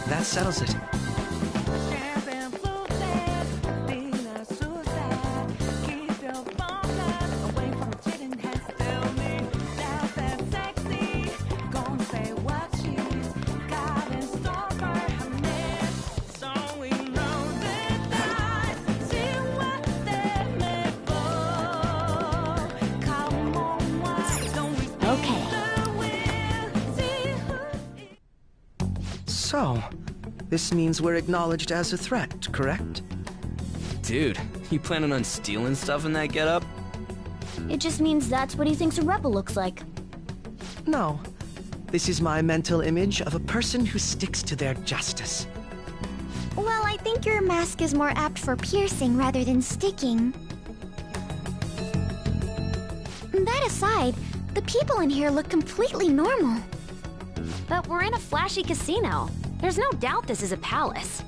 That settles it. So, this means we're acknowledged as a threat, correct? Dude, you planning on stealing stuff in that getup? It just means that's what he thinks a rebel looks like. No. This is my mental image of a person who sticks to their justice. Well, I think your mask is more apt for piercing rather than sticking. That aside, the people in here look completely normal. But we're in a flashy casino. There's no doubt this is a palace.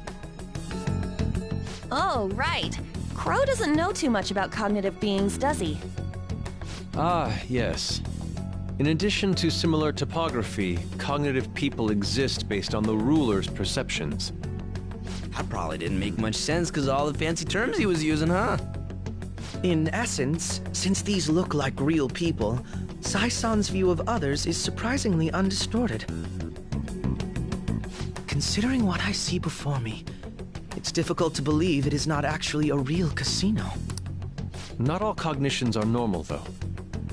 Oh, right. Crow doesn't know too much about cognitive beings, does he? Ah, yes. In addition to similar topography, cognitive people exist based on the ruler's perceptions. That probably didn't make much sense because of all the fancy terms he was using, huh? In essence, since these look like real people, Sai-san's view of others is surprisingly undistorted. Considering what I see before me, it's difficult to believe it is not actually a real casino. Not all cognitions are normal, though.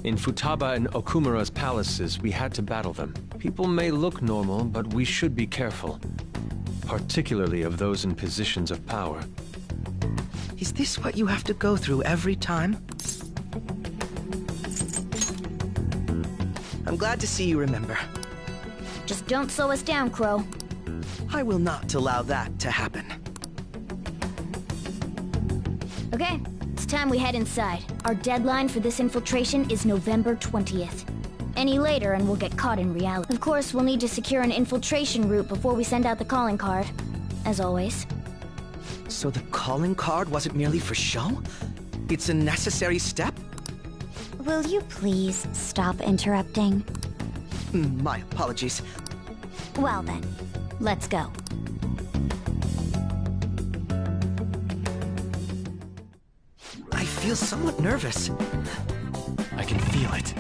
In Futaba and Okumura's palaces, we had to battle them. People may look normal, but we should be careful. Particularly of those in positions of power. Is this what you have to go through every time? I'm glad to see you remember. Just don't slow us down, Crow. I will not allow that to happen. Okay, it's time we head inside. Our deadline for this infiltration is November 20th. Any later and we'll get caught in reality. Of course, we'll need to secure an infiltration route before we send out the calling card. As always. So the calling card wasn't merely for show? It's a necessary step? Will you please stop interrupting? My apologies. Well then, let's go. I feel somewhat nervous. I can feel it.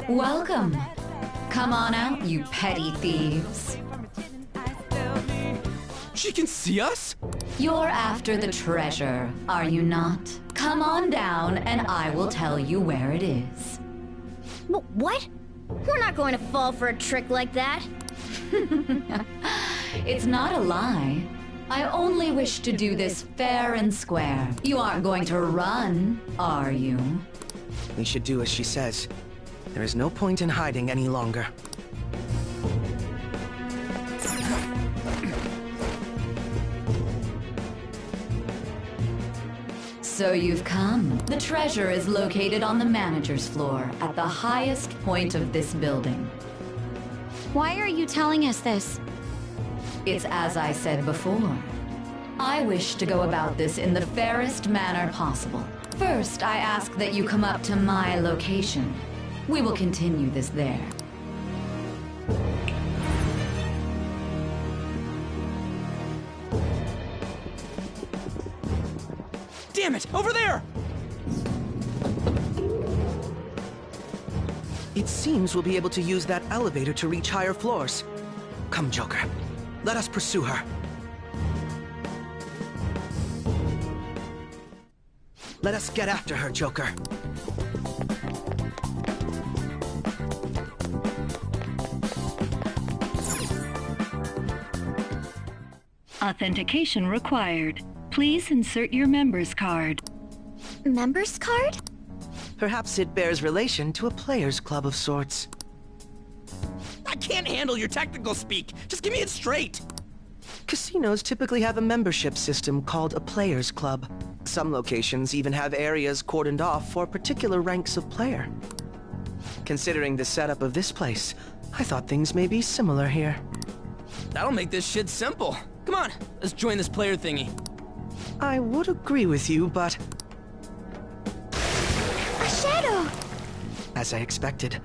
Welcome. Come on out, you petty thieves. She can see us? You're after the treasure, are you not? Come on down and I will tell you where it is. What? We're not going to fall for a trick like that. It's not a lie. I only wish to do this fair and square. You aren't going to run, are you? We should do as she says. There is no point in hiding any longer. So you've come. The treasure is located on the manager's floor, at the highest point of this building. Why are you telling us this? It's as I said before. I wish to go about this in the fairest manner possible. First, I ask that you come up to my location. We will continue this there. Damn it! Over there! It seems we'll be able to use that elevator to reach higher floors. Come, Joker. Let us pursue her. Let us get after her, Joker. Authentication required. Please insert your member's card. Member's card? Perhaps it bears relation to a player's club of sorts. I can't handle your technical speak. Just give me it straight. Casinos typically have a membership system called a player's club. Some locations even have areas cordoned off for particular ranks of player. Considering the setup of this place, I thought things may be similar here. That'll make this shit simple. Come on, let's join this player thingy. I would agree with you, but... A shadow! As I expected,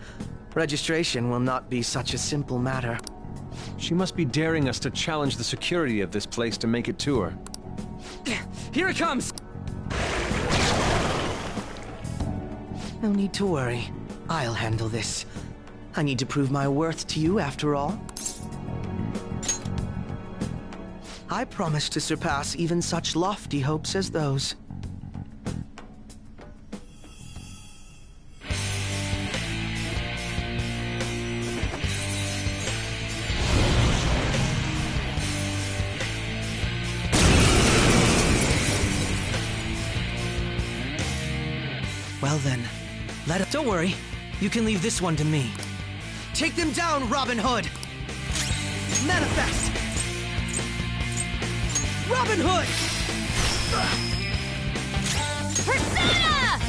registration will not be such a simple matter. She must be daring us to challenge the security of this place to make it to her. Here it comes! No need to worry. I'll handle this. I need to prove my worth to you, after all. I promise to surpass even such lofty hopes as those. Well then, Don't worry. You can leave this one to me. Take them down, Robin Hood! Manifest! Robin Hood! Persona!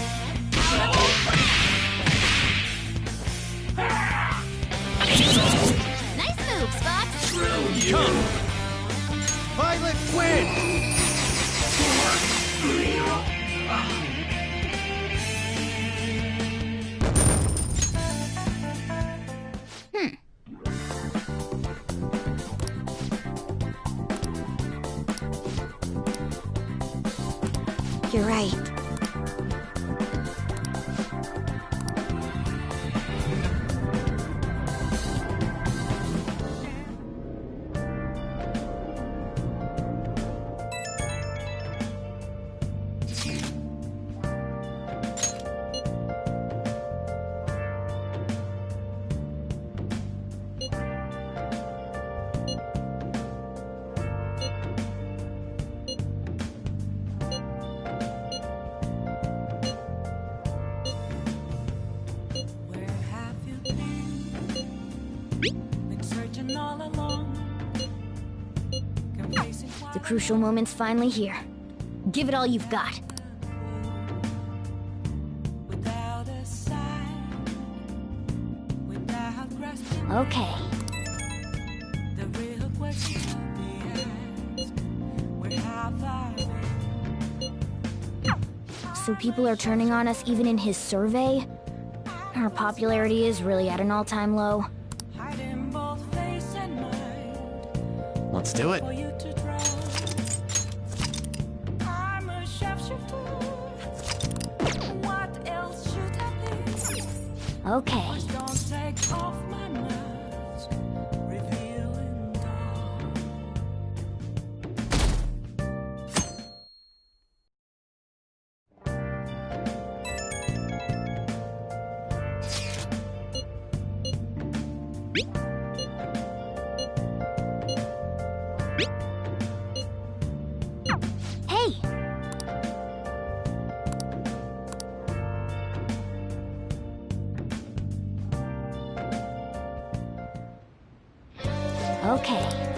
Nice move, Spot! Come! Violet win! You're right. The crucial moment's finally here. Give it all you've got. Okay. So people are turning on us even in his survey? Our popularity is really at an all-time low. Let's do it. Okay. Okay.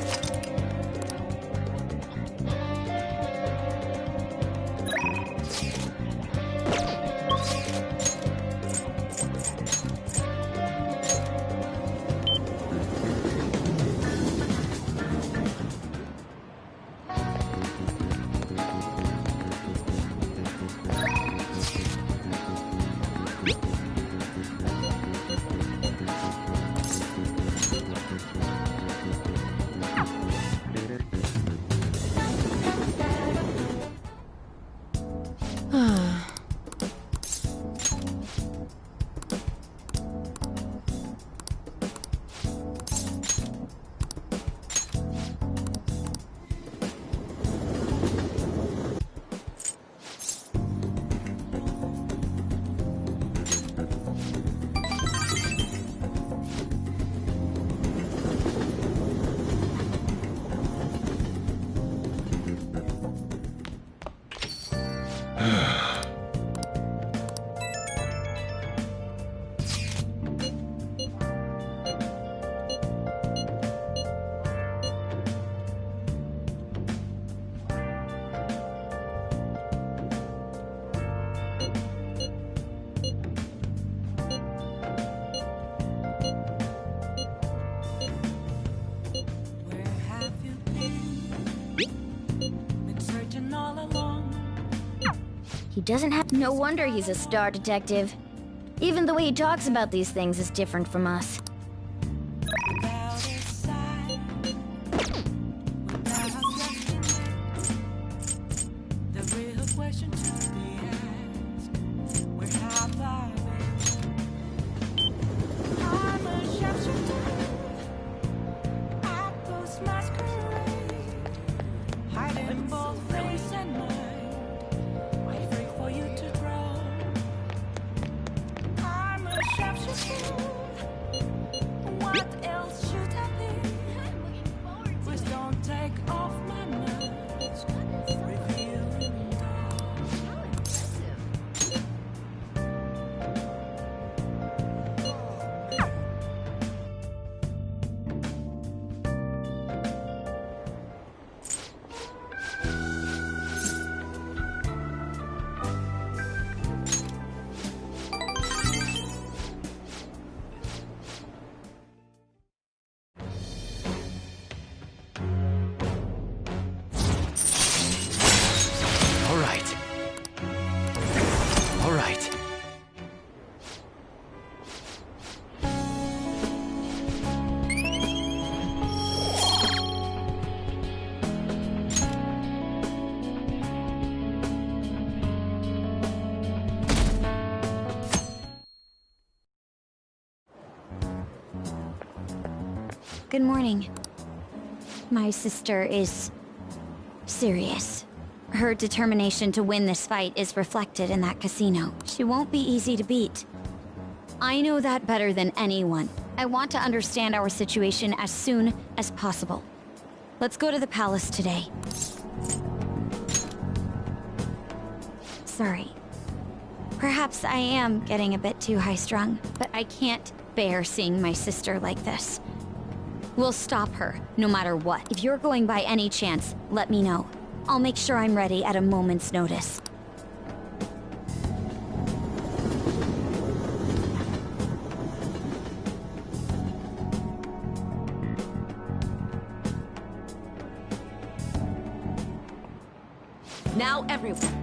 He doesn't have... No wonder he's a star detective. Even the way he talks about these things is different from us. Good morning. My sister is serious. Her determination to win this fight is reflected in that casino. She won't be easy to beat. I know that better than anyone. I want to understand our situation as soon as possible. Let's go to the palace today. Sorry. Perhaps I am getting a bit too high-strung, but I can't bear seeing my sister like this. We'll stop her, no matter what. If you're going by any chance, let me know. I'll make sure I'm ready at a moment's notice. Now everyone.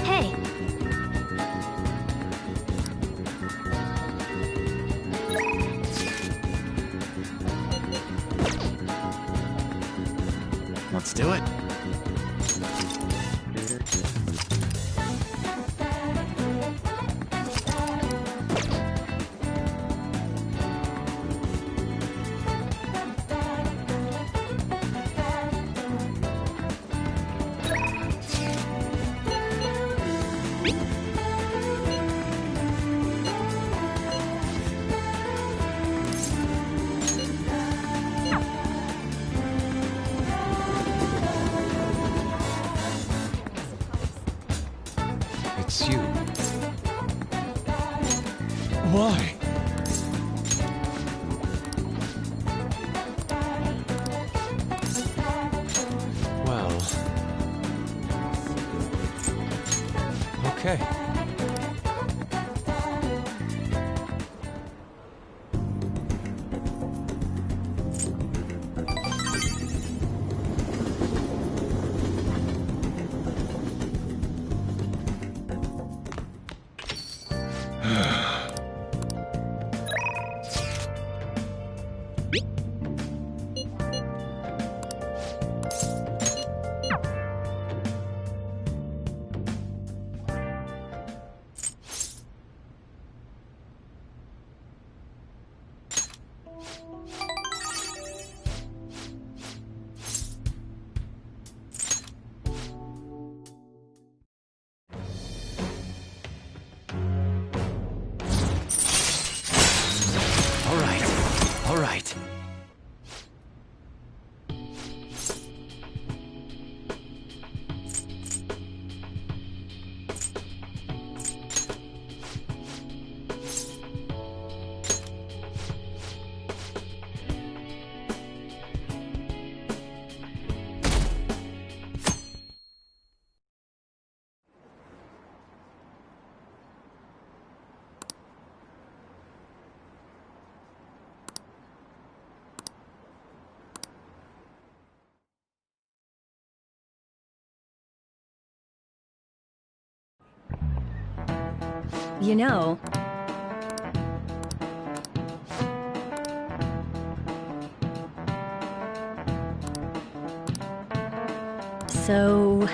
Hey! Let's do it. It's you. Why? Well... Okay. All right. You know... So...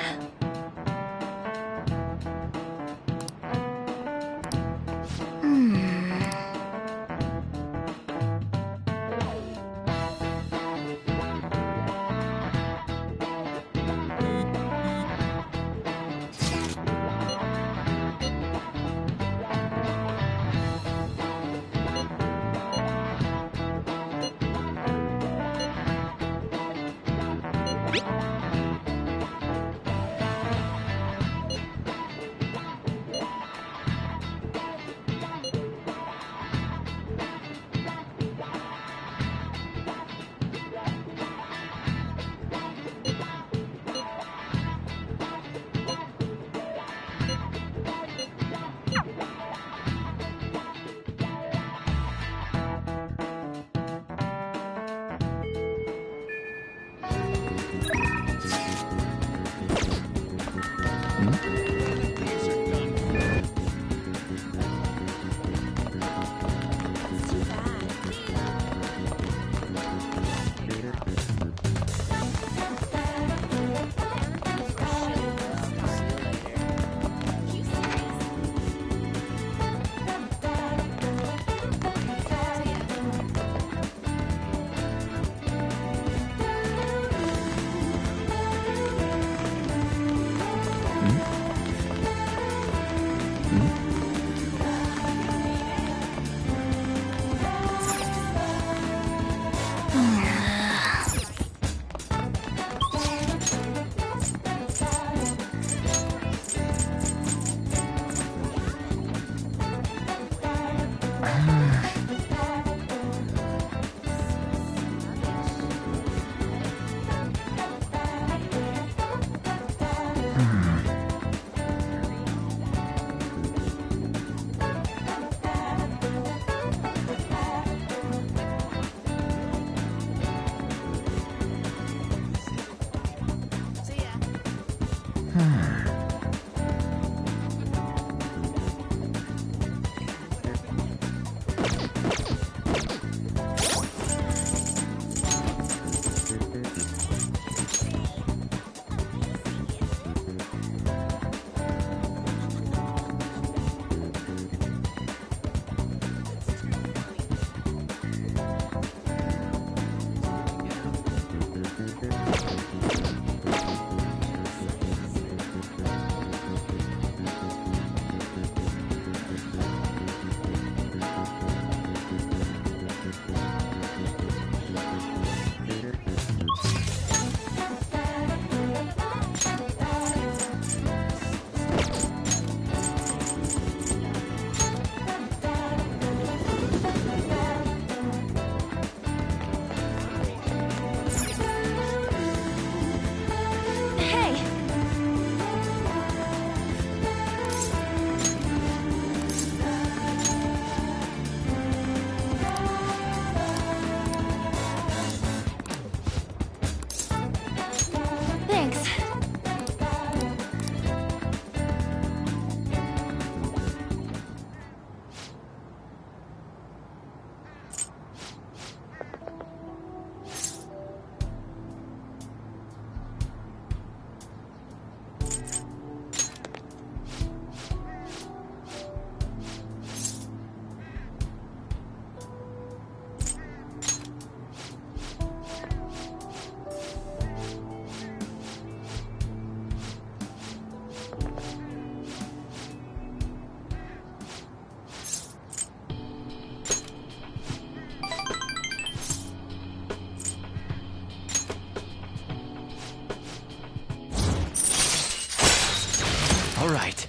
All right.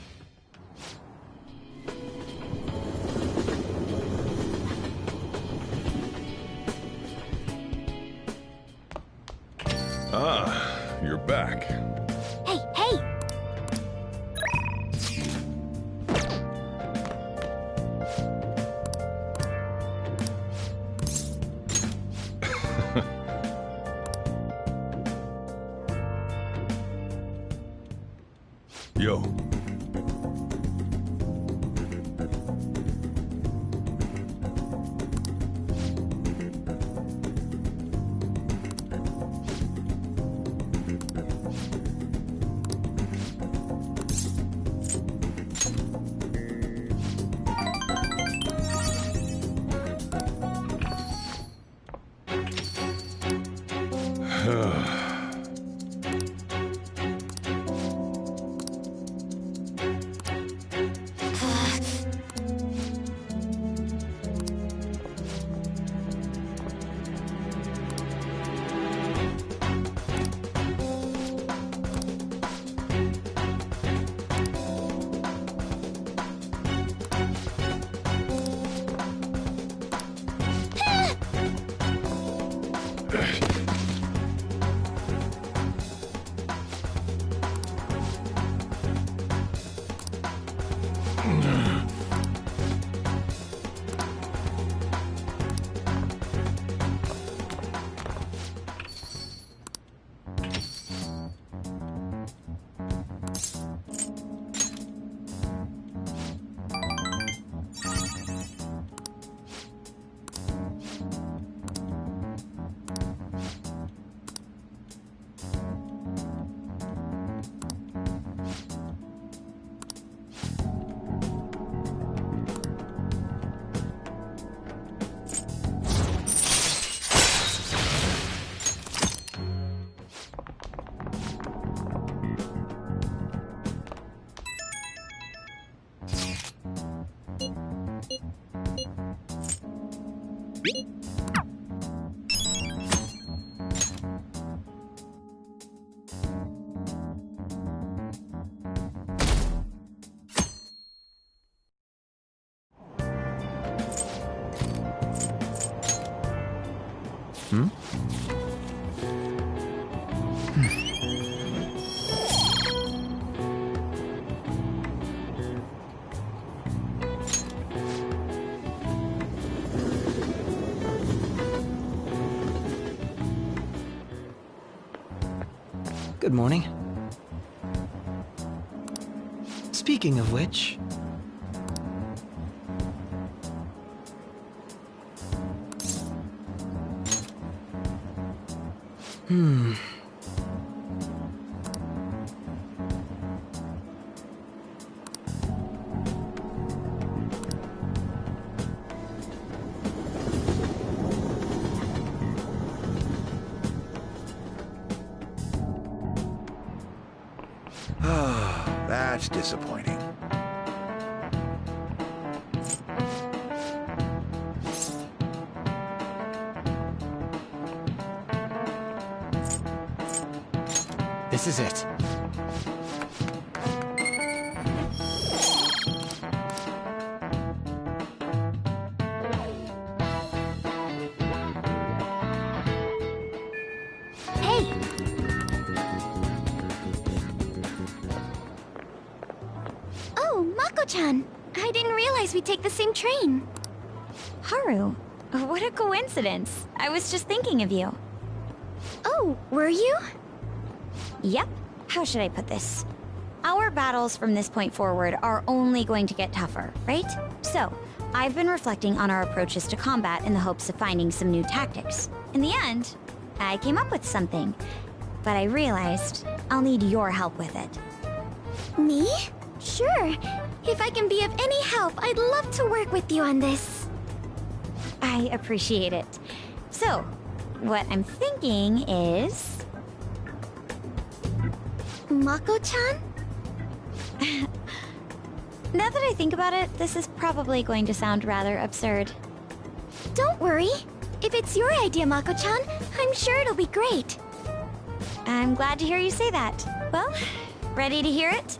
Ah, you're back. Hey, hey! Yo. Good morning. Speaking of which... That's disappointing. This is it. Hey! Oh, Mako-chan! I didn't realize we'd take the same train. Haru, what a coincidence. I was just thinking of you. Oh, were you? Yep. How should I put this? Our battles from this point forward are only going to get tougher, right? So, I've been reflecting on our approaches to combat in the hopes of finding some new tactics. In the end, I came up with something, but I realized I'll need your help with it. Me? Sure. If I can be of any help, I'd love to work with you on this. I appreciate it. So, what I'm thinking is... Mako-chan? Now that I think about it, this is probably going to sound rather absurd. Don't worry. If it's your idea, Mako-chan, I'm sure it'll be great. I'm glad to hear you say that. Well, ready to hear it?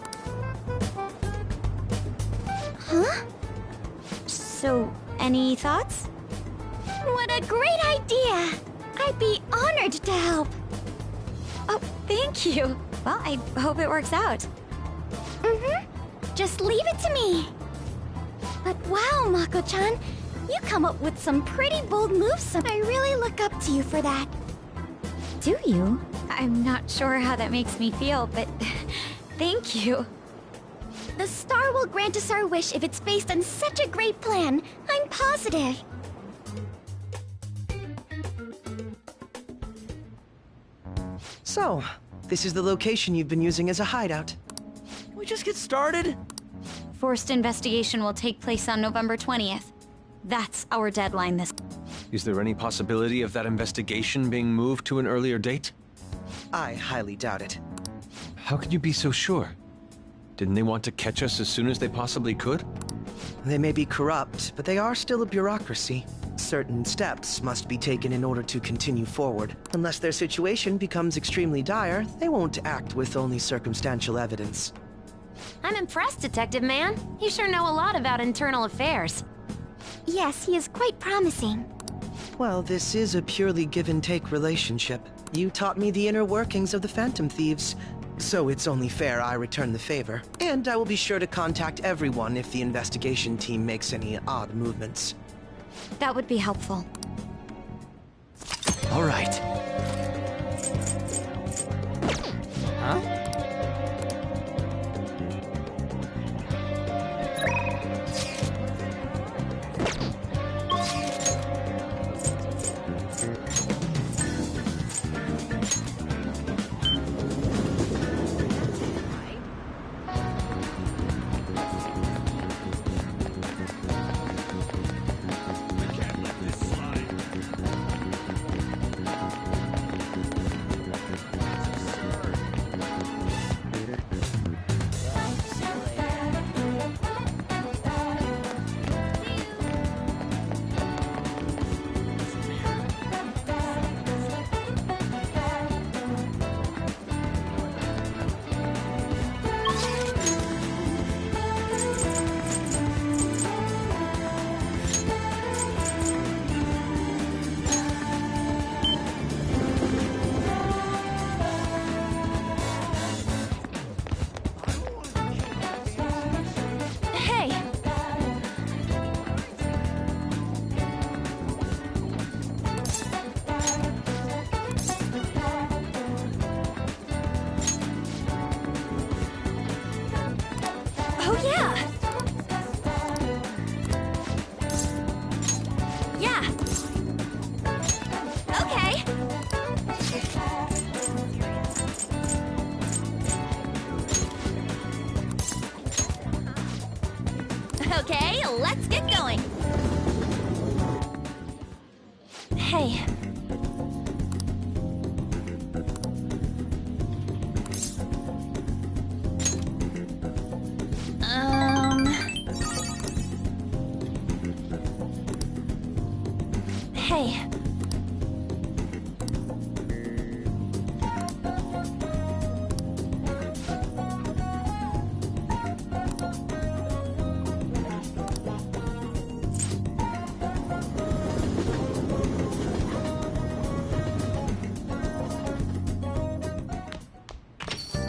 Huh? So, any thoughts? What a great idea! I'd be honored to help. Oh, thank you. Well, I hope it works out. Mm-hmm. Just leave it to me. But wow, Mako-chan, you come up with some pretty bold moves. I really look up to you for that. Do you? I'm not sure how that makes me feel, but thank you. The star will grant us our wish if it's based on such a great plan. I'm positive. So, this is the location you've been using as a hideout. Can we just get started? Forced investigation will take place on November 20th. That's our deadline this... Is there any possibility of that investigation being moved to an earlier date? I highly doubt it. How can you be so sure? Didn't they want to catch us as soon as they possibly could? They may be corrupt, but they are still a bureaucracy. Certain steps must be taken in order to continue forward. Unless their situation becomes extremely dire, they won't act with only circumstantial evidence. I'm impressed, Detective Man. You sure know a lot about internal affairs. Yes, he is quite promising. Well, this is a purely give-and-take relationship. You taught me the inner workings of the Phantom Thieves, so it's only fair I return the favor. And I will be sure to contact everyone if the investigation team makes any odd movements. That would be helpful. All right. Huh? Hey. Hey.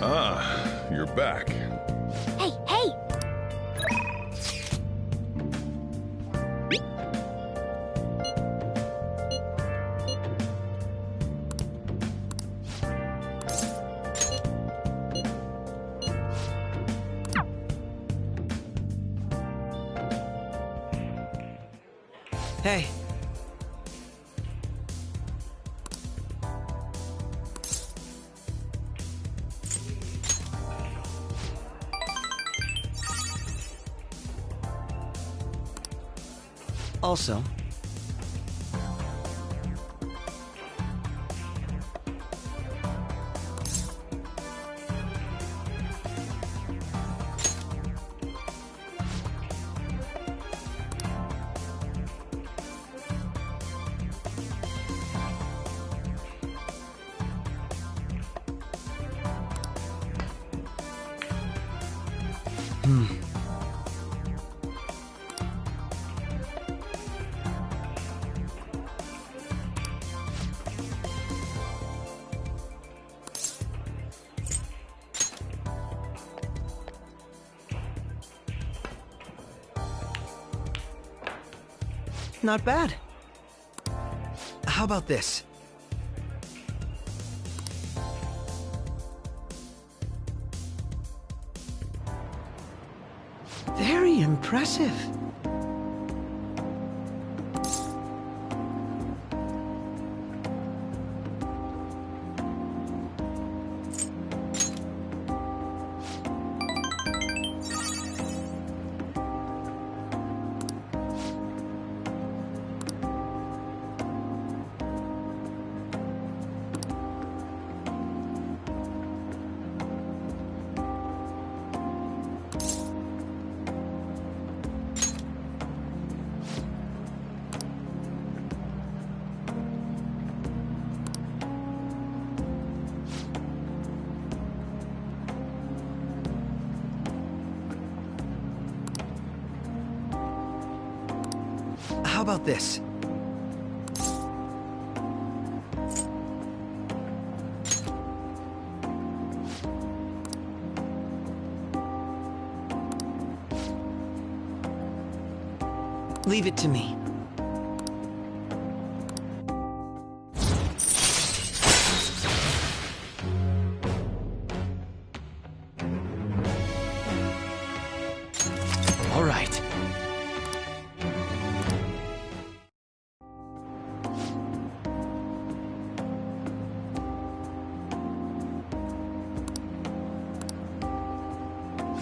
Ah, you're back. Hey, hey! Hey. Also, not bad. How about this? Very impressive. How about this? Leave it to me. All right.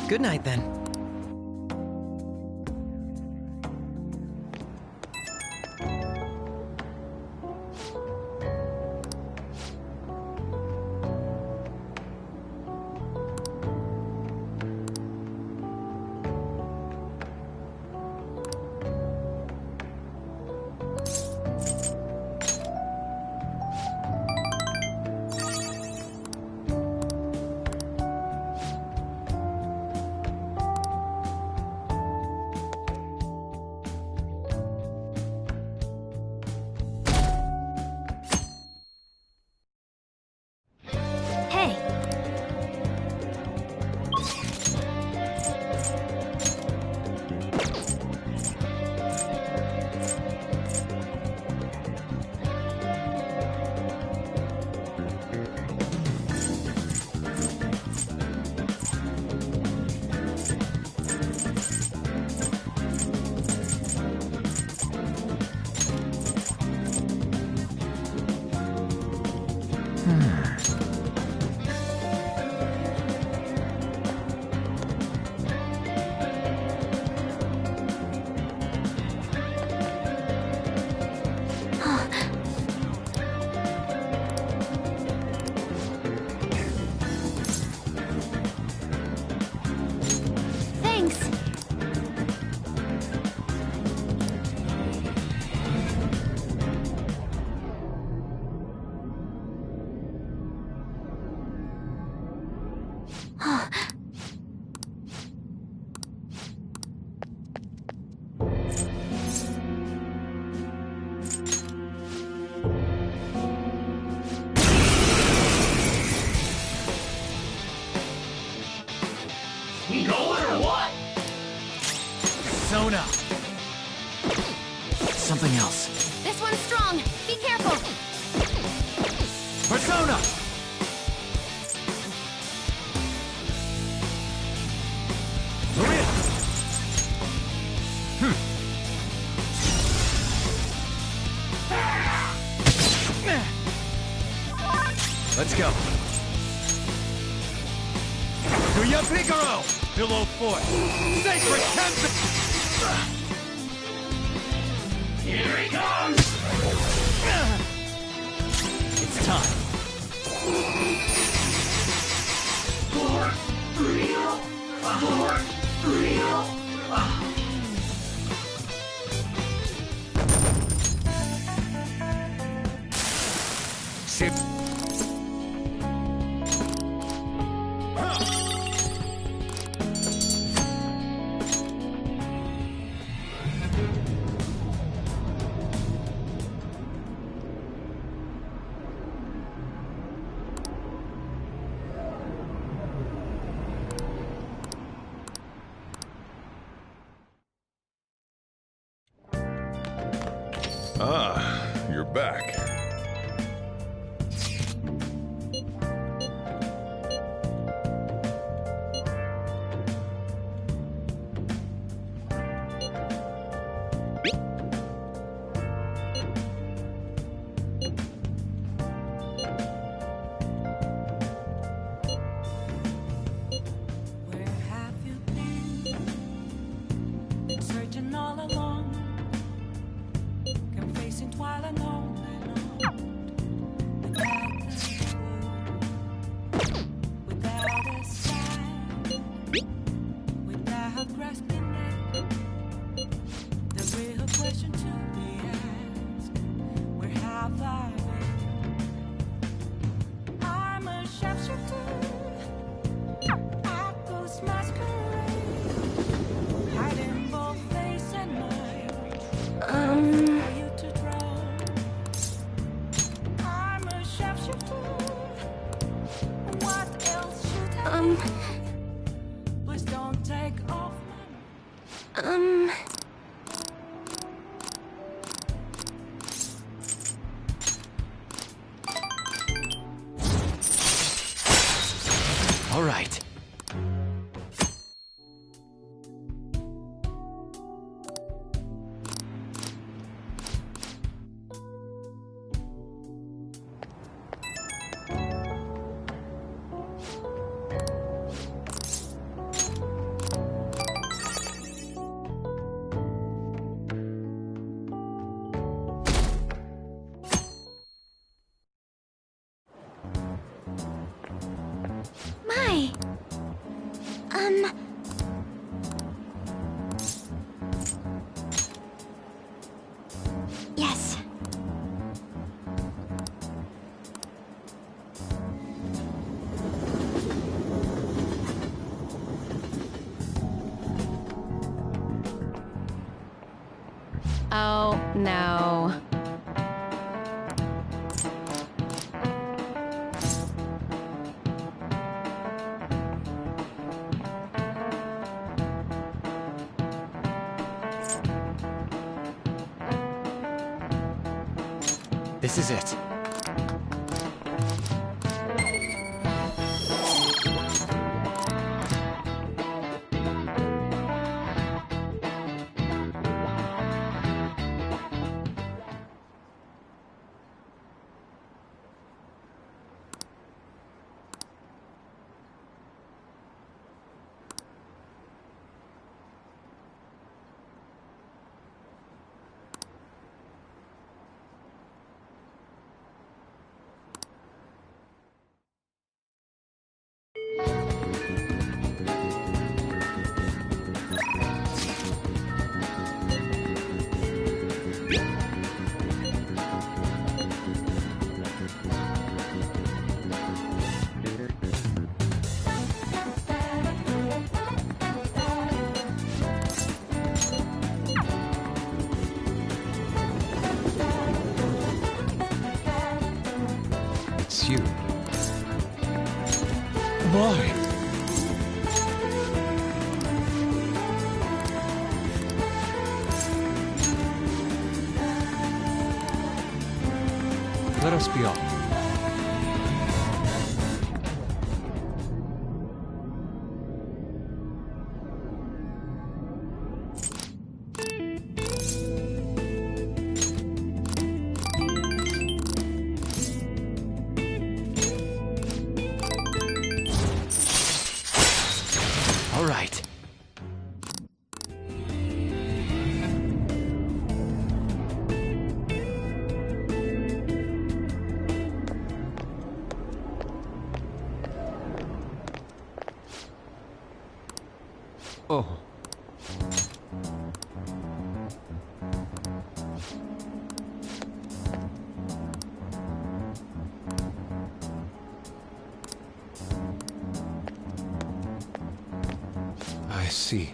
Good night, then. We going or what? Persona! Something else. This one's strong. Be careful. Persona! Maria! Let's go. Kuya Picaro! Pillow Fort! Sacred Temple! Here he comes! It's time. For real? For real? Shit. Ah, you're back. Where have you been? Searching all along, confessing twilight on and on. Without a sign, without grasping it, the real question to be asked: where have I been? I'm a sharpshooter. I ghost masquerade, hiding both face and mind. For you to draw. I'm a sharpshooter. What else should I do? Please don't take off All right. My. Yes. Oh, no. This is it. It's you. Why? Let us be off. All right. Oh. I see.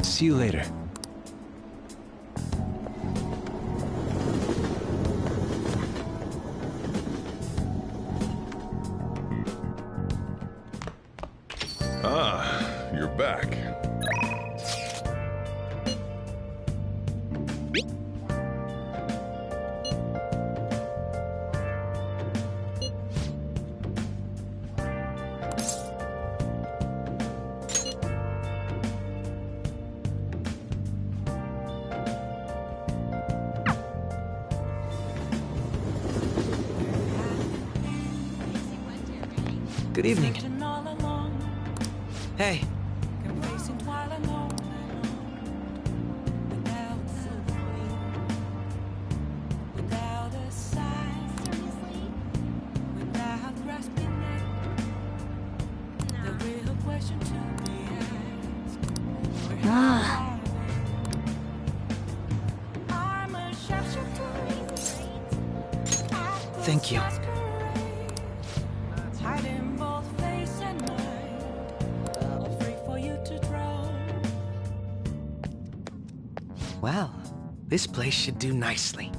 See you later. Ah, you're back. Good evening. Hey. Thank you. Well, this place should do nicely.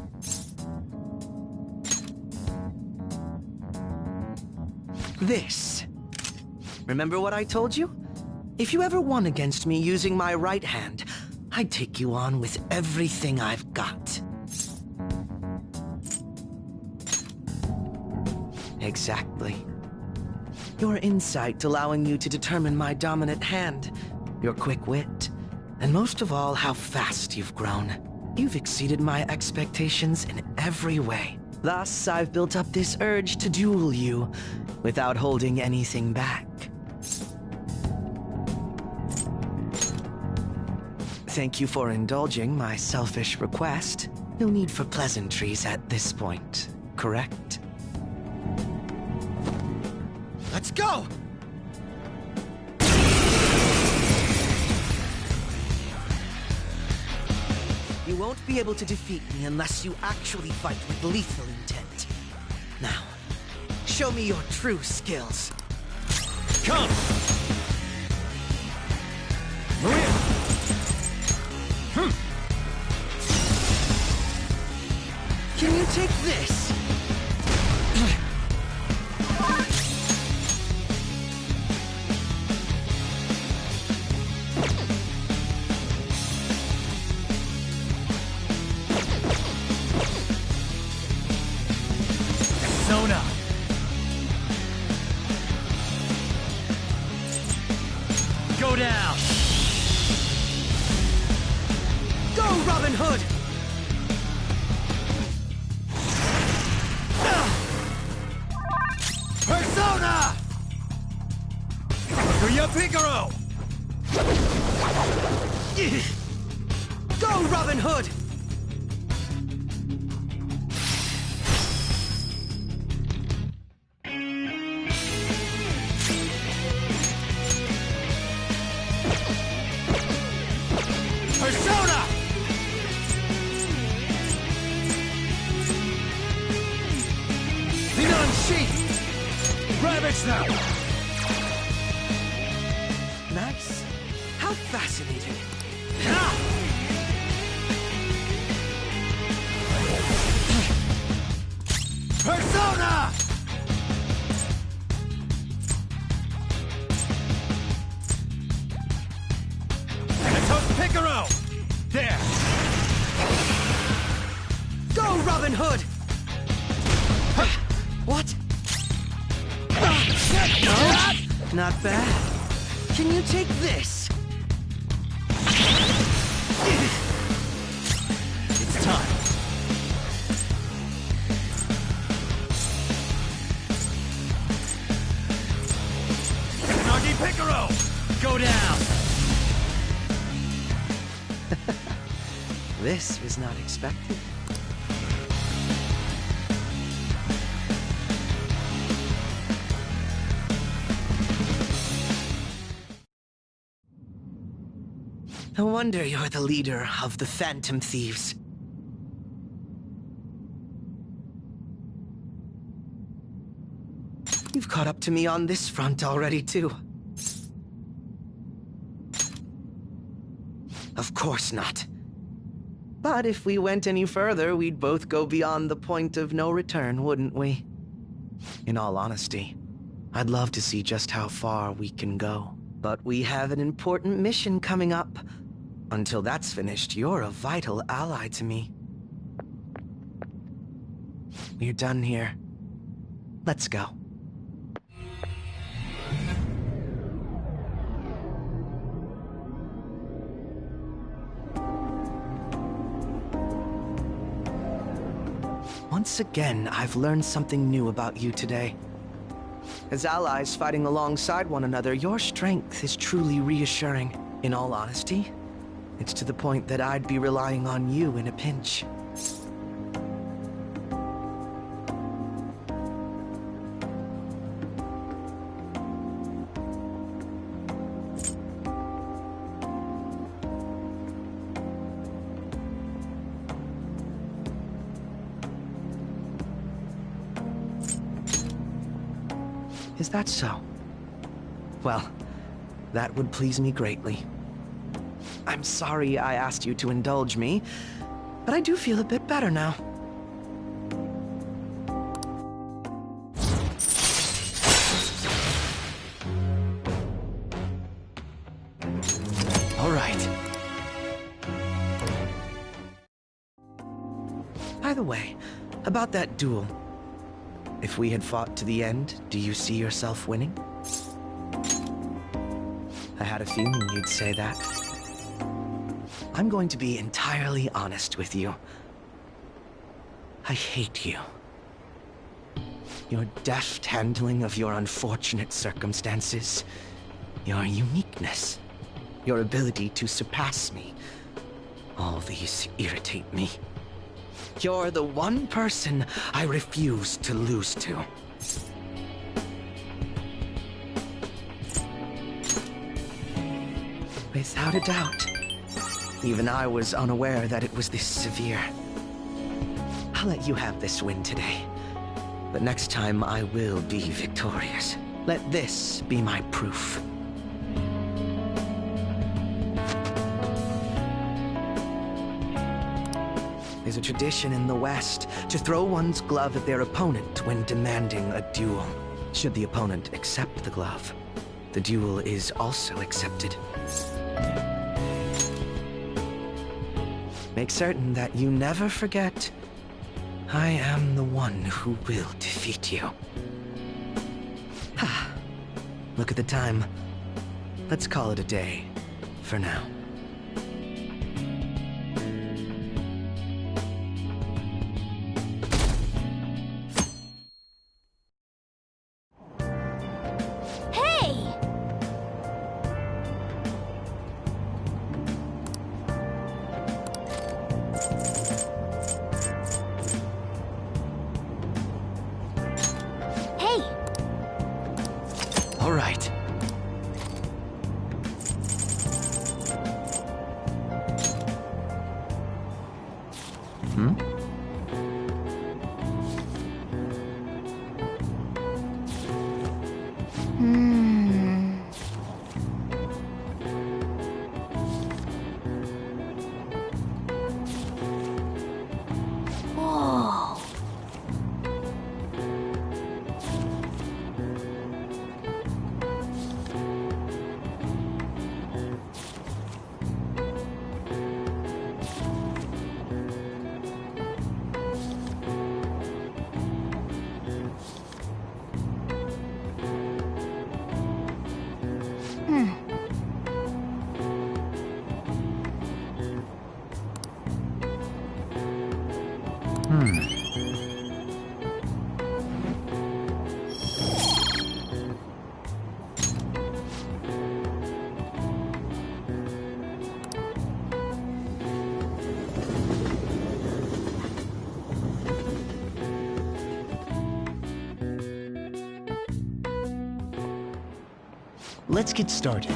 This. Remember what I told you? If you ever won against me using my right hand, I'd take you on with everything I've got. Exactly. Your insight allowing you to determine my dominant hand, your quick wit, and most of all, how fast you've grown. You've exceeded my expectations in every way. Thus, I've built up this urge to duel you, without holding anything back. Thank you for indulging my selfish request. No need for pleasantries at this point, correct? Let's go! You won't be able to defeat me unless you actually fight with lethal intent. Now, show me your true skills. Come! Maria! Can you take this? Sona! Go down! Go, Robin Hood! Persona! Kaguya Figaro! Go, Robin Hood! Persona! Finanshi! Ravage now! Nice. How fascinating. Robin Hood! What? No? Not bad. Can you take this? It's time. Nagi Picaro! Go down! This was not expected. No wonder you're the leader of the Phantom Thieves. You've caught up to me on this front already, too. Of course not. But if we went any further, we'd both go beyond the point of no return, wouldn't we? In all honesty, I'd love to see just how far we can go. But we have an important mission coming up. Until that's finished, you're a vital ally to me. We're done here. Let's go. Once again, I've learned something new about you today. As allies fighting alongside one another, your strength is truly reassuring. In all honesty, it's to the point that I'd be relying on you in a pinch. Is that so? Well, that would please me greatly. I'm sorry I asked you to indulge me, but I do feel a bit better now. All right. By the way, about that duel. If we had fought to the end, do you see yourself winning? I had a feeling you'd say that. I'm going to be entirely honest with you. I hate you. Your deft handling of your unfortunate circumstances, your uniqueness, your ability to surpass me, all these irritate me. You're the one person I refuse to lose to. Without a doubt. Even I was unaware that it was this severe. I'll let you have this win today. But next time I will be victorious. Let this be my proof. There's a tradition in the West to throw one's glove at their opponent when demanding a duel. Should the opponent accept the glove, the duel is also accepted. Make certain that you never forget, I am the one who will defeat you. Look at the time. Let's call it a day, for now. All right. Whoa. Let's get started.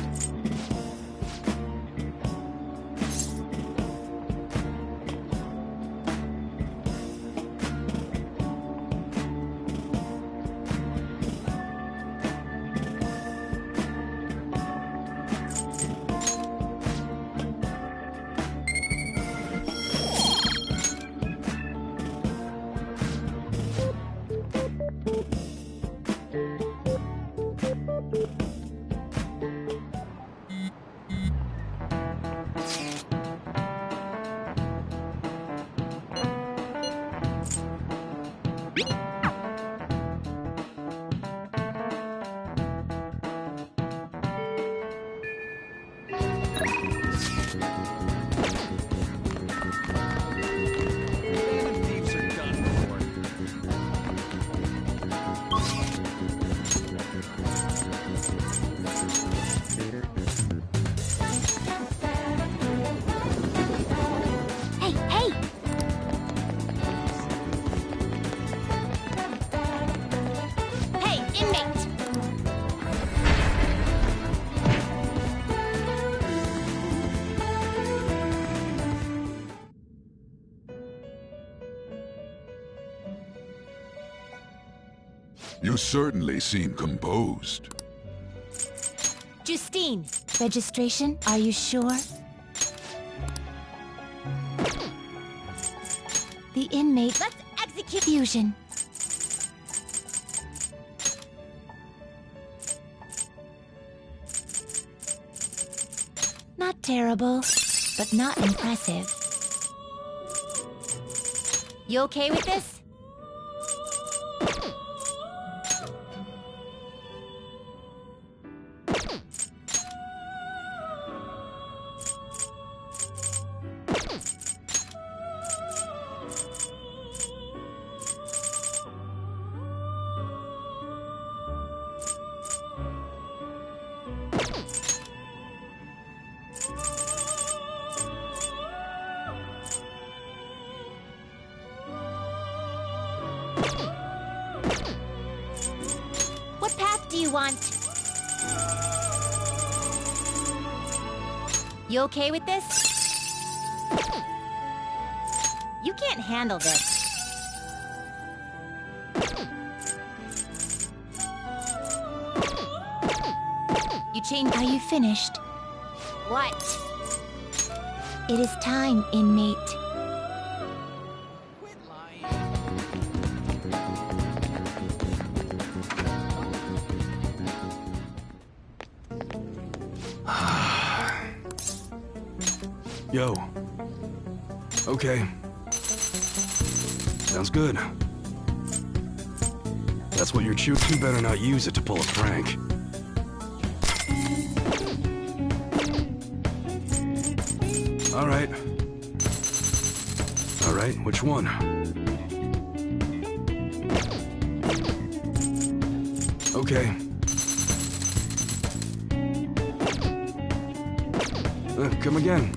You certainly seem composed. Justine, registration, are you sure? The inmate. Let's execute fusion. Not terrible, but not impressive. You okay with this? What path do you want? You okay with this? You can't handle this. You changed. Are you finished? What? It is time, inmate. Yo. Okay. Sounds good. That's what you're choosing. You better not use it to pull a prank. Alright. Alright, which one? Okay. Come again.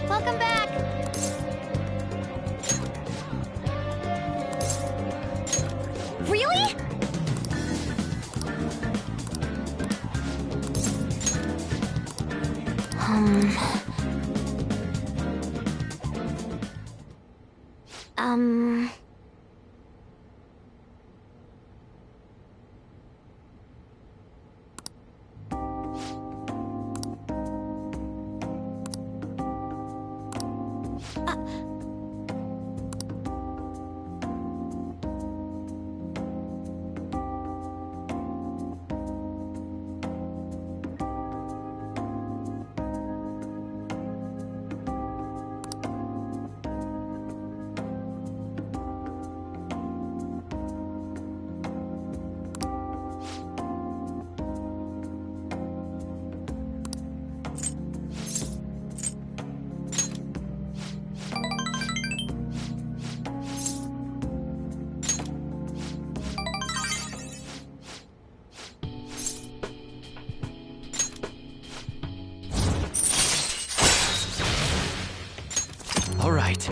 Welcome back! Really? All right.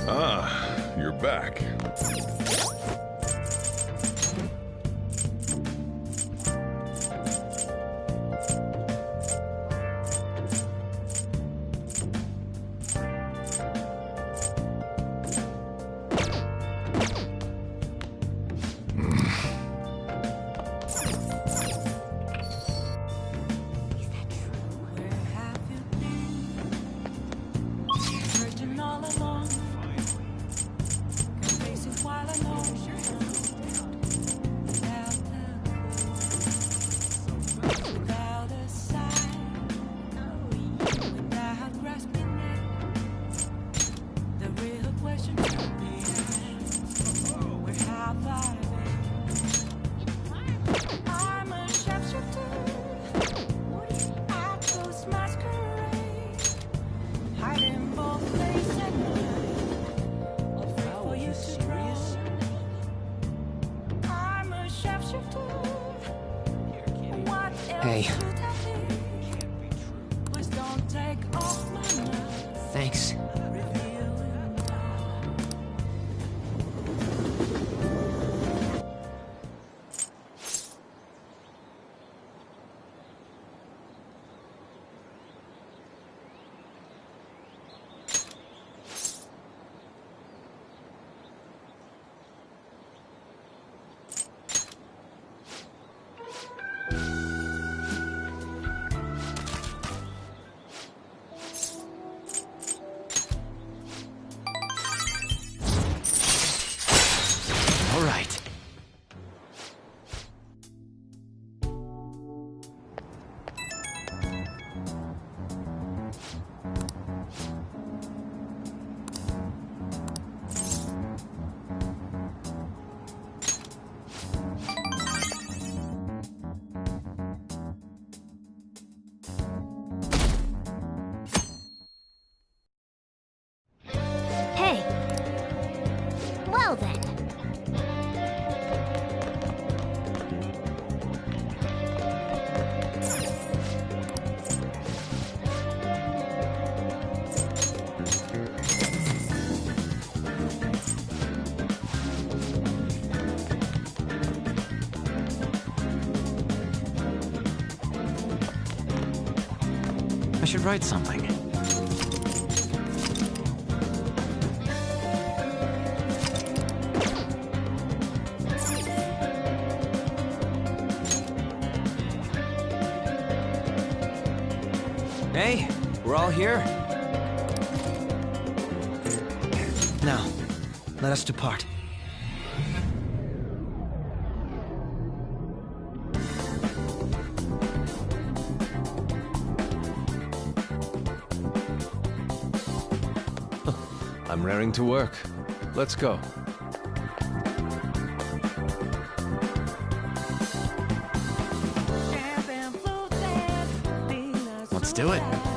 Ah, you're back. Searching all along, confessing while I know without a sign, without grasping it. The real question will be, where have I been? I'm a sharpshooter. I close masquerade, hiding both face and mind, afraid for you to draw. I'm a sharpshooter. What else Hey. should I be? Please don't take off my mask. Thanks. All right. Hey. Well then. I should write something. Hey, we're all here? Now, let us depart. I'm raring to work. Let's go. Let's do it.